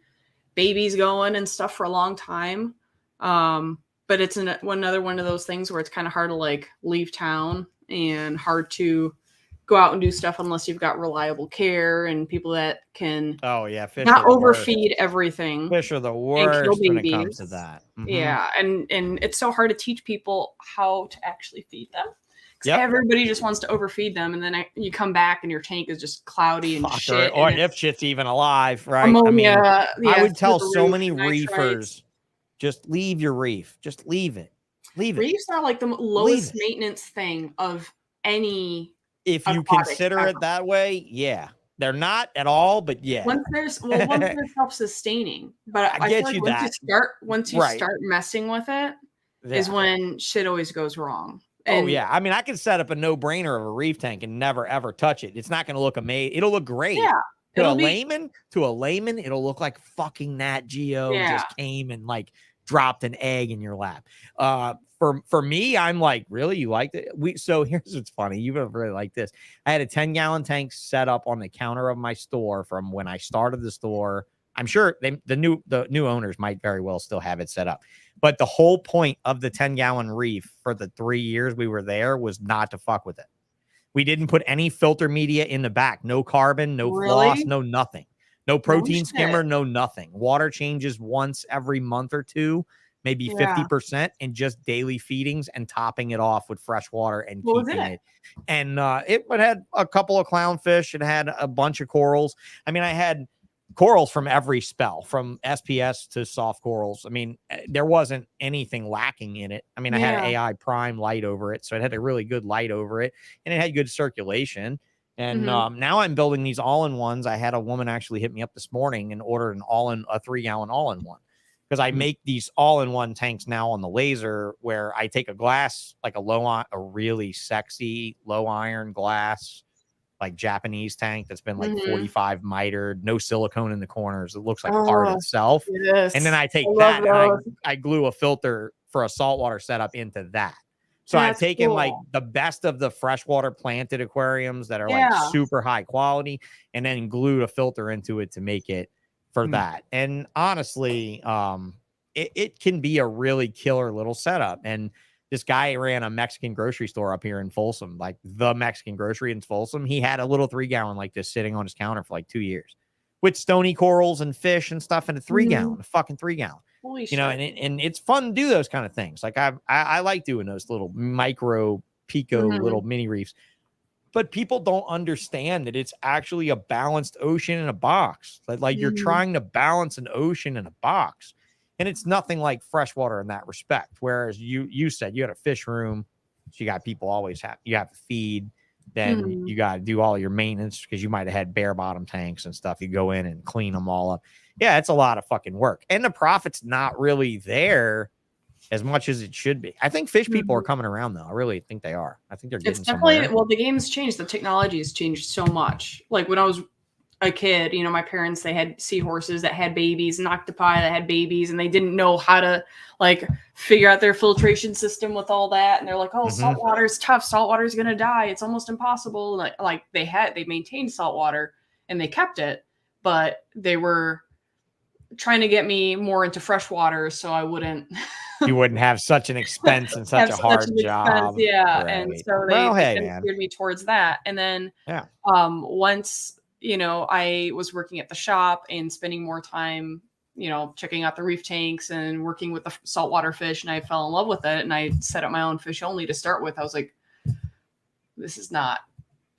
babies going and stuff for a long time. But it's another one of those things where it's kind of hard to like leave town and hard to go out and do stuff unless you've got reliable care and people that can Fish not are the overfeed worst. everything. Fish are the worst when it comes to babies. that. Yeah, and it's so hard to teach people how to actually feed them. Yep. Everybody just wants to overfeed them, and then you come back and your tank is just cloudy and shit. Or if shit's even alive, right? Ammonia, I would tell so roof, many nitrites. reefers, just leave your reef. Just leave it. Leave it. Reefs are like the lowest maintenance thing of any. If you consider it that way, yeah. They're not at all, but yeah. Once there's self-sustaining, but I get feel like you once you start messing with it, is when shit always goes wrong. And I mean, I can set up a no-brainer of a reef tank and never ever touch it. It's not going to look amazing. It'll look great. Yeah. To a layman, it'll look like fucking Nat Geo just came and like dropped an egg in your lap. For me, I'm like, really? You liked it? So here's what's funny. You would really like this. I had a 10-gallon tank set up on the counter of my store from when I started the store. I'm sure the new owners might very well still have it set up. But the whole point of the 10-gallon reef for the 3 years we were there was not to fuck with it. We didn't put any filter media in the back. No carbon, no floss, no nothing. No protein skimmer, no nothing. Water changes once every month or two, maybe 50%, and just daily feedings and topping it off with fresh water and keeping it. And it had a couple of clownfish. It had a bunch of corals. I mean, I had corals from every spell, from SPS to soft corals. I mean, there wasn't anything lacking in it. I mean, I had AI prime light over it, so it had a really good light over it, and it had good circulation. And now I'm building these all-in-ones. I had a woman actually hit me up this morning and order a 3-gallon all-in-one, because I make these all-in-one tanks now on the laser, where I take a glass, like a really sexy low iron glass, like Japanese tank that's been like 45 mitered, no silicone in the corners. It looks like art itself. Yes. And then I take that and I glue a filter for a saltwater setup into that. So I've taken like the best of the freshwater planted aquariums that are like super high quality, and then glued a filter into it to make it for that. And honestly, it can be a really killer little setup. And this guy ran a Mexican grocery store up here in Folsom, like the Mexican grocery in Folsom. He had a little 3-gallon like this sitting on his counter for like 2 years with stony corals and fish and stuff in a 3-gallon, a fucking 3-gallon. You know, and it's fun to do those kind of things. Like I like doing those little micro pico little mini reefs, but people don't understand that it's actually a balanced ocean in a box. Like you're trying to balance an ocean in a box. And it's nothing like freshwater in that respect. Whereas you said you had a fish room, so you got people always you have to feed. Then you got to do all your maintenance, because you might have had bare bottom tanks and stuff. You go in and clean them all up. Yeah, it's a lot of fucking work, and the profit's not really there as much as it should be. I think fish people are coming around, though. I really think they are. I think they're getting somewhere. Well, the game's changed. The technology has changed so much. Like when I was a kid, you know, my parents, they had seahorses that had babies and octopi that had babies, and they didn't know how to like figure out their filtration system with all that. And they're like, oh, saltwater is tough. Saltwater is going to die. It's almost impossible. Like they maintained saltwater and they kept it, but they were trying to get me more into freshwater so I wouldn't. You wouldn't have such an expense and such a hard job. Yeah. Right. And so they steered me towards that. And then once, you know, I was working at the shop and spending more time, you know, checking out the reef tanks and working with the saltwater fish, and I fell in love with it. And I set up my own fish only to start with. I was like, this is not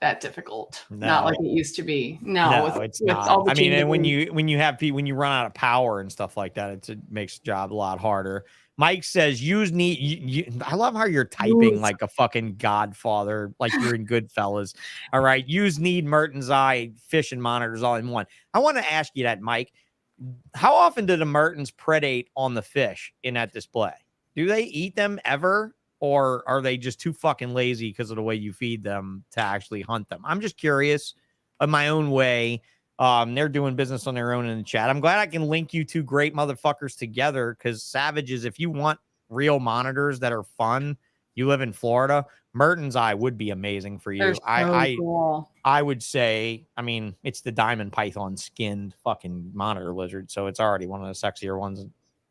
that difficult. Not like it used to be. No, it's not. I mean, and when you run out of power and stuff like that, it makes the job a lot harder. Mike says, I love how you're typing like a fucking godfather, like you're in Goodfellas. All right. Use need Mertens eye fish and monitors all in one. I want to ask you that, Mike. How often do the Mertens predate on the fish in that display? Do they eat them ever? Or are they just too fucking lazy because of the way you feed them to actually hunt them? I'm just curious of my own way. They're doing business on their own in the chat. I'm glad I can link you two great motherfuckers together, because Savages, if you want real monitors that are fun, you live in Florida, Mertens eye would be amazing for you. Cool. I would say, I mean, it's the diamond python skinned fucking monitor lizard, so it's already one of the sexier ones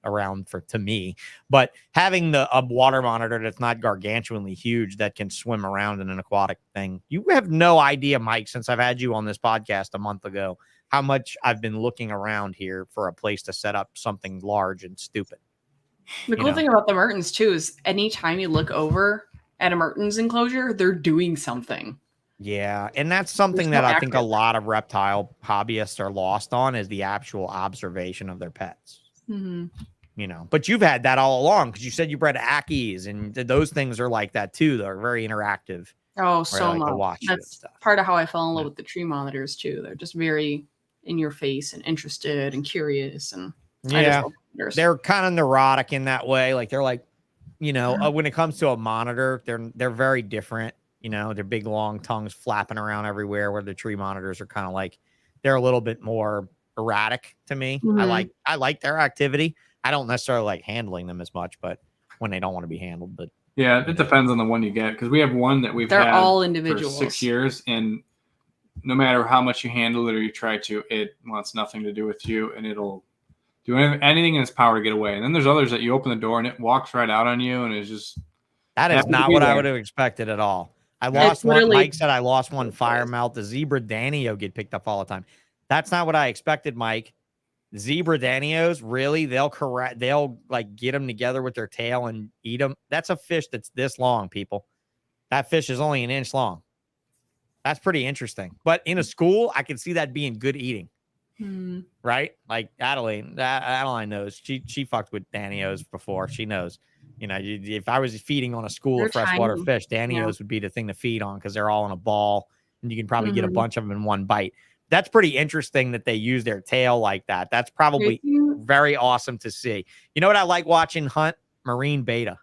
around to me. But having a water monitor that's not gargantuanly huge, that can swim around in an aquatic thing, you have no idea, Mike, since I've had you on this podcast a month ago, how much I've been looking around here for a place to set up something large and stupid. The cool thing about the Mertens too is anytime you look over at a Mertens enclosure, they're doing something. Yeah, and that's something that I think a lot of reptile hobbyists are lost on, is the actual observation of their pets. You know, but you've had that all along, because you said you bred Ackies, and those things are like that too. They're very interactive. Oh, so much. That's part of how I fell in love with the tree monitors too. They're just very in your face and interested and curious, and they're kind of neurotic in that way. Like they're like, you know, when it comes to a monitor, they're very different. You know, their big long tongues flapping around everywhere, where the tree monitors are kind of like, they're a little bit more erratic to me. I like their activity. I don't necessarily like handling them as much, but when they don't want to be handled. But yeah, it depends on the one you get, because we have one that we've had all individuals for 6 years, and no matter how much you handle it or you try to, it wants nothing to do with you, and it'll do anything in its power to get away. And then there's others that you open the door and it walks right out on you, and it's just that is not what I would have expected at all. I lost one. Mike said I lost one firemouth. The zebra danio get picked up all the time. That's not what I expected, Mike. Zebra danios, really? They'll like get them together with their tail and eat them. That's a fish that's this long, people. That fish is only an inch long. That's pretty interesting. But in a school, I can see that being good eating. right? Like Adeline knows. She fucked with Danios before. She knows. You know, if I was feeding on a school They're of freshwater tiny. fish, Danios Yeah. would be the thing to feed on because they're all in a ball, and you can probably get a Mhm. bunch of them in one bite. That's pretty interesting that they use their tail like that. That's probably Mhm. very awesome to see. You know what I like watching hunt? Marine beta.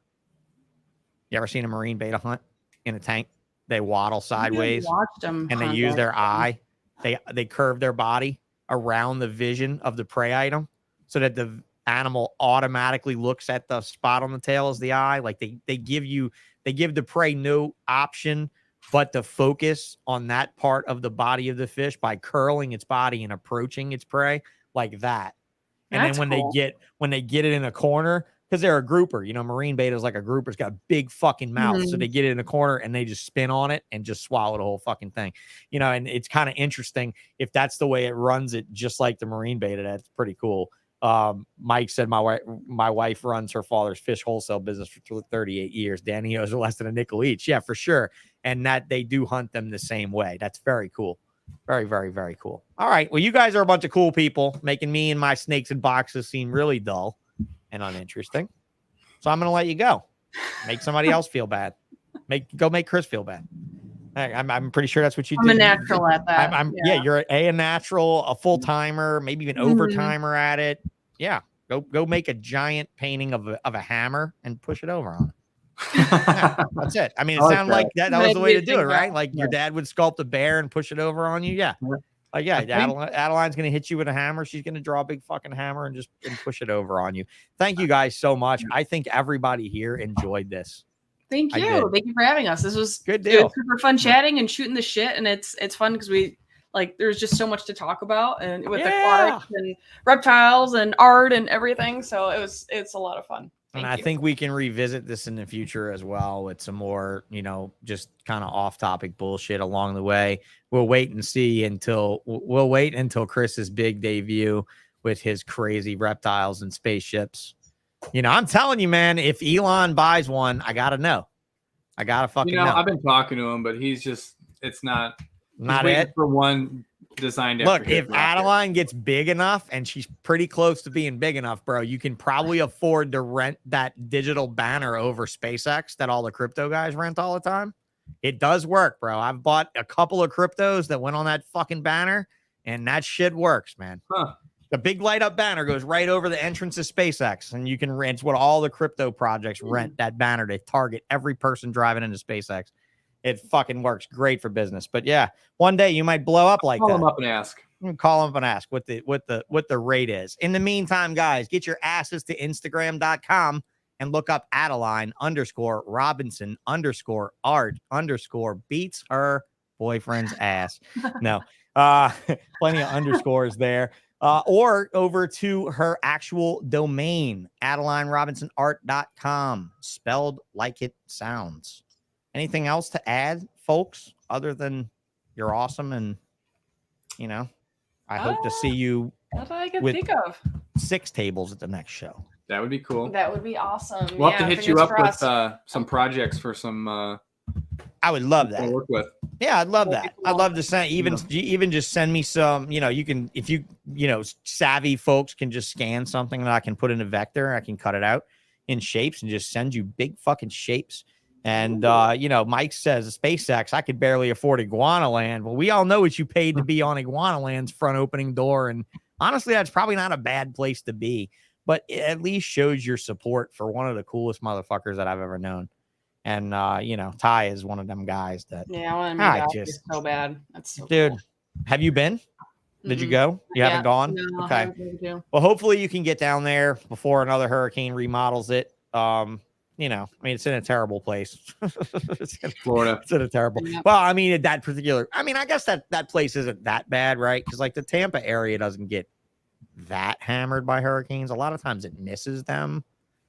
You ever seen a marine beta hunt in a tank? They waddle sideways Watched them and they hunt use that. their eye. They curve their body around the vision of the prey item so that the animal automatically looks at the spot on the tail as the eye. Like they give the prey no option but to focus on that part of the body of the fish by curling its body and approaching its prey like that. And That's then when cool. they get it in a corner, because they're a grouper, you know, marine beta is like a grouper. It's got a big fucking mouth. So Mhm. they get it in a corner and they just spin on it and just swallow the whole fucking thing. You know, and it's kind of interesting if that's the way it runs it, just like the marine beta. That's pretty cool. Mike said my wife runs her father's fish wholesale business for 38 years. Danios are less than a nickel each. Yeah, for sure. And that they do hunt them the same way. That's very cool. Very, very, very cool. All right. Well, you guys are a bunch of cool people, making me and my snakes and boxes seem really dull and uninteresting. So I'm going to let you go. Make somebody else feel bad. Go make Chris feel bad. I'm pretty sure that's what you I'm did. a natural at that. Yeah, you're a natural, a full timer, maybe even overtimer at it. Yeah. Go make a giant painting of a hammer and push it over on it. Yeah, that's it. I mean, it sounded like that was the way to do it, right? Like your dad would sculpt a bear and push it over on you. Yeah. Like, yeah, Adeline's going to hit you with a hammer. She's going to draw a big fucking hammer and push it over on you. Thank you guys so much. I think everybody here enjoyed this. Thank you. Thank you for having us. This was good deal. It was super fun chatting and shooting the shit. And it's fun because there's just so much to talk about and with aquatics and reptiles and art and everything. So it's a lot of fun. And I think we can revisit this in the future as well with some more, you know, just kind of off topic bullshit along the way. We'll wait until Chris's big debut with his crazy reptiles and spaceships. You know, I'm telling you, man, if Elon buys one, I got to know. I got to fucking know. I've been talking to him, but it's not it for one designed. Look, if Adeline gets big enough, and she's pretty close to being big enough, bro, you can probably afford to rent that digital banner over SpaceX that all the crypto guys rent all the time. It does work, bro. I've bought a couple of cryptos that went on that fucking banner, and that shit works, man. Huh. The big light up banner goes right over the entrance of SpaceX, and you can rent. It's what all the crypto projects rent, that banner to target every person driving into SpaceX. It fucking works great for business. But yeah, one day you might blow up like that. Call them up and ask. Call them up and ask what the rate is. In the meantime, guys, get your asses to Instagram.com and look up Adeline_Robinson_art_ beats her boyfriend's ass. No, plenty of underscores there. Or over to her actual domain, AdelineRobinsonArt.com, spelled like it sounds. Anything else to add, folks, other than you're awesome and, you know, I hope to see you that's all I can think of. 6 tables at the next show. That would be cool. That would be awesome. We'll have to hit you up with some projects for some. I would love that. Work with. Yeah, I'd love that. I'd love to send even just send me some, you know, you can, if you savvy folks can just scan something that I can put in a vector, I can cut it out in shapes and just send you big fucking shapes. And, Mike says SpaceX, I could barely afford Iguana Land. Well, we all know what you paid to be on Iguana Land's front opening door. And honestly, that's probably not a bad place to be, but it at least shows your support for one of the coolest motherfuckers that I've ever known. And, Ty is one of them guys that. Yeah, I want to just so bad. That's so dude. Cool. Have you been? Did you go? You haven't gone? No, okay. Well, hopefully you can get down there before another hurricane remodels it. It's in a terrible place. Florida. It's in a terrible. Well, I mean, I guess that place isn't that bad, right? Because like the Tampa area doesn't get that hammered by hurricanes. A lot of times it misses them.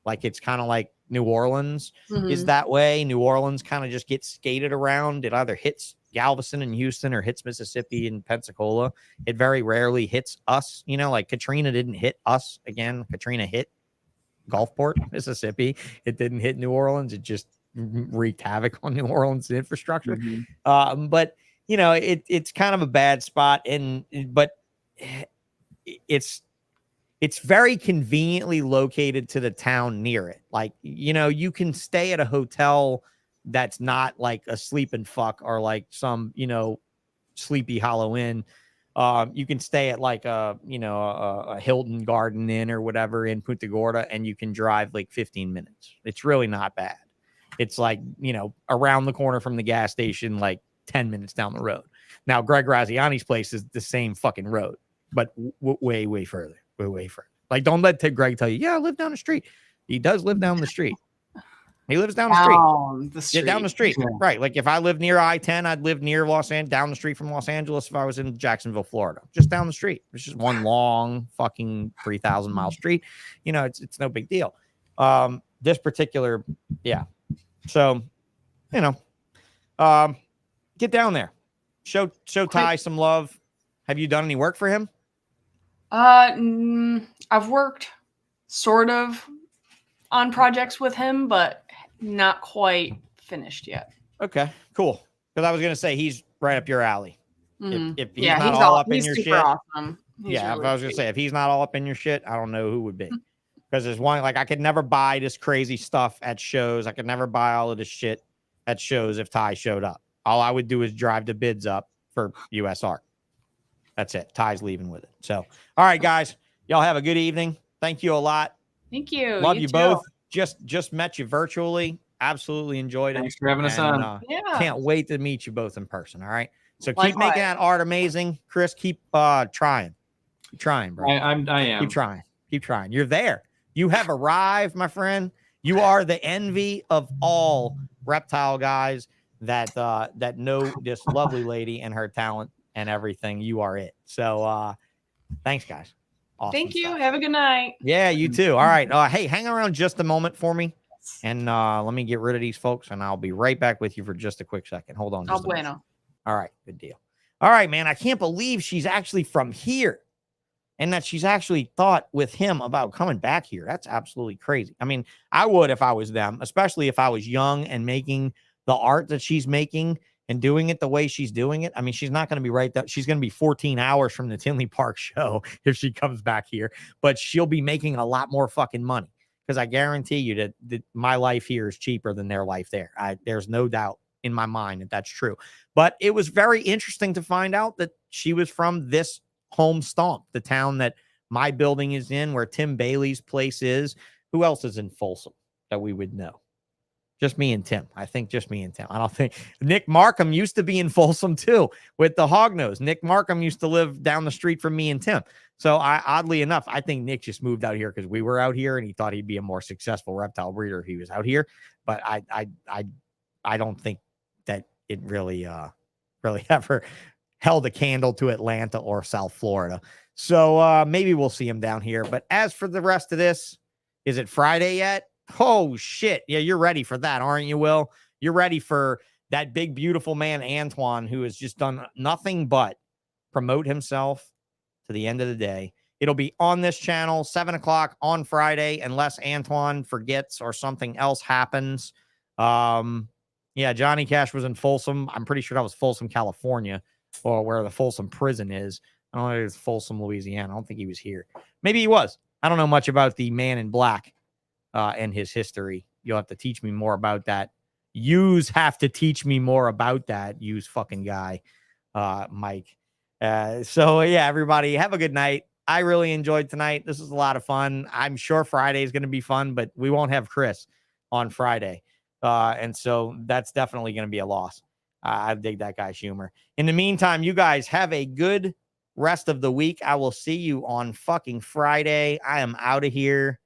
Like it's kind of like New Orleans is that way. New Orleans kind of just gets skated around. It either hits Galveston and Houston or hits Mississippi and Pensacola. It very rarely hits us. You know, like Katrina didn't hit us again. Katrina hit Gulfport, Mississippi. It didn't hit New Orleans. It just wreaked havoc on New Orleans infrastructure. But it's kind of a bad spot. But it's very conveniently located to the town near it. Like, you know, you can stay at a hotel that's not like a sleep and fuck or like some, you know, Sleepy Hollow Inn. You can stay at like a, you know, a Hilton Garden Inn or whatever in Punta Gorda, and you can drive like 15 minutes. It's really not bad. It's like, you know, around the corner from the gas station, like 10 minutes down the road. Now, Greg Graziani's place is the same fucking road, but way, way further. Way further. Like, don't let Greg tell you, yeah, I live down the street. He does live down the street. He lives down the street. Yeah, down the street. Yeah. Right. Like if I live near I-10, I'd live near down the street from Los Angeles if I was in Jacksonville, Florida. Just down the street. It's just one long fucking 3,000 mile street. You know, it's no big deal. This particular, yeah. So, you know, get down there. Show Ty some love. Have you done any work for him? I've worked sort of on projects with him, but not quite finished yet. Okay, cool. Because I was gonna say he's right up your alley. Mm-hmm. If he's not all up in your shit, awesome. Yeah, really I was gonna say if he's not all up in your shit, I don't know who would be. Because there's one, like I could never buy this crazy stuff at shows. I could never buy all of this shit at shows if Ty showed up. All I would do is drive the bids up for US Art. That's it. Ty's leaving with it. So, all right, guys, y'all have a good evening. Thank you a lot. Thank you. Love you both. Just met you virtually. Absolutely enjoed it. Thanks for having us on. Yeah. Can't wait to meet you both in person. All right. So keep making that art amazing. Chris, keep trying. Keep trying, bro. I am. Keep trying. Keep trying. You're there. You have arrived, my friend. You are the envy of all Reptile guys that know this lovely lady and her talent and everything. You are it. So thanks, guys. Awesome. Thank you. Stuff. Have a good night. Yeah, you too. All right. Hey, hang around just a moment for me. And let me get rid of these folks, and I'll be right back with you for just a quick second. Hold on. Oh, bueno. All right. Good deal. All right, man. I can't believe she's actually from here and that she's actually thought with him about coming back here. That's absolutely crazy. I mean, I would if I was them, especially if I was young and making the art that she's making and doing it the way she's doing it. I mean, she's not going to be right there. She's going to be 14 hours from the Tinley Park show if she comes back here, but she'll be making a lot more fucking money because I guarantee you that my life here is cheaper than their life there. There's no doubt in my mind that that's true. But it was very interesting to find out that she was from this home stomp, the town that my building is in, where Tim Bailey's place is. Who else is in Folsom that we would know? Just me and Tim. I think just me and Tim. I don't think Nick Markham used to be in Folsom too with the Hognose. Nick Markham used to live down the street from me and Tim. So oddly enough, I think Nick just moved out here because we were out here and he thought he'd be a more successful reptile breeder if he was out here. But I don't think that it really ever held a candle to Atlanta or South Florida. So maybe we'll see him down here. But as for the rest of this, is it Friday yet? Oh, shit. Yeah, you're ready for that, aren't you, Will? You're ready for that big, beautiful man, Antoine, who has just done nothing but promote himself to the end of the day. It'll be on this channel, 7 o'clock on Friday, unless Antoine forgets or something else happens. Yeah, Johnny Cash was in Folsom. I'm pretty sure that was Folsom, California, or where the Folsom prison is. I don't know if it was Folsom, Louisiana. I don't think he was here. Maybe he was. I don't know much about the Man in Black and his history. You'll have to teach me more about that. Yous have to teach me more about that. Yous fucking guy, Mike. So yeah, everybody have a good night. I really enjoyed tonight. This was a lot of fun. I'm sure Friday is going to be fun, but we won't have Chris on Friday. And so that's definitely going to be a loss. I dig that guy's humor. In the meantime, you guys have a good rest of the week. I will see you on fucking Friday. I am out of here.